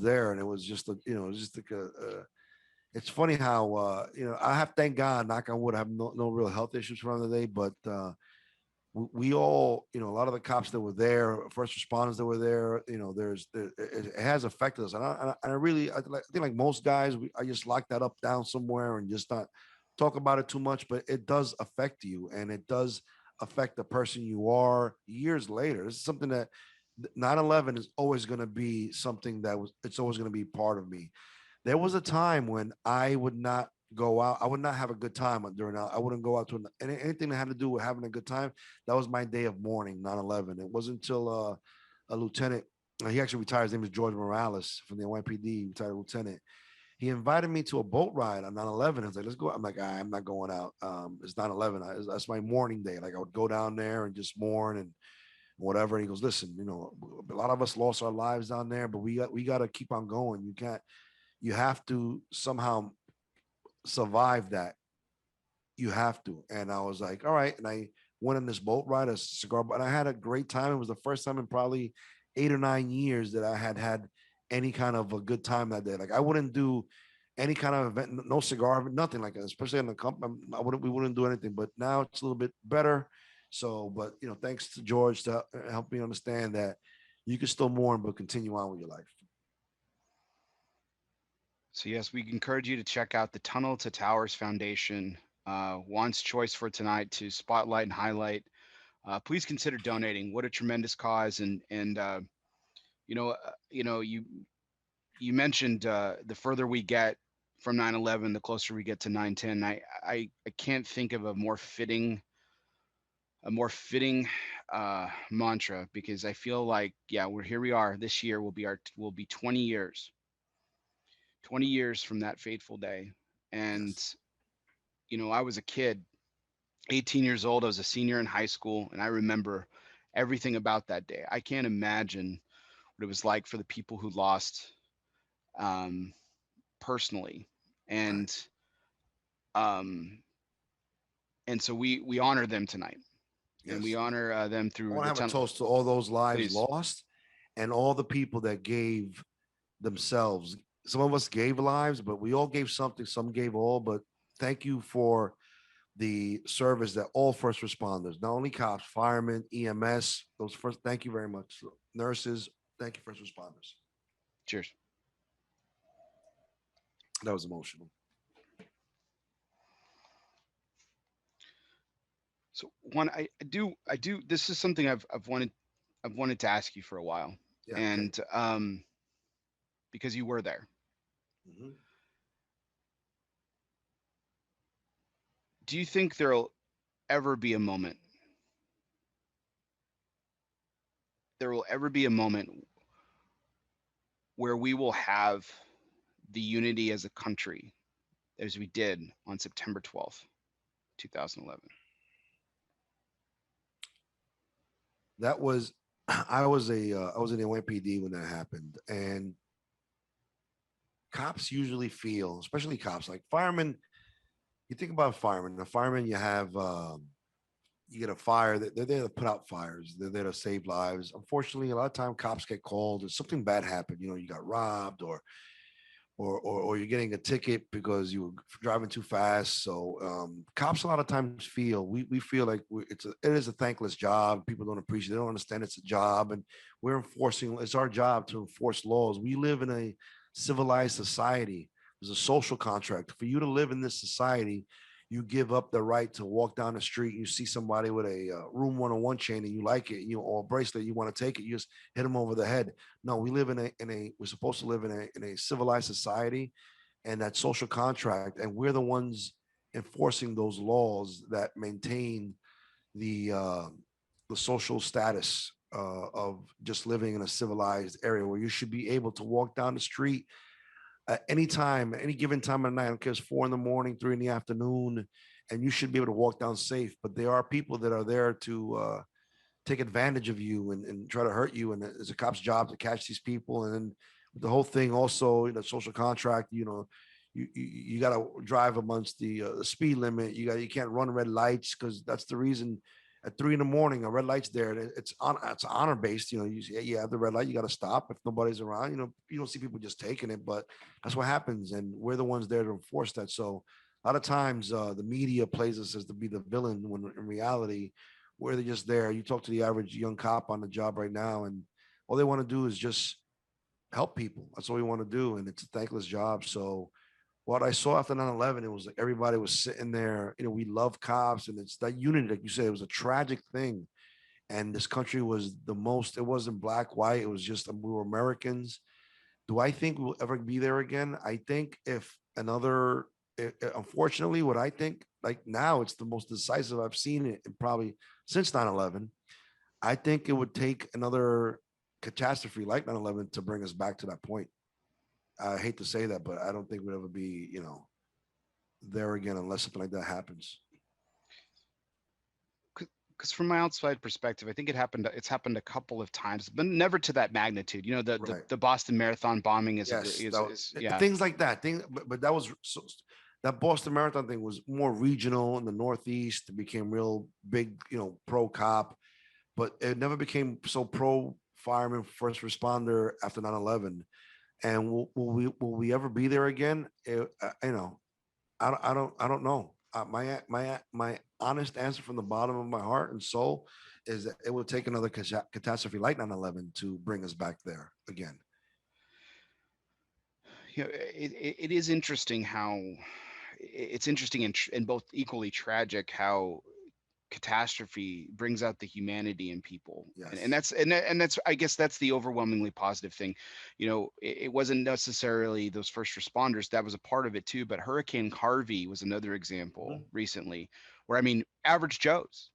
there and it was just, it was just like it's funny how, I have, thank God, knock on wood, I have no real health issues from the day, but we all, a lot of the cops that were there, first responders that were there, it has affected us. And I really, I think like most guys, I just lock that up down somewhere and just not talk about it too much, but it does affect you and it does affect the person you are years later. It's something that 9/11 is always going to be something it's always going to be part of me. There was a time when I would not go out. I would not have a good time during I wouldn't go out to anything that had to do with having a good time. That was my day of mourning, 9/11. It wasn't until a lieutenant, he actually retired. His name is George Morales from the NYPD, retired lieutenant. He invited me to a boat ride on 9/11. I was like, let's go. I'm like, I'm not going out. It's 9/11. That's my mourning day. Like I would go down there and just mourn and whatever. And he goes, listen, a lot of us lost our lives down there, but we got to keep on going. You have to somehow survive that. You have to. And I was like, all right. And I went on this boat ride, a cigar, and I had a great time. It was the first time in probably 8 or 9 years that I had any kind of a good time that day. Like I wouldn't do any kind of event, no cigar, nothing like that, especially in the company. We wouldn't do anything, but now it's a little bit better. So, but thanks to George to help me understand that you can still mourn, but continue on with your life. So yes, we encourage you to check out the Tunnel to Towers Foundation. Juan's choice for tonight to spotlight and highlight. Please consider donating. What a tremendous cause! And you mentioned the further we get from 9/11, the closer we get to 9/10. I can't think of a more fitting mantra because I feel like yeah, we're here. We are this year will be 20 years from that fateful day. And Yes. I was a kid, 18 years old. I was a senior in high school, and I remember everything about that day. I can't imagine what it was like for the people who lost um, personally, Right. and um, so we honor them tonight, and we Yes. honor them I through want to the have a tunnel. toast to all those lives Please. lost and all the people that gave themselves. Some of us gave lives, but we all gave something. Some gave all. But thank you for the service that all first responders, not only cops, firemen, EMS, those first, thank you very much. Nurses, thank you, first responders. Cheers. That was emotional. So one, I do. This is something I've wanted to ask you for a while, Yeah. Okay. and because you were there, Mhm. do you think there'll ever be a moment? There will ever be a moment where we will have the unity as a country as we did on September 12th, 2011. That was, I was in the NYPD when that happened, and cops usually feel, especially cops like firemen. You think about firemen. The firemen, you have, you get a fire. They're there to put out fires. They're there to save lives. Unfortunately, a lot of time cops get called. If something bad happened, you got robbed, or you're getting a ticket because you were driving too fast. So cops a lot of times feel, we feel like it is a thankless job. People don't appreciate, they don't understand it's a job, and we're enforcing. It's our job to enforce laws. We live in a civilized society. There's a social contract for you to live in this society. You give up the right to walk down the street. You see somebody with a room 101 chain and you like it, or a bracelet, you want to take it. You just hit them over the head. No, we live we're supposed to live in a civilized society, and that social contract, and we're the ones enforcing those laws that maintain the uh, the social status of just living in a civilized area where you should be able to walk down the street at any time, any given time of the night. I don't care if it's 4 in the morning, 3 in the afternoon, and you should be able to walk down safe. But there are people that are there to take advantage of you and try to hurt you. And it's a cop's job to catch these people. And then the whole thing also, social contract, you got to drive amongst the speed limit. You can't run red lights, because that's the reason. At 3 in the morning, a red light's there. It's honor based. You have the red light. You got to stop if nobody's around. You don't see people just taking it, but that's what happens, and we're the ones there to enforce that. So a lot of times, the media plays us as to be the villain, when in reality, where they're just there. You talk to the average young cop on the job right now, and all they want to do is just help people. That's all we want to do, and it's a thankless job. So what I saw after 9/11, it was like everybody was sitting there. We love cops, and it's that unity, like you said. It was a tragic thing, and this country was the most. It wasn't black, white. It was just, we were Americans. Do I think we'll ever be there again? I think if another, unfortunately, what I think, like now, it's the most decisive I've seen it in probably since 9/11. I think it would take another catastrophe like 9/11 to bring us back to that point. I hate to say that, but I don't think we'd ever be, there again unless something like that happens. Because from my outside perspective, I think it's happened a couple of times, but never to that magnitude. The Right. the Boston Marathon bombing Yes. is yeah. Things like that. But that was that Boston Marathon thing was more regional in the Northeast. It became real big, pro cop, but it never became so pro fireman, first responder after 9/11. And will we ever be there again? I don't know. My honest answer from the bottom of my heart and soul is that it will take another catastrophe like 9/11 to bring us back there again. It is interesting how it's interesting and both equally tragic how catastrophe brings out the humanity in people, and Yes. that's I guess that's the overwhelmingly positive thing. It wasn't necessarily those first responders that was a part of it too, but Hurricane Harvey was another example Mhm. recently where, I mean, Right. average Joes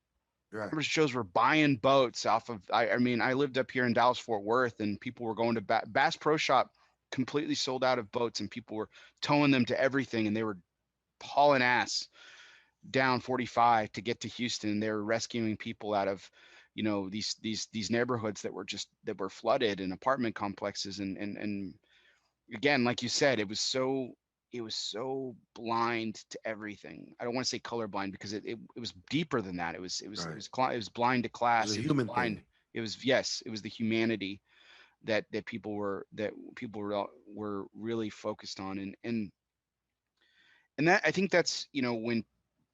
were buying boats off of, I mean, I lived up here in Dallas Fort Worth, and people were going to Bass Pro Shop, completely sold out of boats, and people were towing them to everything, and they were hauling ass down 45 to get to Houston. And they were rescuing people out of, these neighborhoods that were flooded, and apartment complexes, and again, like you said, it was so blind to everything. I don't want to say colorblind, because it was deeper than that. Right. It was blind to It was class. a It was human blind. thing. It was the humanity that people were really focused on, and that, I think that's, when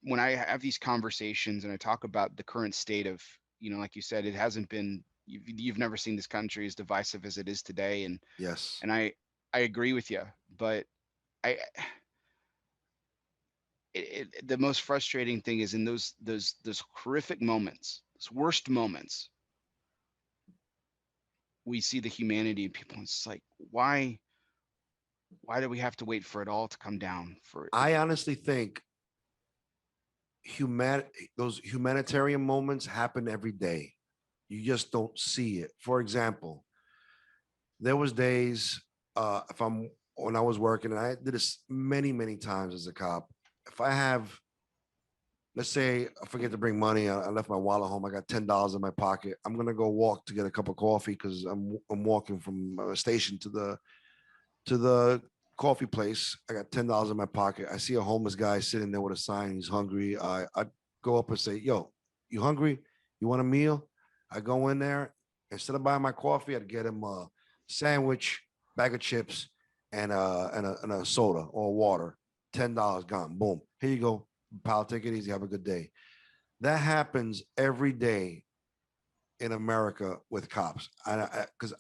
when I have these conversations and I talk about the current state of, like you said, it hasn't been, you've never seen this country as divisive as it is today. And, Yes. and I agree with you, but I, the most frustrating thing is in those horrific moments, those worst moments, we see the humanity in people. And it's like, why do we have to wait for it all to come down for it? I honestly think those humanitarian moments happen every day. You just don't see it. For example, there was days if I'm when I was working, and I did this many, many times as a cop. If I have, let's say I forget to bring money, I left my wallet home, I got $10 in my pocket. I'm gonna go walk to get a cup of coffee because I'm walking from a station to the coffee place. I got $10 in my pocket. I see a homeless guy sitting there with a sign. He's hungry. I go up and say, "Yo, you hungry? You want a meal?" I go in there. Instead of buying my coffee, I'd get him a sandwich, bag of chips, and a soda or water. $10 gone. Boom. Here you go, pal. Take it easy. Have a good day. That happens every day in America with cops. Because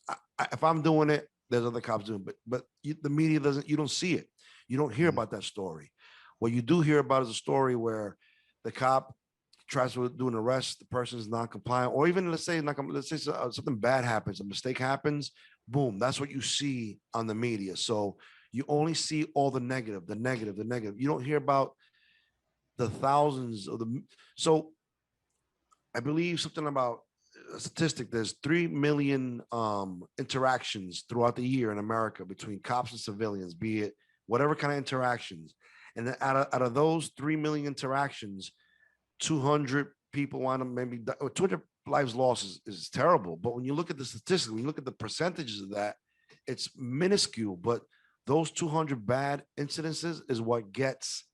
if I'm doing it, there's other cops doing it, but the media doesn't. You don't see it. You don't hear Mhm. about that story. What you do hear about is a story where the cop tries to do an arrest, the person is non-compliant, or even let's say something bad happens, a mistake happens, boom, that's what you see on the media. So you only see all the negative, the negative, the negative. You don't hear about the thousands of the. So I believe something about a statistic. There's 3 million interactions throughout the year in America between cops and civilians, be it whatever kind of interactions. And then out of those 3 million interactions, 200 people wind up maybe 200 lives lost is terrible. But when you look at the statistics, when you look at the percentages of that, it's minuscule. But those 200 bad incidences is what gets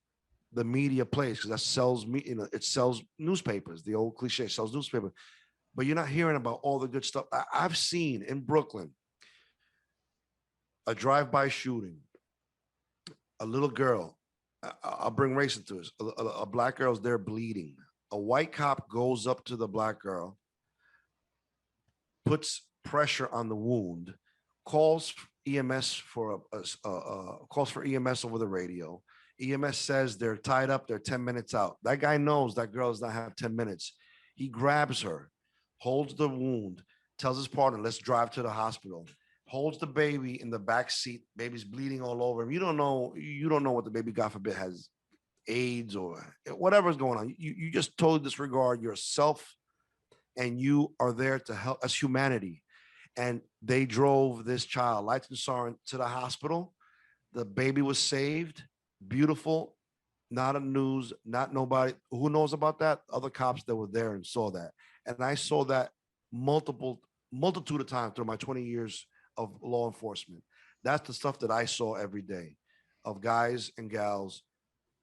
the media plays because that sells me, it sells newspapers. The old cliche sells newspaper, but you're not hearing about all the good stuff. I've seen in Brooklyn a drive-by shooting, a little girl. I'll bring race into this. A black girl's there bleeding. A white cop goes up to the black girl, puts pressure on the wound, calls EMS for calls for EMS over the radio. EMS says they're tied up, they're 10 minutes out. That guy knows that girl does not have 10 minutes. He grabs her, holds the wound, tells his partner, let's drive to the hospital. Holds the baby in the back seat. Baby's bleeding all over him. You don't know what the baby, God forbid, has AIDS or whatever's going on. You just totally disregard yourself, and you are there to help as humanity. And they drove this child, lights and siren, to the hospital. The baby was saved. Beautiful. Not a news, not nobody. Who knows about that? Other cops that were there and saw that. And I saw that multitude of times through my 20 years of law enforcement. That's the stuff that I saw every day of guys and gals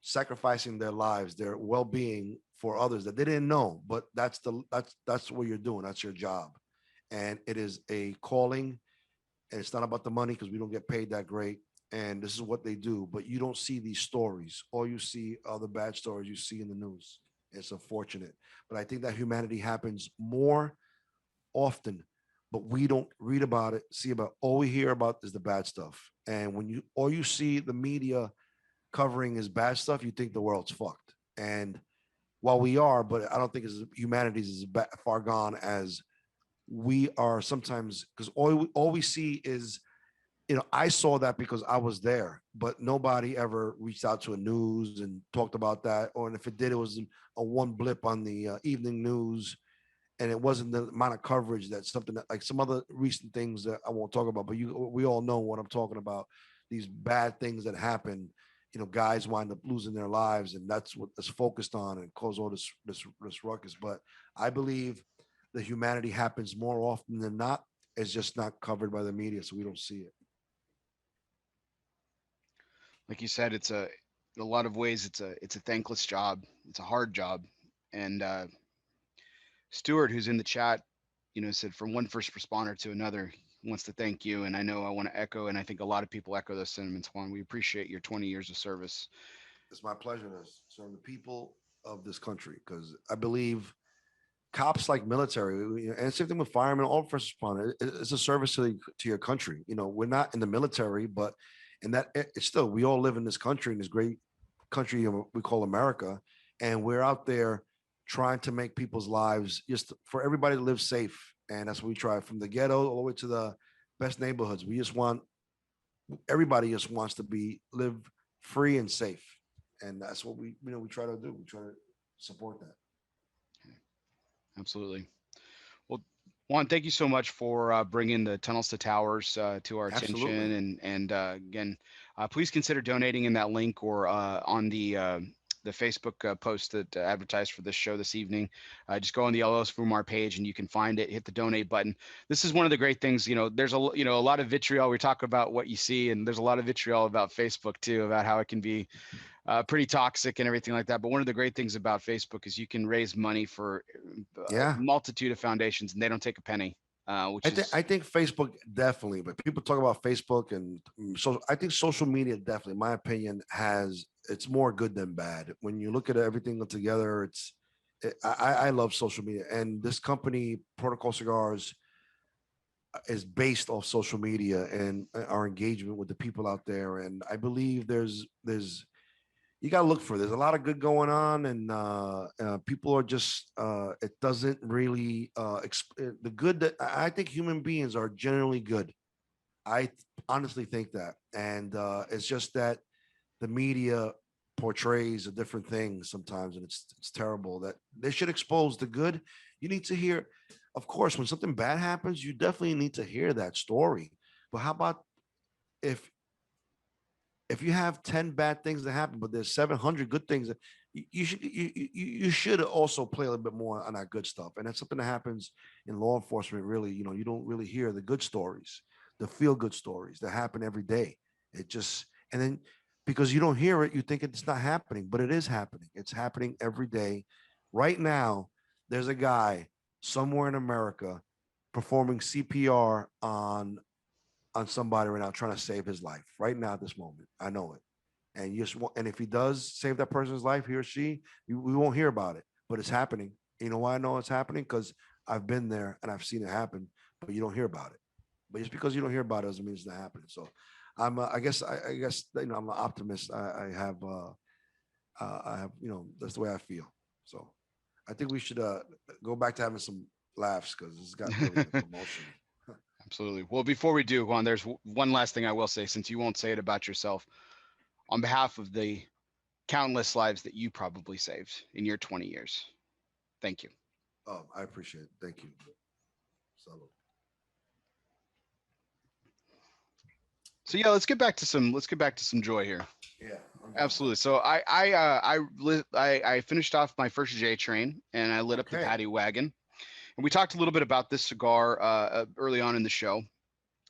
sacrificing their lives, their well-being for others that they didn't know. But that's what you're doing. That's your job, and it is a calling. And it's not about the money because we don't get paid that great. And this is what they do. But you don't see these stories. All you see are the bad stories you see in the news. It's unfortunate, but I think that humanity happens more often, but we don't read about it, see about. All we hear about is the bad stuff. And when you all you see the media covering is bad stuff, you think the world's fucked. And while we are, but I don't think humanity's as far gone as we are sometimes, because all we see is, I saw that because I was there, but nobody ever reached out to a news and talked about that. Or and if it did, it was a one blip on the evening news, and it wasn't the amount of coverage that something that like some other recent things that I won't talk about. But we all know what I'm talking about. These bad things that happen, guys wind up losing their lives, and that's what is focused on and cause all this ruckus. But I believe the humanity happens more often than not. It's just not covered by the media, so we don't see it. Like you said, it's in a lot of ways, it's a thankless job. It's a hard job. And Stuart, who's in the chat, said from one first responder to another, he wants to thank you. And I know I want to echo, and I think a lot of people echo those sentiments. Juan, we appreciate your 20 years of service. It's my pleasure to serve the people of this country, because I believe cops like military, and same thing with firemen, all first responders. It's a service to your country. We're not in the military, but in that it's still, we all live in this country, in this great country we call America, and we're out there trying to make people's lives, just for everybody to live safe. And that's what we try, from the ghetto all the way to the best neighborhoods. We just want, everybody just wants to live free and safe, and that's what we try to do. We try to support that. Absolutely. Well, Juan, thank you so much for bringing the Tunnels to Towers to our attention. Absolutely. And again, please consider donating in that link or on the Facebook post that advertised for this show this evening. Just go on the LOS Fumar page and you can find it. Hit the donate button. This is one of the great things. There's a lot of vitriol. We talk about what you see, and there's a lot of vitriol about Facebook too, about how it can be pretty toxic and everything like that. But one of the great things about Facebook is you can raise money for a Yeah. multitude of foundations, and they don't take a penny. I think Facebook definitely, but people talk about Facebook, and so I think social media definitely, in my opinion, it's more good than bad. When you look at everything together, I love social media, and this company, Protocol Cigars, is based off social media and our engagement with the people out there. And I believe there's you got to look for. There's a lot of good going on, and people are just. It doesn't really the good that I think human beings are generally good. I honestly think that, and it's just that the media portrays a different thing sometimes, and it's terrible. That they should expose the good. You need to hear, of course, when something bad happens, you definitely need to hear that story. But how about if you have 10 bad things that happen, but there's 700 good things, that you should also play a little bit more on that good stuff. And that's something that happens in law enforcement. Really, you don't really hear the good stories, the feel good stories that happen every day. It just, and then because you don't hear it, you think it's not happening, but it is happening. It's happening every day. Right now, there's a guy somewhere in America performing CPR on somebody right now, trying to save his life right now at this moment. I know it. And and if he does save that person's life, he or she, we won't hear about it, but it's happening. You know why I know it's happening? Because I've been there and I've seen it happen, but you don't hear about it. But just because you don't hear about it doesn't mean it's not happening. So I guess I'm an optimist. I have, that's the way I feel. So I think we should go back to having some laughs, because it's got really emotional. Absolutely. Well, before we do, Juan, there's one last thing I will say, since you won't say it about yourself. On behalf of the countless lives that you probably saved in your 20 years, thank you. Oh, I appreciate it. Thank you. Salud. So yeah, let's get back to some joy here. Yeah. Absolutely. So I finished off my first J train, and I lit up the Okay. Paddy Wagon. And we talked a little bit about this cigar early on in the show.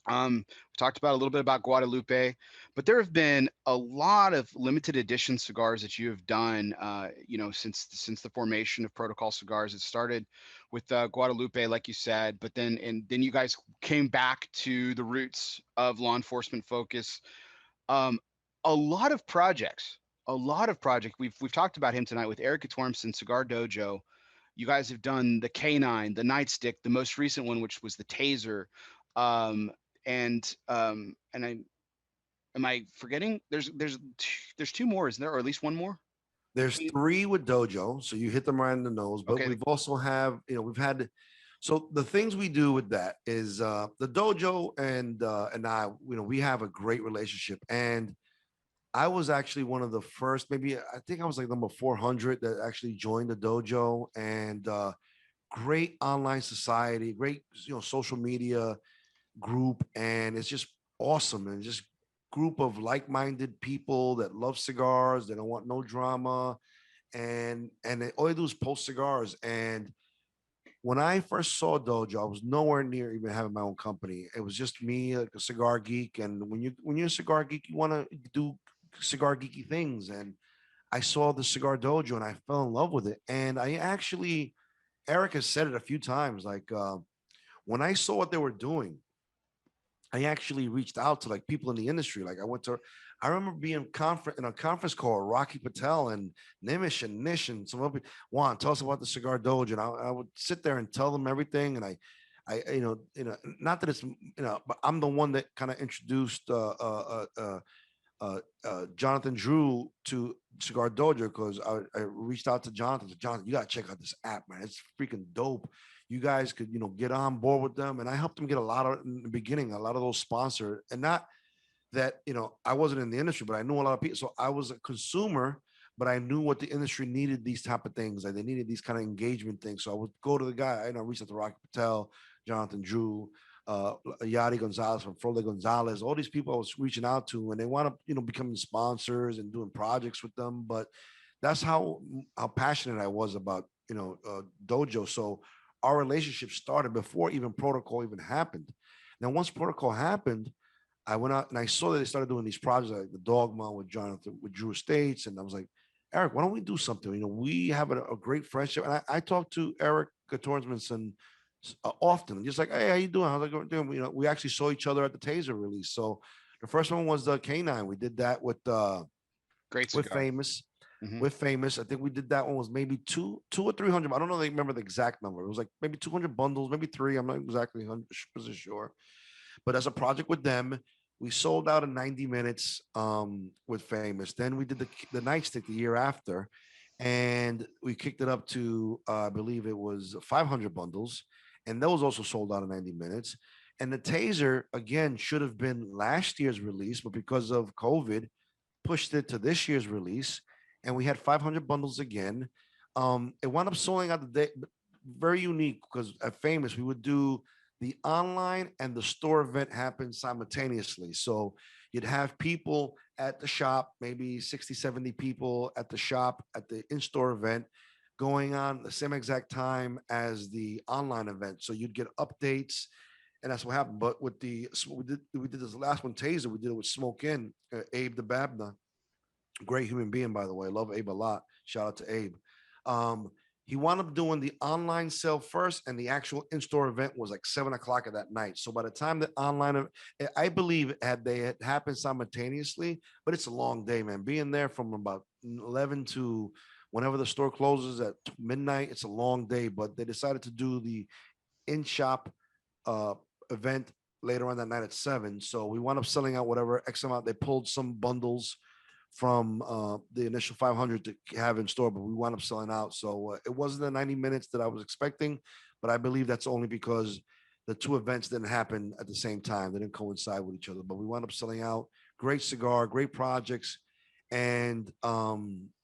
We talked about a little bit about Guadalupe, but there have been a lot of limited edition cigars that you have done, since the formation of Protocol Cigars. It started with Guadalupe, like you said, but then you guys came back to the roots of law enforcement focus. Um, a lot of projects, We've talked about him tonight with Eric Tormson, Cigar Dojo. You guys have done the Canine, the Nightstick, the most recent one, which was the Taser. Um, and I am I forgetting? There's two more, isn't there, or at least one more? There's 3 with Dojo, so you hit them right in the nose. But Okay. we've also we've had. So the things we do with that is the Dojo and I, we have a great relationship. And I was actually one of the first, maybe I think I was like number 400 that actually joined the Dojo. And great online society, great social media group, and it's just awesome. And just group of like-minded people that love cigars, they don't want no drama, and all they do is post cigars. And when I first saw Dojo, I was nowhere near even having my own company. It was just me, like a cigar geek. And when you're a cigar geek, you want to do cigar geeky things. And I saw the Cigar Dojo and I fell in love with it. And I actually, Eric has said it a few times, like when I saw what they were doing, I actually reached out to like people in the industry. Like I remember being in a conference call, Rocky Patel and Nimish and Nish and some other people. Juan, tell us about the Cigar Dojo. And I would sit there and tell them everything. And not that it's, but I'm the one that kind of introduced Jonathan Drew to Cigar Dojo because I reached out to Jonathan. Jonathan, you gotta check out this app, man. It's freaking dope. You guys could, get on board with them. And I helped them get a lot of in the beginning, a lot of those sponsored. And not that, I wasn't in the industry, but I knew a lot of people. So I was a consumer, but I knew what the industry needed these type of things. Like they needed these kind of engagement things. So I would go to the guy, reach out to Rocky Patel, Jonathan Drew, Yadi Gonzalez from Frole Gonzalez, all these people I was reaching out to, and they want to, becoming sponsors and doing projects with them. But that's how passionate I was about, dojo. So our relationship started before even protocol even happened. Now, once protocol happened, I went out and I saw that they started doing these projects like the Dogma with Jonathan, with Drew Estates. And I was like, Eric, why don't we do something? We have a great friendship. And I talked to Eric Tornsmanson often, just like, hey, how you doing? How's it going? We actually saw each other at the Taser release. So the first one was the K9. We did that with Great with cigar. Famous. Mhm. With Famous, I think we did that one was maybe two or 300. I don't know. They remember the exact number. It was like maybe 200 bundles, maybe three. I'm not exactly 100% sure. But as a project with them, we sold out in 90 minutes with Famous. Then we did the Nightstick the year after, and we kicked it up to I believe it was 500 bundles, and those also sold out in 90 minutes. And the Taser again should have been last year's release, but because of COVID, pushed it to this year's release, and we had 500 bundles again. It wound up selling out the day, very unique because at Famous we would do the online and the store event happen simultaneously. So you'd have people at the shop, maybe 60, 70 people at the shop at the in-store event going on the same exact time as the online event. So you'd get updates, and that's what happened. But with we did this last one, Taser, we did it with Smoke In, Abe the Babna, great human being, by the way. Love Abe a lot. Shout out to Abe. Um, he wound up doing the online sale first, and the actual in-store event was like 7 o'clock of that night. So by the time the I believe they had happened simultaneously, but it's a long day, man. Being there from about 11 to whenever the store closes at midnight, it's a long day. But they decided to do the in-shop uh, event later on that night at 7. So we wound up selling out whatever X amount. They pulled some bundles from the initial 500 to have in store, but we wound up selling out. So it wasn't the 90 minutes that I was expecting, but I believe that's only because the two events didn't happen at the same time. They didn't coincide with each other, but we wound up selling out. Great cigar, great projects. And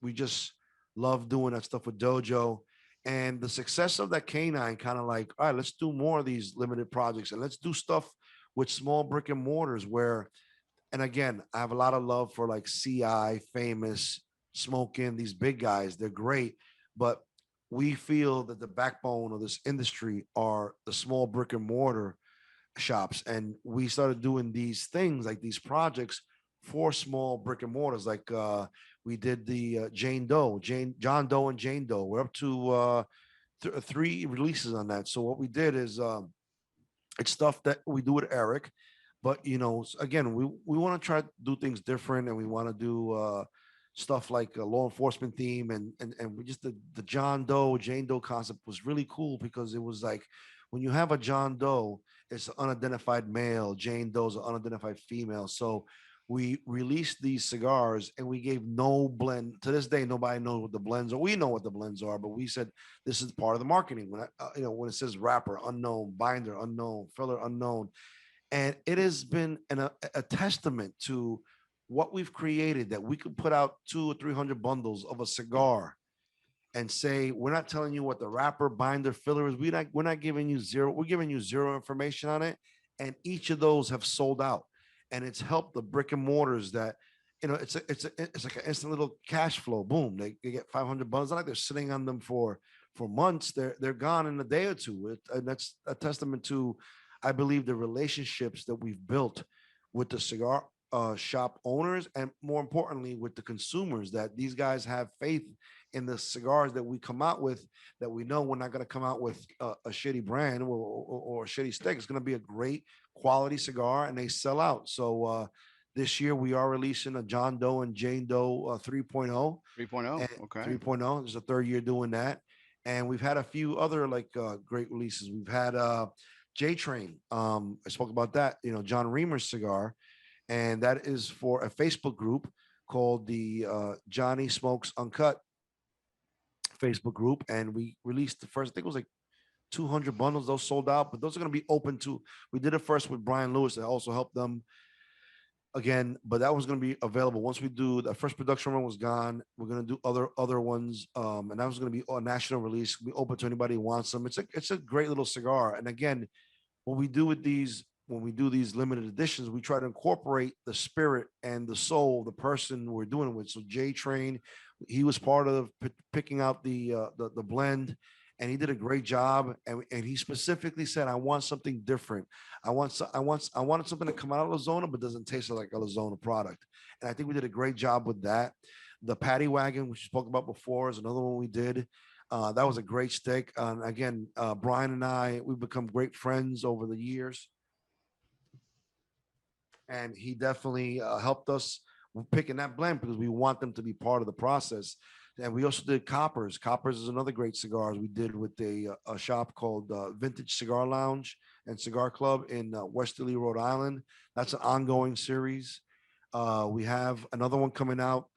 we just love doing that stuff with Dojo. And the success of that Canine kind of like, all right, let's do more of these limited projects and let's do stuff with small brick and mortars where, and again, I have a lot of love for like CI, Famous, Smoking, these big guys. They're great, but we feel that the backbone of this industry are the small brick and mortar shops. And we started doing these things like these projects for small brick and mortars. Like we did the John Doe and Jane Doe. We're up to 3 releases on that. So what we did is it's stuff that we do with Eric, but again, we want to try to do things different, and we want to do stuff like a law enforcement theme, and we just the John Doe Jane Doe concept was really cool because it was like when you have a John Doe, it's an unidentified male, Jane Doe's an unidentified female. So we released these cigars and we gave no blend. To this day, nobody knows what the blends are. We know what the blends are, but we said this is part of the marketing. When it says wrapper unknown, binder unknown, filler unknown, and it has been a testament to what we've created, that we could put out 200 or 300 bundles of a cigar and say, we're not telling you what the wrapper, binder, filler is. We're not giving you zero. We're giving you zero information on it. And each of those have sold out. And it's helped the brick and mortars that, it's like an instant little cash flow. Boom. They get 500 bundles. It's not like they're sitting on them for months. They're gone in a day or two. And that's a testament to, I believe, the relationships that we've built with the cigar shop owners, and more importantly, with the consumers, that these guys have faith in the cigars that we come out with, that we know we're not going to come out with a shitty brand or a shitty stick. It's going to be a great quality cigar, and they sell out. So this year we are releasing a John Doe and Jane Doe 3.0. 3.0. And Okay. 3.0. This is the third year doing that. And we've had a few other like great releases. We've had J Train. I spoke about that, John Reamer's cigar. And that is for a Facebook group called the Johnny Smokes Uncut Facebook group. And we released the first, I think it was like 200 bundles. Those sold out, but those are going to be open to. We did it first with Brian Lewis. That also helped them again, but that was going to be available once we do the first production run was gone. We're going to do other ones, and that was going to be a national release. We open to anybody who wants them. It's a great little cigar. And again, what we do with these when we do these limited editions, we try to incorporate the spirit and the soul of the person we're doing it with. So J Train, he was part of picking out the blend, and he did a great job. And he specifically said, "I want something different. I wanted something to come out of Lazona, but doesn't taste like a Lazona product." And I think we did a great job with that. The Paddy Wagon, which we spoke about before, is another one we did. That was a great stick. Again, Brian and I, we've become great friends over the years. And he definitely helped us picking that blend because we want them to be part of the process. And we also did Coppers. Coppers is another great cigars we did with a shop called Vintage Cigar Lounge and Cigar Club in Westerly, Rhode Island. That's an ongoing series. We have another one coming out.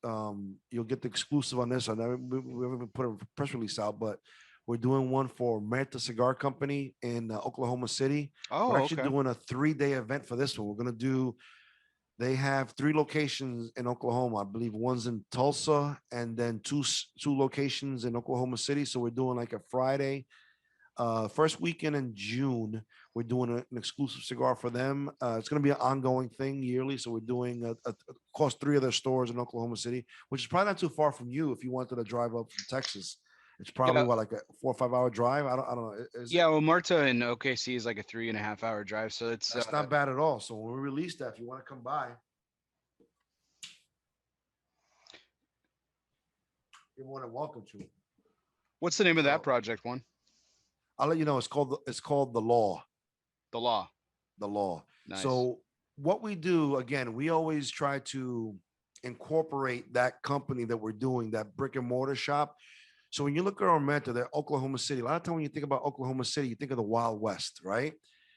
You'll get the exclusive on this. We haven't put a press release out, but we're doing one for Meta Cigar Company in Oklahoma City. Oh, We're actually okay. doing a 3-day event for this one. We're going to do, they have 3 locations in Oklahoma. I believe one's in Tulsa and then two locations in Oklahoma City. So we're doing like a Friday, first weekend in June. We're doing an exclusive cigar for them. It's going to be an ongoing thing yearly. So we're doing across 3 of their stores in Oklahoma City, which is probably not too far from you if you wanted to drive up from Texas. It's probably Yeah. what, like a 4 or 5 hour drive. I don't know. Is it? Yeah, well, Marta in OKC is like a 3.5 hour drive, so it's That's not bad at all. So when we release that, if you want to come by, you're more than welcome to. what's the name of that So project one? I'll let you know. It's called the Law. The Law. The Law. Nice. So what we do again, we always try to incorporate that company that we're doing, that brick and mortar shop. So when you look at our mentor, they're Oklahoma City. A lot of time when you think about Oklahoma City, you think of the Wild West, right?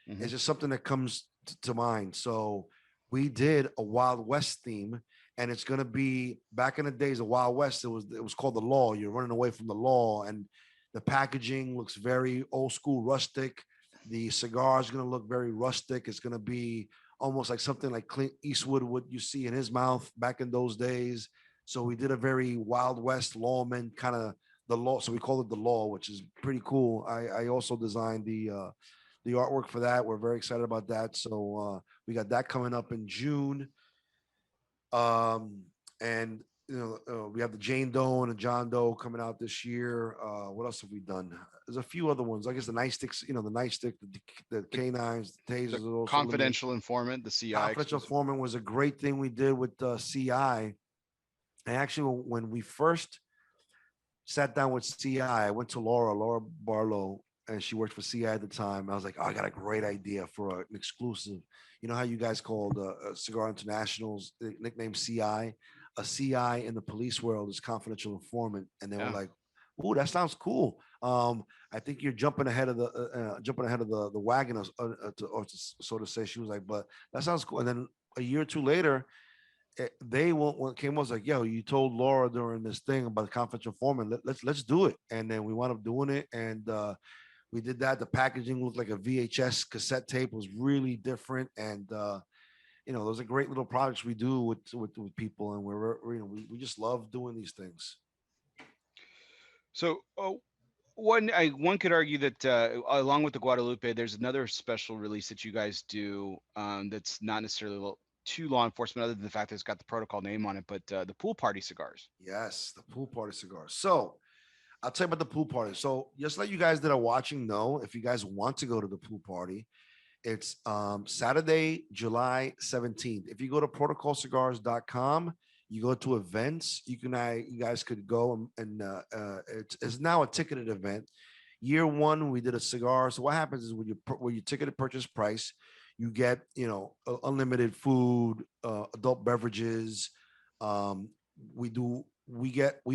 Mhm. It's just something that comes to mind. So we did a Wild West theme, and it's going to be back in the days of Wild West. It was called the Law. You're running away from the law, and the packaging looks very old school, rustic. The cigar is going to look very rustic. It's going to be almost like something like Clint Eastwood, what you see in his mouth back in those days. So we did a very Wild West lawman kind of the law. So we call it the Law, which is pretty cool. I also designed the artwork for that. We're very excited about that. So we got that coming up in June. And we have the Jane Doe and the John Doe coming out this year. What else have we done? There's a few other ones. I guess the nightsticks, the nightstick, the canines, the tasers. The Are also Confidential Informant, the CI. Confidential exclusive. Informant was a great thing we did with CI. And actually, when we first sat down with CI, I went to Laura Barlow, and she worked for CI at the time. I was like, oh, I got a great idea for an exclusive. You know how you guys called Cigar Internationals, nickname CI? A CI in the police world is confidential informant. And they were Yeah. like, "Ooh, that sounds cool. I think you're jumping ahead of the wagon, so to say." She was like, "But that sounds cool." And then a year or two later, they came was like, "Yo, you told Laura during this thing about the confidential informant. Let's do it." And then we wound up doing it, and we did that. The packaging looked like a VHS cassette tape. It was really different, and those are great little projects we do with people, and we just love doing these things. So, one could argue that along with the Guadalupe, there's another special release that you guys do that's not necessarily to law enforcement, other than the fact that it's got the protocol name on it, but the pool party cigars. Yes, the pool party cigars. So I'll tell you about the pool party. So just let you guys that are watching know, if you guys want to go to the pool party, It's Saturday, July 17th. If you go to protocolcigars.com, you go to events. You guys could go it's now a ticketed event. Year one, we did a cigar. So what happens is when you ticketed purchase price, you get unlimited food, adult beverages. Um, we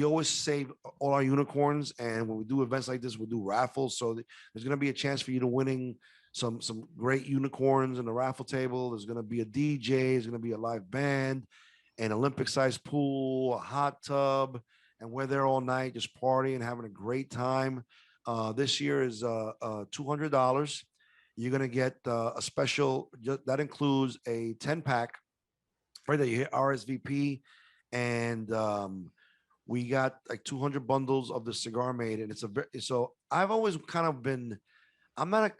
always save all our unicorns, and when we do events like this, we do raffles. So there's going to be a chance for you to winning some great unicorns in the raffle table. There's going to be a DJ. There's going to be a live band, an Olympic-sized pool, a hot tub, and we're there all night just partying, having a great time. This year is $200. You're going to get a special that includes a 10 pack. Right there, you hit RSVP, and we got like 200 bundles of the cigar made, and so I've always kind of been. I'm not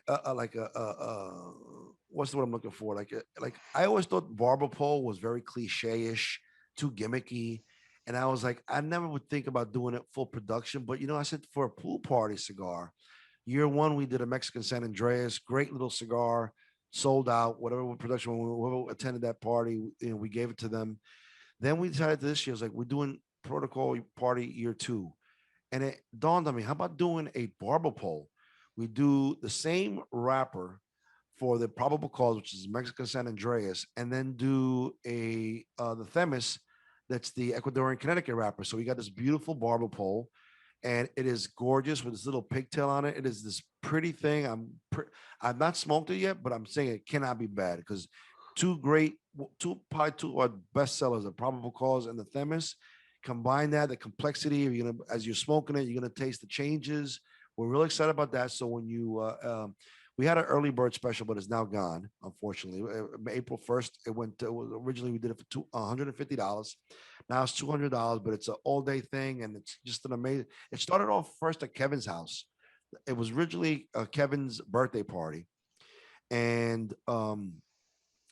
what's the word I'm looking for? Like I always thought barber pole was very cliche-ish, too gimmicky, and I was like, I never would think about doing it full production. But I said for a pool party cigar, year one we did a Mexican San Andreas, great little cigar, sold out. Whatever production, whoever attended that party, we gave it to them. Then we decided this year, was like, we're doing protocol party year two. And it dawned on me, how about doing a barber pole? We do the same wrapper for the probable cause, which is Mexican San Andreas, and then do the Themis, that's the Ecuadorian Connecticut wrapper. So we got this beautiful barber pole, and it is gorgeous with this little pigtail on it. It is this pretty thing. I've not smoked it yet, but I'm saying it cannot be bad because probably two are best sellers, the probable cause and the Themis. Combine that, the complexity. As you're smoking it, you're gonna taste the changes. We're really excited about that. So when we had an early bird special, but it's now gone, unfortunately. April 1st, originally we did it for $150. Now it's $200, but it's an all day thing, and it's just an amazing. It started off first at Kevin's house. It was originally Kevin's birthday party, and I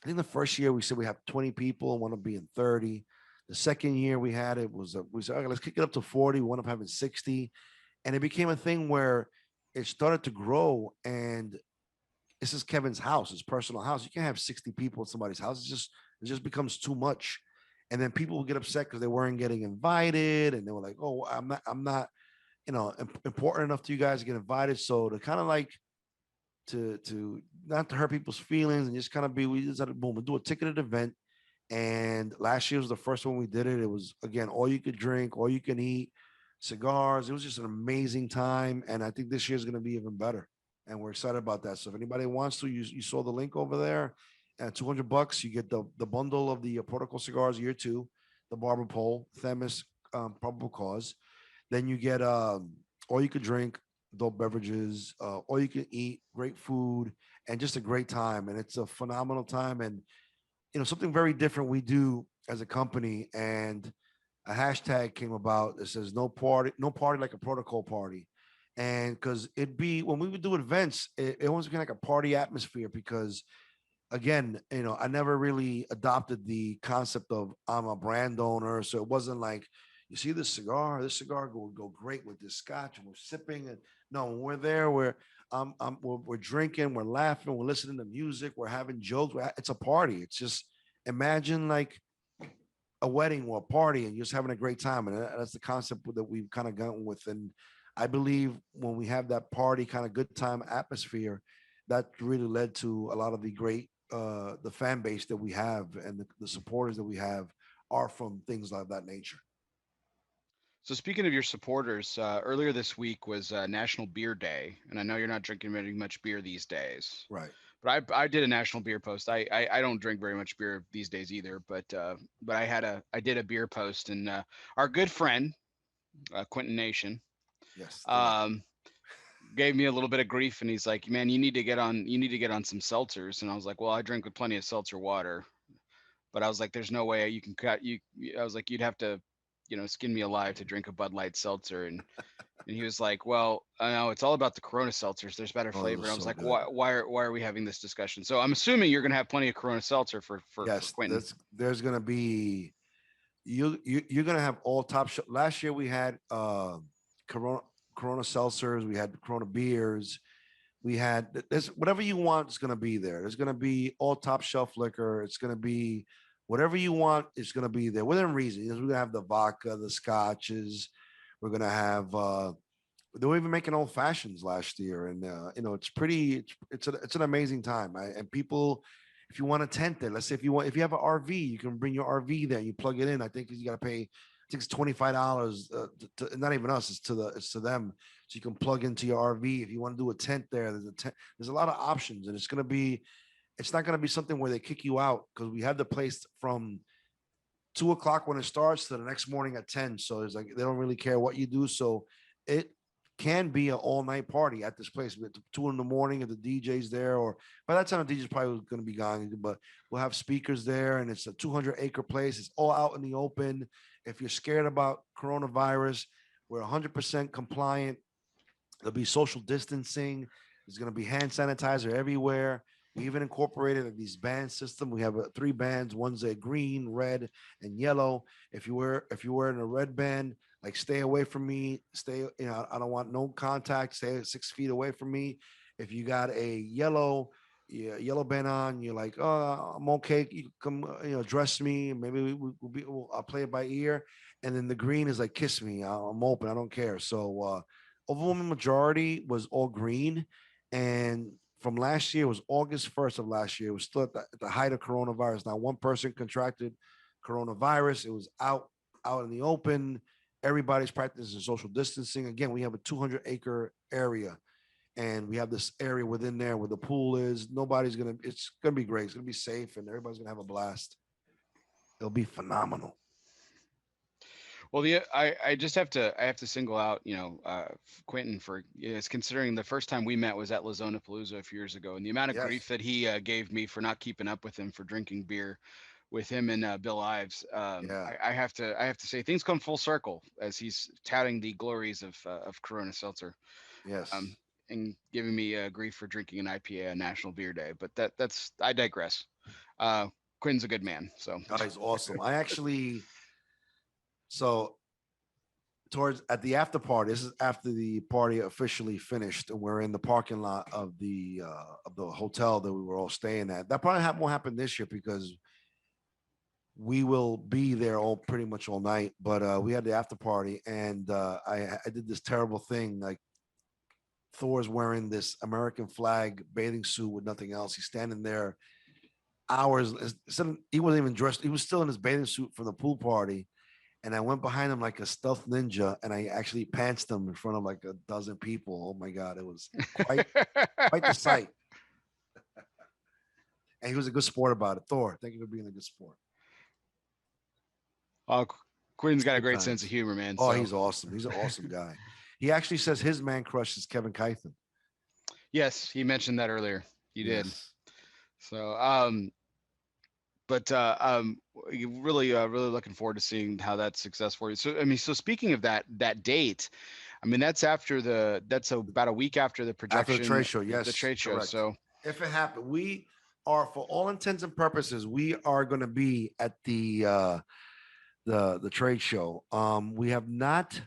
think the first year we said we have 20 people and want to be in 30. The second year we had it we said, okay, let's kick it up to 40. We want to have it 60. And it became a thing where it started to grow. And this is Kevin's house, his personal house. You can't have 60 people at somebody's house. It just becomes too much. And then people will get upset because they weren't getting invited. And they were like, oh, I'm not, important enough to you guys to get invited. So to kind of like to not to hurt people's feelings and just kind of we just had to boom, we do a ticketed event. And last year was the first one we did it. It was again all you could drink, all you can eat, cigars. It was just an amazing time. And I think this year is going to be even better. And we're excited about that. So if anybody wants to, you saw the link over there. At $200, you get the bundle of the Protocol cigars year two, the Barber Pole, Themis, Probable Cause. Then you get all you could drink, adult beverages, all you can eat, great food, and just a great time. And it's a phenomenal time. And something very different we do as a company. And a hashtag came about that says no party like a protocol party. And because when we would do events, it always became like a party atmosphere because again, I never really adopted the concept of I'm a brand owner. So it wasn't like, you see this cigar would go great with this scotch, and we're sipping. And no, when we're there, we're drinking, we're laughing, we're listening to music, we're having jokes. It's a party. It's just imagine like a wedding or a party and you're just having a great time. And that's the concept that we've kind of gone with. And I believe when we have that party kind of good time atmosphere, that really led to a lot of the great the fan base that we have and the supporters that we have are from things like that nature. So speaking of your supporters, earlier this week was National Beer Day, and I know you're not drinking very much beer these days. Right. But I did a national beer post. I don't drink very much beer these days either. But I did a beer post, and our good friend Quentin Nation Yes. um, gave me a little bit of grief, and he's like, "Man, you need to get on some seltzers." And I was like, "Well, I drink with plenty of seltzer water." But I was like, "There's no way you can cut you." I was like, "You'd have to, skin me alive to drink a Bud Light seltzer." And he was like, "Well, I know it's all about the Corona seltzers. There's better Oh, it flavor." was And I was so like, good. "Why are we having this discussion?" So I'm assuming you're gonna have plenty of Corona seltzer for Yes, Quentin. there's gonna be you're gonna have all top. Last year we had Corona seltzers, we had Corona beers. We had there's whatever you want is going to be there. There's going to be all top shelf liquor. It's going to be whatever you want is going to be there within reason. We're going to have the vodka, the scotches. We're going to have they were even making old fashions last year, and it's pretty. It's an amazing time. And people, if you want a tent there, let's say if you have an RV, you can bring your RV there. You plug it in. I think you got to pay. I think it's $25. Not even us. It's to them. So you can plug into your RV if you want to do a tent there. There's a tent. There's a lot of options, and it's gonna be. It's not gonna be something where they kick you out because we have the place from 2 o'clock when it starts to the next morning at 10. So it's like they don't really care what you do. So it can be an all-night party at this place. At 2 in the morning if the DJ's there, or by that time the DJ's probably going to be gone. But we'll have speakers there, and it's a 200-acre place. It's all out in the open. If you're scared about coronavirus, we're 100% compliant. There'll be social distancing. There's going to be hand sanitizer everywhere. We even incorporated these band system. We have 3 bands. One's a green, red, and yellow. If you're wearing a red band, like stay away from me. I don't want no contact. Stay 6 feet away from me. If you got a yellow band on, you're like, oh, I'm okay. You come, dress me. Maybe I'll play it by ear. And then the green is like, kiss me. I'm open. I don't care. So overwhelming majority was all green, and from last year, it was August 1st of last year. It was still at the height of coronavirus. Now, one person contracted coronavirus. It was out in the open. Everybody's practicing social distancing. Again, we have a 200-acre area, and we have this area within there where the pool is. It's gonna be great. It's gonna be safe, and everybody's gonna have a blast. It'll be phenomenal. Well, I just have to single out, Quentin for is considering the first time we met was at Lazona Palooza a few years ago, and the amount of Yes. grief that he gave me for not keeping up with him for drinking beer with him and Bill Ives. Yeah. I have to say things come full circle as he's touting the glories of Corona Seltzer, Yes. and giving me grief for drinking an IPA on National Beer Day. But that's I digress. Quinn's a good man, so. Oh, he's awesome. I actually so towards at the after party. This is after the party officially finished, and we're in the parking lot of the hotel that we were all staying at. That probably won't happen this year because we will be there all pretty much all night. But we had the after party, and I did this terrible thing. Like Thor's wearing this American flag bathing suit with nothing else. He's standing there hours. He wasn't even dressed. He was still in his bathing suit from the pool party. And I went behind him like a stealth ninja, and I actually pantsed him in front of like a dozen people. Oh my God, it was quite the sight. And he was a good sport about it. Thor, thank you for being a good sport. Oh, Quinn's got a Good great times. sense of humor, man. Oh, so. he's awesome. He's an awesome guy. He actually says his man crush is Kevin Kythen. Yes, he mentioned that earlier. You did. Yes. So, but really looking forward to seeing how that's success for you. So, I mean, so speaking of that date, I mean, that's about a week after the projection. After the trade show, yes. The trade show. Correct. So, if it happened, we are, for all intents and purposes, we are going to be at the trade show. We have not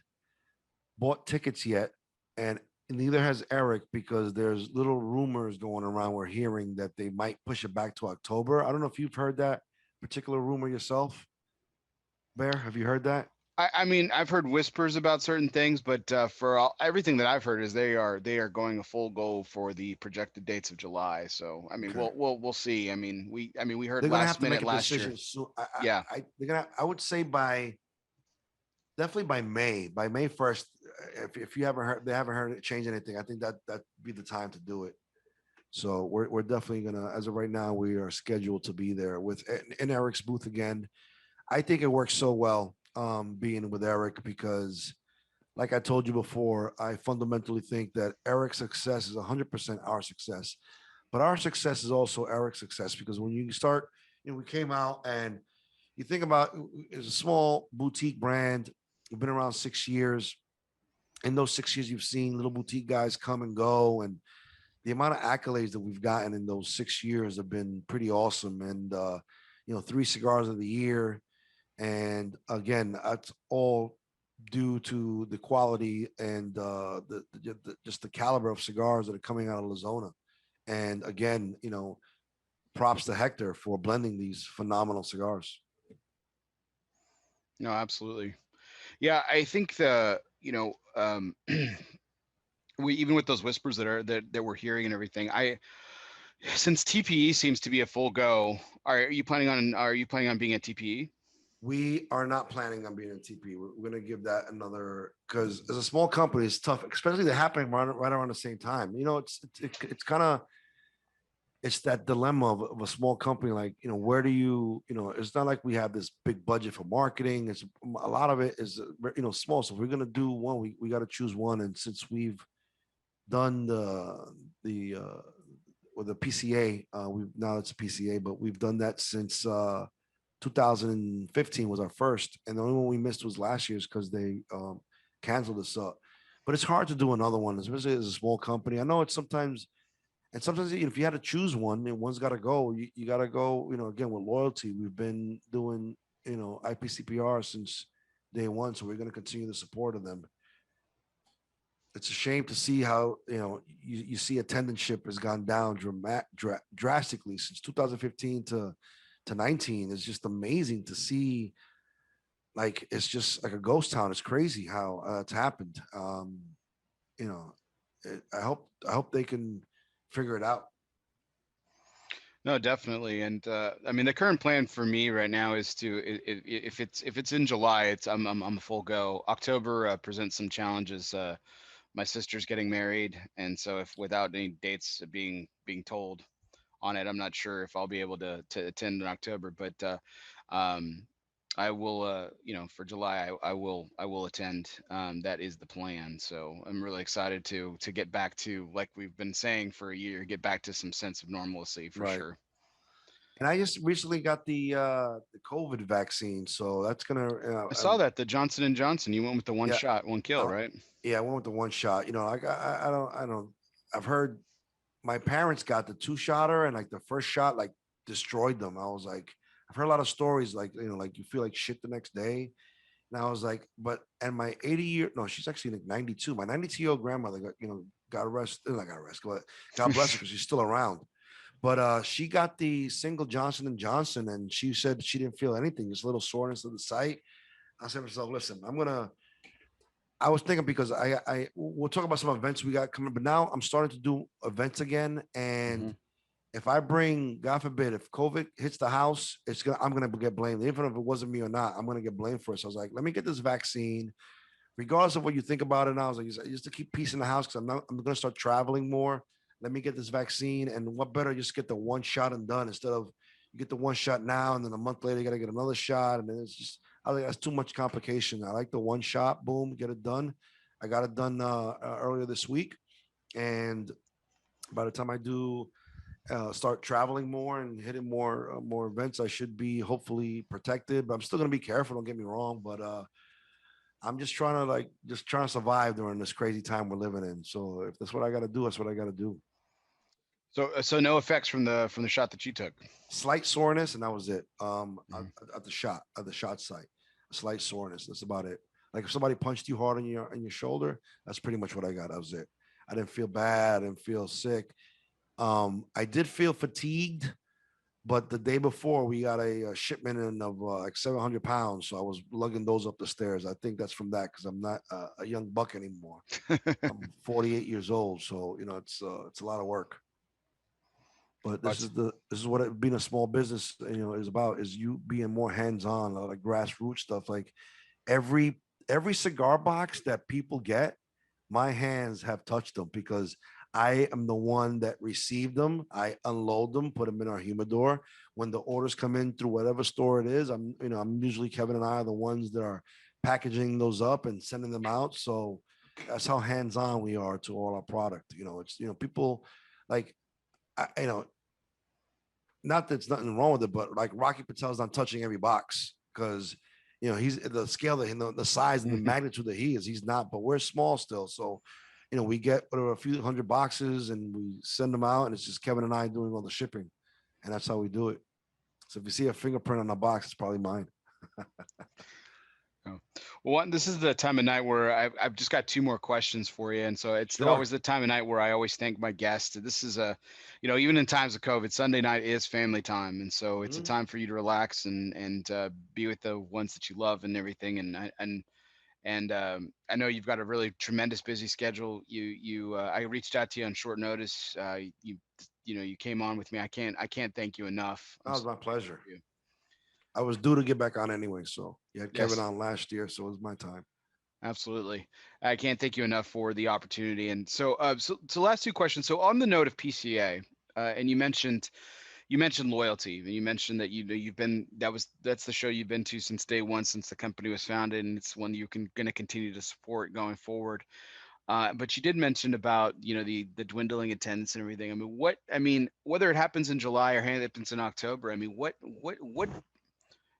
bought tickets yet, and neither has Eric, because there's little rumors going around. We're hearing that they might push it back to October. I don't know if you've heard that particular rumor yourself, Bear. Have you heard that? I mean, I've heard whispers about certain things, but for everything that I've heard is they are going a full go for the projected dates of July. So, I mean, Okay. we'll see. I mean, we heard They're gonna have last to make minute a last year. decision soon. Yeah. I would say definitely by May 1st. If you haven't heard, they haven't heard it change anything. I think that'd be the time to do it. So we're definitely gonna, as of right now, we are scheduled to be there in Eric's booth again. I think it works so well being with Eric because, like I told you before, I fundamentally think that Eric's success is 100% our success, but our success is also Eric's success because when you start, we came out and you think about it's a small boutique brand. We've been around 6 years. In those 6 years, you've seen little boutique guys come and go, and the amount of accolades that we've gotten in those 6 years have been pretty awesome. And 3 cigars of the year, and again, that's all due to the quality and just the caliber of cigars that are coming out of Lazona. And again, props to Hector for blending these phenomenal cigars. No, absolutely. Yeah, I think we even with those whispers that we're hearing and everything. Since TPE seems to be a full go, are you planning on being at TPE? We are not planning on being in TP. We're going to give that another, because as a small company, it's tough, especially they're happening right around the same time. It's kind of, it's that dilemma of a small company. Like, where do it's not like we have this big budget for marketing. It's a lot of it is, small. So if we're going to do one, we got to choose one. And since we've done the with the PCA, we've now it's a PCA, but we've done that since 2015 was our first, and the only one we missed was last year's because they canceled us up. But it's hard to do another one, especially as a small company. I know it's sometimes, and sometimes if you had to choose one, and one's got to go. You got to go. Again with loyalty. We've been doing IPCPR since day one, so we're going to continue the support of them. It's a shame to see how you see attendance has gone down drastically since 2015 to 19. It's just amazing to see. Like, it's just like a ghost town. It's crazy how it's happened. You know, I hope they can figure it out. No, definitely. And I mean, the current plan for me right now is if it's in July, I'm a full go. October presents some challenges. My sister's getting married, and so if without any dates being told on it, I'm not sure if I'll be able to attend in October. But um, I will, for July, I will attend. That is the plan. So I'm really excited to get back to, like we've been saying for a year, get back to some sense of normalcy for Right. sure. And I just recently got the COVID vaccine, so that's gonna. I saw that the Johnson and Johnson. You went with the one Yeah, shot, one kill, uh, right? yeah. I went with the one shot. Like I don't. I've heard my parents got the two shotter, and like the first shot like destroyed them. I was like, I've heard a lot of stories like like you feel like shit the next day. And I was like, but and my 80-year, no, she's actually like 92. My 92-year-old grandmother got, got arrested, not got arrested, but God bless her because she's still around. But she got the single Johnson and Johnson, and she said she didn't feel anything, just a little soreness of the site. I said to myself, listen, I was thinking because we'll talk about some events we got coming, but now I'm starting to do events again. Hmm. And if I bring, God forbid, if COVID hits the house, I'm gonna get blamed. Even if it wasn't me or not, I'm gonna get blamed for it. So I was like, let me get this vaccine, regardless of what you think about it. Now I was like, just to keep peace in the house, because I'm gonna start traveling more. Let me get this vaccine, and what better just get the one shot and done instead of you get the one shot now and then a month later you gotta get another shot, and then it's just I think that's too much complication. I like the one shot, boom, get it done. I got it done earlier this week, and by the time I do start traveling more and hitting more events, I should be hopefully protected. But I'm still gonna be careful. Don't get me wrong, but I'm just trying to survive during this crazy time we're living in. So if that's what I got to do, that's what I got to do. So no effects from the shot that you took. Slight soreness, and that was it. Mhm. At the shot site, a slight soreness. That's about it. Like if somebody punched you hard in your shoulder, that's pretty much what I got. That was it. I didn't feel bad. I didn't feel sick. I did feel fatigued, but the day before we got a shipment in of like 700 pounds, so I was lugging those up the stairs. I think that's from that because I'm not a young buck anymore. I'm 48 years old, so it's a lot of work. But But this is what being a small business is about, is you being more hands on, like grassroots stuff. Like every every cigar box that people get, my hands have touched them because I am the one that received them. I unload them, put them in our humidor. When the orders come in through whatever store it is, I'm usually Kevin and I are the ones that are packaging those up and sending them out. So that's how hands on we are to all our product. It's people like I, not that it's nothing wrong with it, but like Rocky Patel's not touching every box because he's the scale that the size and the Mhm. magnitude that he is. He's not, but we're small still. So, we get whatever a few hundred boxes and we send them out, and it's just Kevin and I doing all the shipping, and that's how we do it. So if you see a fingerprint on a box, it's probably mine. Oh. Well, this is the time of night where I've just got two more questions for you. And so it's Sure. always the time of night where I always thank my guests. This is even in times of COVID, Sunday night is family time. And so it's a Mhm. time for you to relax and be with the ones that you love and everything. And I know you've got a really tremendous busy schedule. I reached out to you on short notice. You came on with me. I can't thank you enough. That I'm was so my grateful pleasure. for you. I was due to get back on anyway. So you had Kevin Yes. on last year, so it was my time. Absolutely. I can't thank you enough for the opportunity. And so last two questions. So on the note of PCA, and you mentioned loyalty, and you mentioned that you've been that's the show you've been to since day one, since the company was founded, and it's one you can going to continue to support going forward. But you did mention about the dwindling attendance and everything. I mean, whether it happens in July or happens in October, I mean, what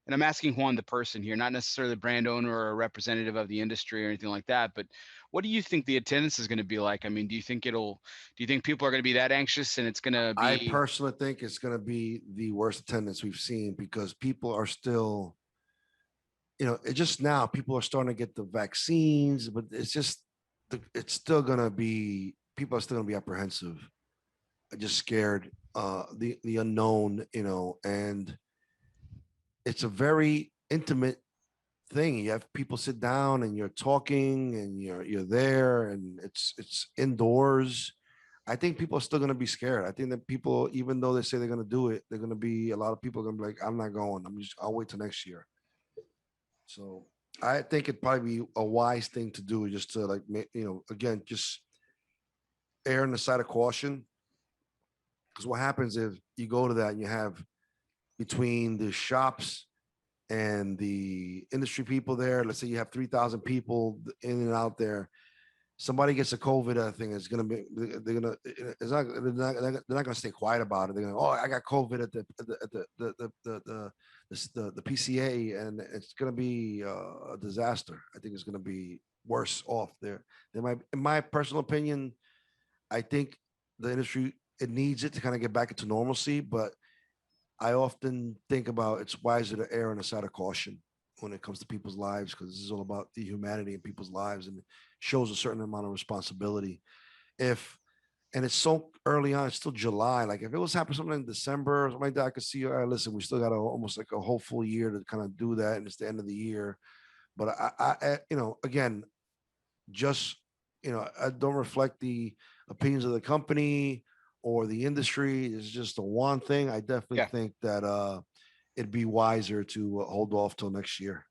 and I'm asking Juan the person here, not necessarily the brand owner or a representative of the industry or anything like that, but what do you think the attendance is going to be like? I mean, do you think people are going to be that anxious and it's going to I be, personally think it's going to be the worst attendance we've seen because people are still, it just now people are starting to get the vaccines, but it's just, it's still going to be, people are still going to be apprehensive, just scared, the unknown, and it's a very intimate thing. You have people sit down and you're talking and you're there and it's indoors. I think people are still going to be scared. I think that people, even though they say they're going to do it, they're going to be, a lot of people are going to be like, I'm not going. I'll wait till next year. So I think it'd probably be a wise thing to do, just to like, again, just err on the side of caution. Because what happens if you go to that and you have, between the shops and the industry people there, let's say you have 3,000 people in and out there, somebody gets a COVID thing, it's gonna be, they're gonna, they're not gonna stay quiet about it. They're gonna, oh, I got COVID at the PCA, and it's gonna be a disaster. I think it's gonna be worse off there. They might, in my personal opinion, I think the industry, it needs it to kind of get back into normalcy, but I often think about, it's wiser to err on the side of caution when it comes to people's lives, because this is all about the humanity in people's lives, and it shows a certain amount of responsibility. If, and it's so early on, it's still July. Like if it was happening something in December or something like that, I could see, all right, listen, we still got almost like a whole full year to kind of do that, and it's the end of the year. But again, just, I don't reflect the opinions of the company or the industry. It's just a one thing. I definitely yeah. think that it'd be wiser to hold off till next year.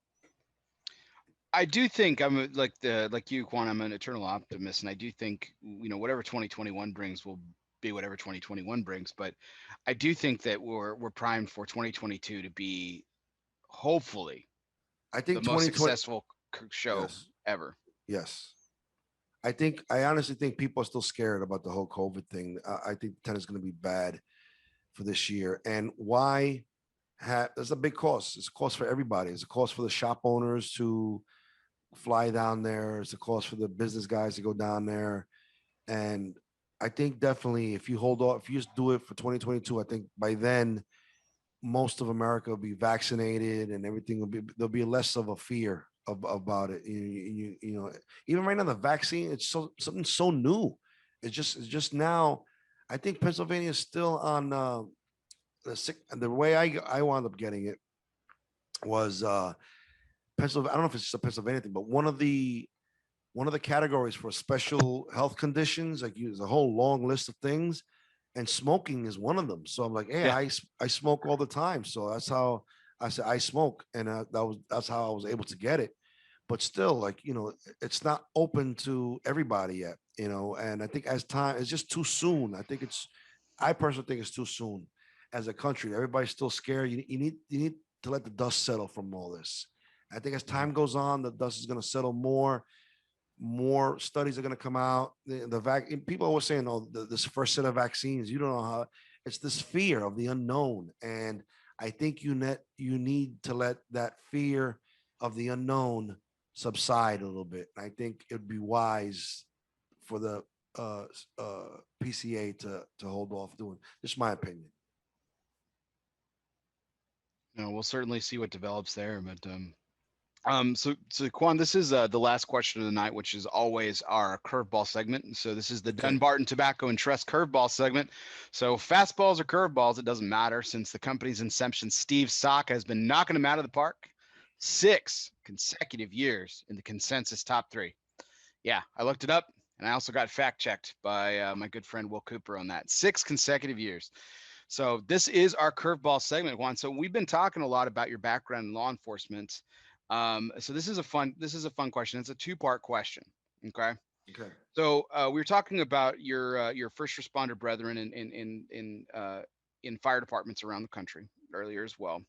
I do think like you, Juan, I'm an eternal optimist, and I do think whatever 2021 brings will be whatever 2021 brings. But I do think that we're primed for 2022 to be hopefully I the think most 2020. successful show Yes, ever. yes. I honestly think people are still scared about the whole COVID thing. I think 10 is going to be bad for this year. And why? There's a big cost. It's a cost for everybody. It's a cost for the shop owners to fly down there. It's a cost for the business guys to go down there. And I think definitely, if you hold off, if you just do it for 2022, I think by then most of America will be vaccinated and everything will be, there'll be less of a fear about it. Even right now, the vaccine, it's something so new. It's just now. I think Pennsylvania is still on the sick. The way I wound up getting it was Pennsylvania. I don't know if it's just a Pennsylvania thing, but one of the categories for special health conditions, like there's a whole long list of things, and smoking is one of them. So I'm like, hey, Yeah. I smoke all the time, so that's how I said I smoke, and that's how I was able to get it. But still, like, it's not open to everybody yet, and I think as time, it's just too soon. I personally think it's too soon as a country. Everybody's still scared. You need to let the dust settle from all this. I think as time goes on, the dust is going to settle more studies are going to come out. People are always saying, "Oh, this first set of vaccines, you don't know how." It's this fear of the unknown, and I think you need to let that fear of the unknown subside a little bit. I think it'd be wise for the uh, PCA to hold off doing. Just my opinion. We'll certainly see what develops there, but So Quan, this is the last question of the night, which is always our curveball segment. And so this is the Okay. Dunbarton Tobacco and Trust curveball segment. So fastballs or curveballs, it doesn't matter. Since the company's inception, Steve Saka has been knocking them out of the park 6 consecutive years in the consensus top 3. Yeah, I looked it up, and I also got fact checked by my good friend Will Cooper on that. 6 consecutive years. So this is our curveball segment, Juan. So we've been talking a lot about your background in law enforcement. So this is a fun question. It's a 2-part question. Okay. Okay. So we were talking about your first responder brethren in fire departments around the country earlier as well.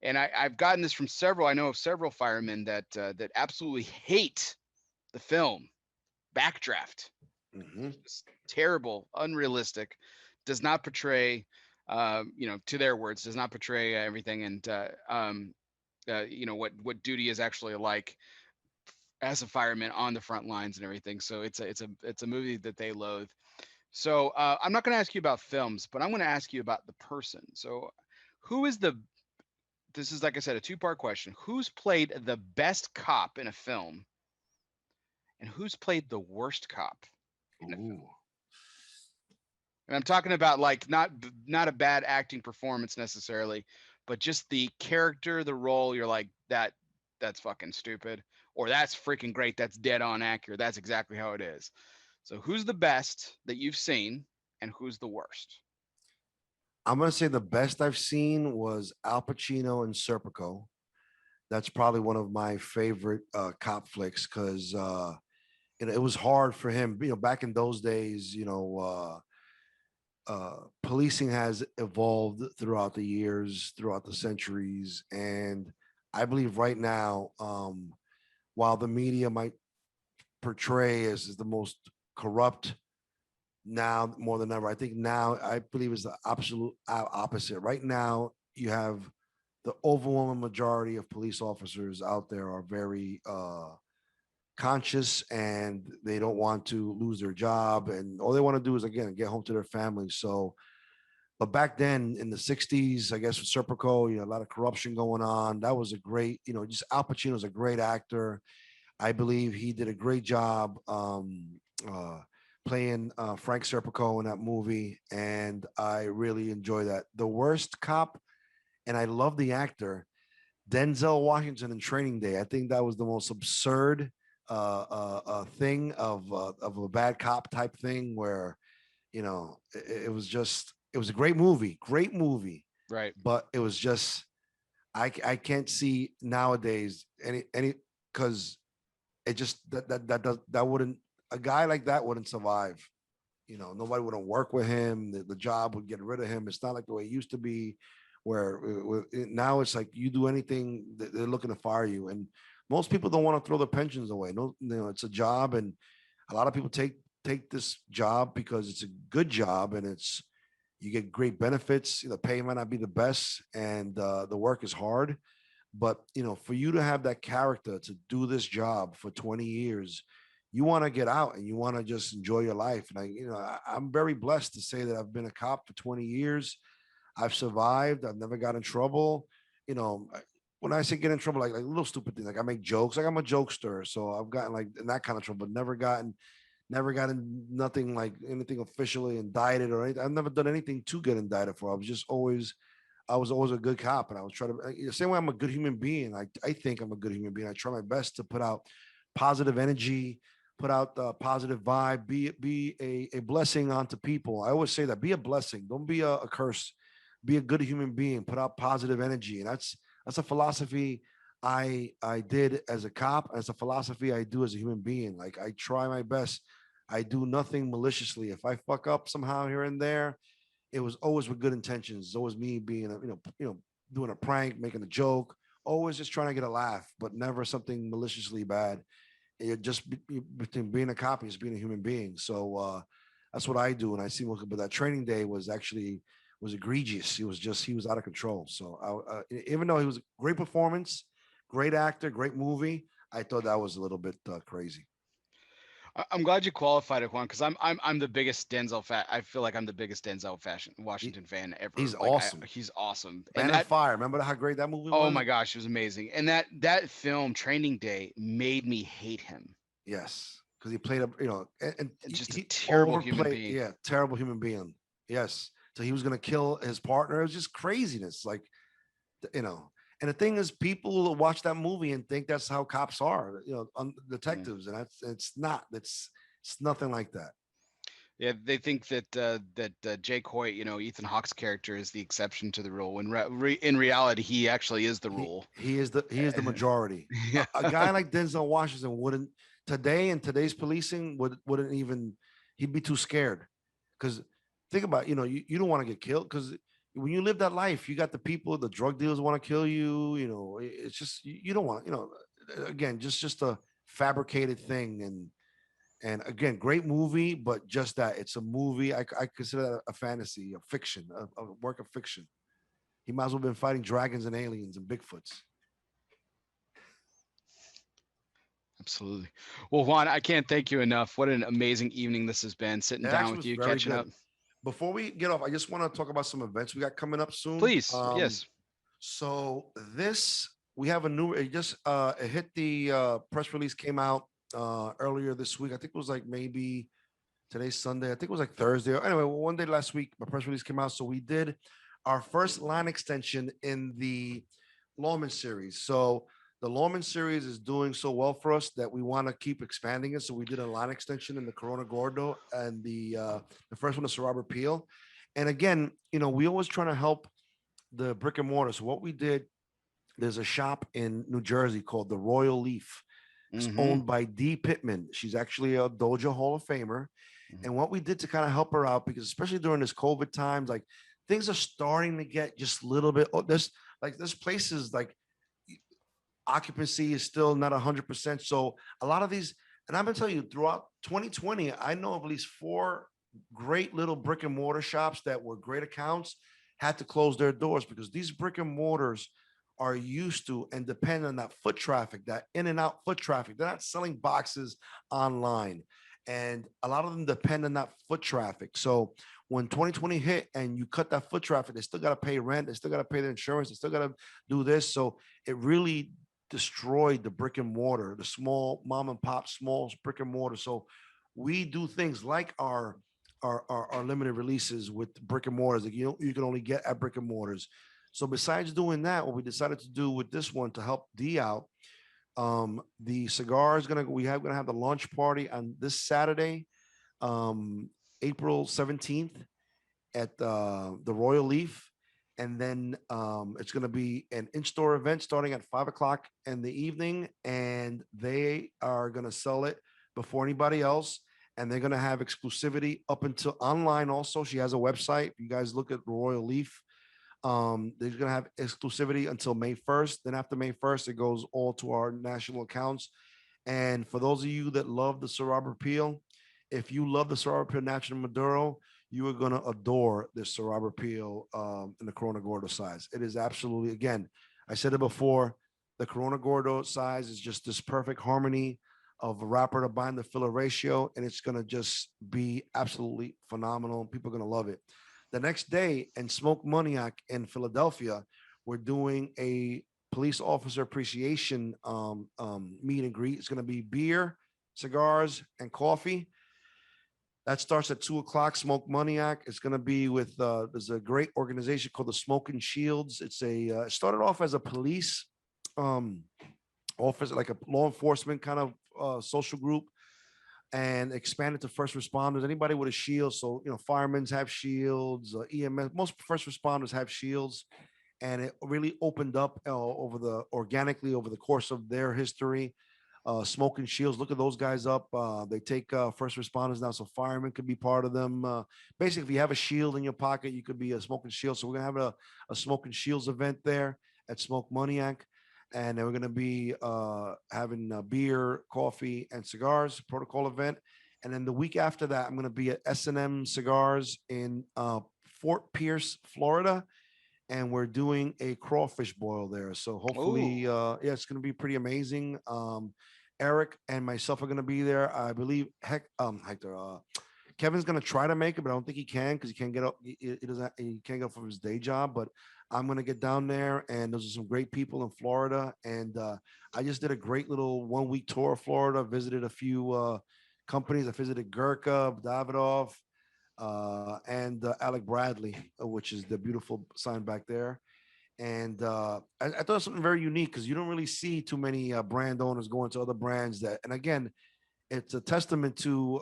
And I've gotten this from several. I know of several firemen that absolutely hate the film Backdraft. Mm-hmm. It's terrible, unrealistic, does not portray, to their words, does not portray everything, and what duty is actually like as a fireman on the front lines and everything. So it's a movie that they loathe. So I'm not going to ask you about films, but I'm going to ask you about the person. So who is the this is, like I said, a 2-part question. Who's played the best cop in a film, and who's played the worst cop in a film? Ooh. And I'm talking about like not a bad acting performance necessarily, but just the character, the role. You're like that's fucking stupid, or that's freaking great. That's dead on accurate. That's exactly how it is. So who's the best that you've seen, and who's the worst? I'm gonna say the best I've seen was Al Pacino and Serpico. That's probably one of my favorite cop flicks because it was hard for him. Back in those days, policing has evolved throughout the years, throughout the centuries, and I believe right now, while the media might portray as the most corrupt now more than ever, I think now I believe is the absolute opposite. Right now, you have the overwhelming majority of police officers out there are very conscious and they don't want to lose their job, and all they want to do is again get home to their families. So but back then in the 60s, I guess with Serpico, a lot of corruption going on. That was a great, just Al Pacino's a great actor. I believe he did a great job uh, playing Frank Serpico in that movie. And I really enjoy that. The worst cop, and I love the actor, Denzel Washington in Training Day. I think that was the most absurd thing of a bad cop type thing where it was a great movie, Right. but it was just I can't see nowadays any because it just that wouldn't a guy like that wouldn't survive. Nobody wouldn't work with him. The job would get rid of him. It's not like the way it used to be, where now it's like you do anything, they're looking to fire you. And most people don't want to throw their pensions away. No, it's a job, and a lot of people take this job because it's a good job and you get great benefits. The pay might not be the best, and the work is hard. But for you to have that character to do this job for 20 years, you want to get out and you want to just enjoy your life. And I'm very blessed to say that I've been a cop for 20 years. I've survived. I've never got in trouble. When I say get in trouble, like little stupid things, like I make jokes, like I'm a jokester. So I've gotten like in that kind of trouble, but never gotten nothing like anything officially indicted or anything. I've never done anything to get indicted for. I was always a good cop, and I was trying to the same way I'm a good human being. I think I'm a good human being. I try my best to put out positive energy, put out the positive vibe, be a blessing onto people. I always say that, be a blessing. Don't be a curse. Be a good human being, put out positive energy. And that's a philosophy I did as a cop. And it's a philosophy I do as a human being. Like I try my best. I do nothing maliciously. If I fuck up somehow here and there, it was always with good intentions. It's always me being doing a prank, making a joke, always just trying to get a laugh, but never something maliciously bad. It just between being a cop and just being a human being. So that's what I do. And I see, but that Training Day was egregious. He was out of control. So even though he was a great performance, great actor, great movie, I thought that was a little bit crazy. I'm glad you qualified it, Juan, because I'm the biggest Denzel fan. I feel like I'm the biggest Denzel fashion He, Washington fan ever. he's Like awesome. he's awesome, and Man on that Fire. Remember how great that movie oh was? my gosh, it was amazing. And that film, Training Day, made me hate him. Yes, because he played a and And just a he terrible human overplayed. being. Yeah, terrible human being. Yes, so he was gonna kill his partner. It was just craziness. Like you know. And the thing is, people will watch that movie and think that's how cops are, Yeah. detectives, and it's not. It's nothing like that. Yeah, they think that Jay Coy, Ethan Hawke's character is the exception to the rule. When in reality, he actually is the rule. He is the majority. Yeah. A guy like Denzel Washington wouldn't today in today's policing wouldn't even he'd be too scared because think about you don't want to get killed because when you live that life you got the people the drug dealers want to kill you it's just you don't want again just a fabricated thing and again great movie but just that it's a movie I consider that a fantasy a fiction a work of fiction. He might as well have been fighting dragons and aliens and Bigfoots. Absolutely. Well, Juan, I can't thank you enough. What an amazing evening this has been. Sitting It down actually with was you, very catching good. up. Before we get off, I just want to talk about some events we got coming up soon. Please, yes. So this we have a new. It just it hit the press release came out earlier this week. I think it was like maybe today's Sunday. I think it was like Thursday. Anyway, one day last week, my press release came out. So we did our first line extension in the Lawman series. So the Lawman series is doing so well for us that we want to keep expanding it. So we did a line extension in the Corona Gordo and the first one is Robert Peel. And again, we always trying to help the brick and mortar. So what we did, there's a shop in New Jersey called the Royal Leaf. It's Mm-hmm. owned by Dee Pittman. She's actually a Dojo Hall of Famer. And what we did to kind of help her out, because especially during this COVID times, like things are starting to get just a little bit. Oh, there's places like occupancy is still not 100%. So a lot of these, and I'm gonna tell you, throughout 2020, I know of at least 4 great little brick and mortar shops that were great accounts had to close their doors because these brick and mortars are used to and depend on that foot traffic, that in and out foot traffic. They're not selling boxes online. And a lot of them depend on that foot traffic. So when 2020 hit and you cut that foot traffic, they still got to pay rent, they still got to pay their insurance, they still got to do this. So it really destroyed the brick and mortar, the small mom and pop, small brick and mortar. So we do things like our limited releases with brick and mortars that you can only get at brick and mortars. So besides doing that, what we decided to do with this one to help D out, the cigar is gonna have the launch party on this Saturday, um, April 17th at the Royal Leaf. And then it's going to be an in-store event starting at 5 o'clock in the evening, and they are going to sell it before anybody else. And they're going to have exclusivity up until online. Also, she has a website. If you guys look at Royal Leaf, they're going to have exclusivity until May 1st. Then after May 1st, it goes all to our national accounts. And for those of you that love the Cigar Repeal, if you love the Cigar Repeal Natural Maduro, you are going to adore this Cigar Repeal in the Corona Gordo size. It is absolutely, again, I said it before, the Corona Gordo size is just this perfect harmony of a wrapper to binder filler ratio, and it's going to just be absolutely phenomenal. People are going to love it. The next day in Smoke Maniac in Philadelphia, we're doing a police officer appreciation meet and greet. It's going to be beer, cigars, and coffee. That starts at 2 o'clock. Smoke Maniac. It's going to be with there's a great organization called the Smoking Shields. It's it started off as a police um, office, like a law enforcement kind of social group, and expanded to first responders. Anybody with a shield, so firemen have shields, EMS. Most first responders have shields, and it really opened up organically over the course of their history. Smoking Shields, look at those guys up. They take first responders now, so firemen could be part of them. Basically, if you have a shield in your pocket, you could be a Smoking Shield. So we're gonna have a Smoking Shields event there at Smoke Maniac, and then we're gonna be having beer, coffee, and cigars protocol event. And then the week after that, I'm gonna be at S&M Cigars in Fort Pierce, Florida, and we're doing a crawfish boil there. So hopefully, Oh, yeah, it's going to be pretty amazing. Eric and myself are going to be there. I believe Hector, Kevin's going to try to make it, but I don't think he can because he can't get up. He doesn't. He can't get up from his day job. But I'm going to get down there, and those are some great people in Florida. And I just did a great little 1-week tour of Florida. Visited a few companies. I visited Gurkha, Davidoff, and Alec Bradley, which is the beautiful sign back there. And I thought it was something very unique because you don't really see too many brand owners going to other brands that. And again, it's a testament to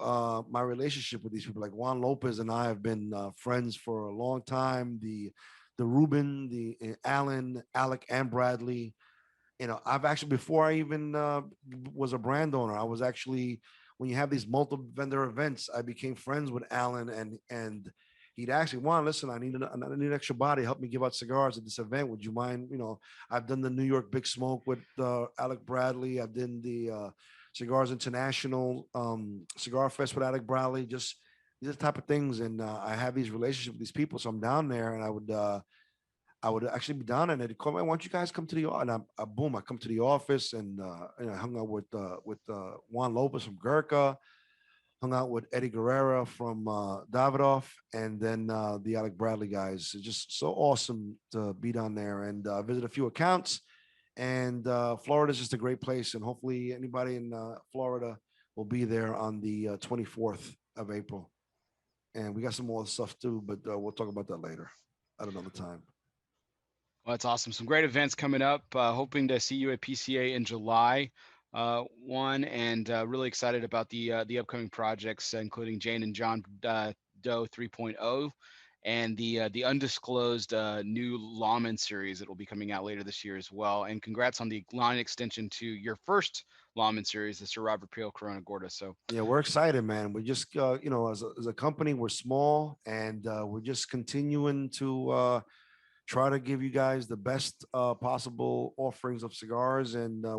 my relationship with these people. Like Juan Lopez and I have been friends for a long time. The Ruben, the Alan, Alec, and Bradley. I've actually, before I even was a brand owner, I was actually, when you have these multiple vendor events, I became friends with Alan, and he'd actually, Juan, listen, I need an extra body. Help me give out cigars at this event. Would you mind? I've done the New York Big Smoke with Alec Bradley. I've done the Cigars International Cigar Fest with Alec Bradley. Just these type of things, and I have these relationships with these people. So I'm down there, and I would actually be down there, and they'd call me, why don't you guys come to the office? And I come to the office, and I hung out with Juan Lopez from Gurkha, hung out with Eddie Guerrera from Davidoff, and then the Alec Bradley guys. It's just so awesome to be down there and visit a few accounts. And Florida is just a great place, and hopefully anybody in Florida will be there on the 24th of April. And we got some more stuff too, but we'll talk about that later at another time. Well, that's awesome. Some great events coming up. Hoping to see you at PCA in July, Juan, and really excited about the upcoming projects, including Jane and John Doe 3.0. And the undisclosed new Lawman series that will be coming out later this year as well. And congrats on the line extension to your first Lawman series, the Sir Robert Peel Corona Gorda. So yeah, we're excited, man. We just as a company, we're small, and we're just continuing to try to give you guys the best possible offerings of cigars. And I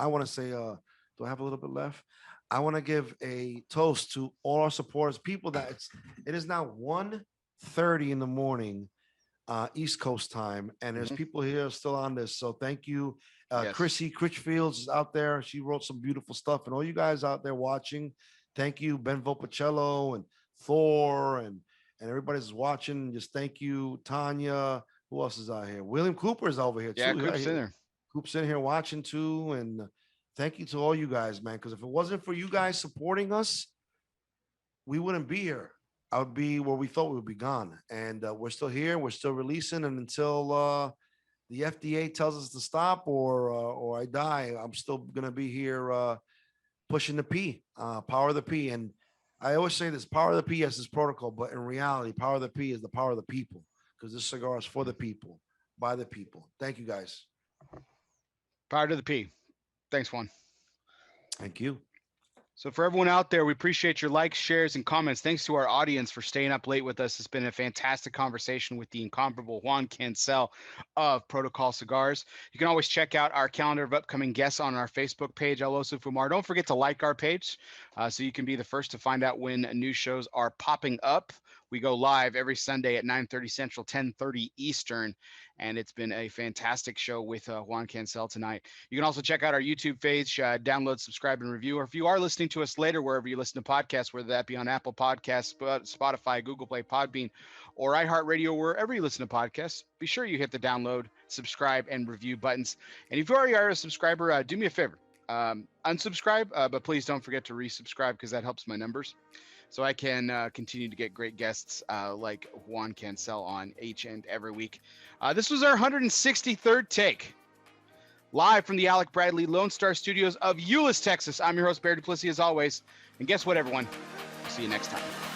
want to say, do I have a little bit left? I want to give a toast to all our supporters, people that it is now 1:30 in the morning, East Coast time, and there's people here still on this. So thank you. Yes. Chrissy Critchfields is out there. She wrote some beautiful stuff, and all you guys out there watching, thank you. Ben Volpicello and Thor and everybody's watching. Just thank you. Tanya, who else is out here? William Cooper is over here too. Yeah, Coop's in there. Coop's in here watching too. And thank you to all you guys, man, because if it wasn't for you guys supporting us, we wouldn't be here. I would be where we thought we would be gone. And we're still here. We're still releasing. And until the FDA tells us to stop or I die, I'm still going to be here pushing the P, power of the P. And I always say this, power of the P has this protocol, but in reality, power of the P is the power of the people, because this cigar is for the people, by the people. Thank you, guys. Power to the P. Thanks, Juan. Thank you. So for everyone out there, we appreciate your likes, shares, and comments. Thanks to our audience for staying up late with us. It's been a fantastic conversation with the incomparable Juan Cansell of Protocol Cigars. You can always check out our calendar of upcoming guests on our Facebook page, ELOSOFUMAR. Don't forget to like our page so you can be the first to find out when new shows are popping up. We go live every Sunday at 9:30 Central, 10:30 Eastern, and it's been a fantastic show with Juan Cansell tonight. You can also check out our YouTube page, download, subscribe, and review. Or if you are listening to us later, wherever you listen to podcasts, whether that be on Apple Podcasts, Spotify, Google Play, Podbean, or iHeartRadio, wherever you listen to podcasts, be sure you hit the download, subscribe, and review buttons. And if you already are a subscriber, do me a favor, unsubscribe, but please don't forget to resubscribe, because that helps my numbers, so I can continue to get great guests like Juan Cansell on each and every week. This was our 163rd take, live from the Alec Bradley Lone Star Studios of Euless, Texas. I'm your host, Barry Duplessis, as always. And guess what, everyone? See you next time.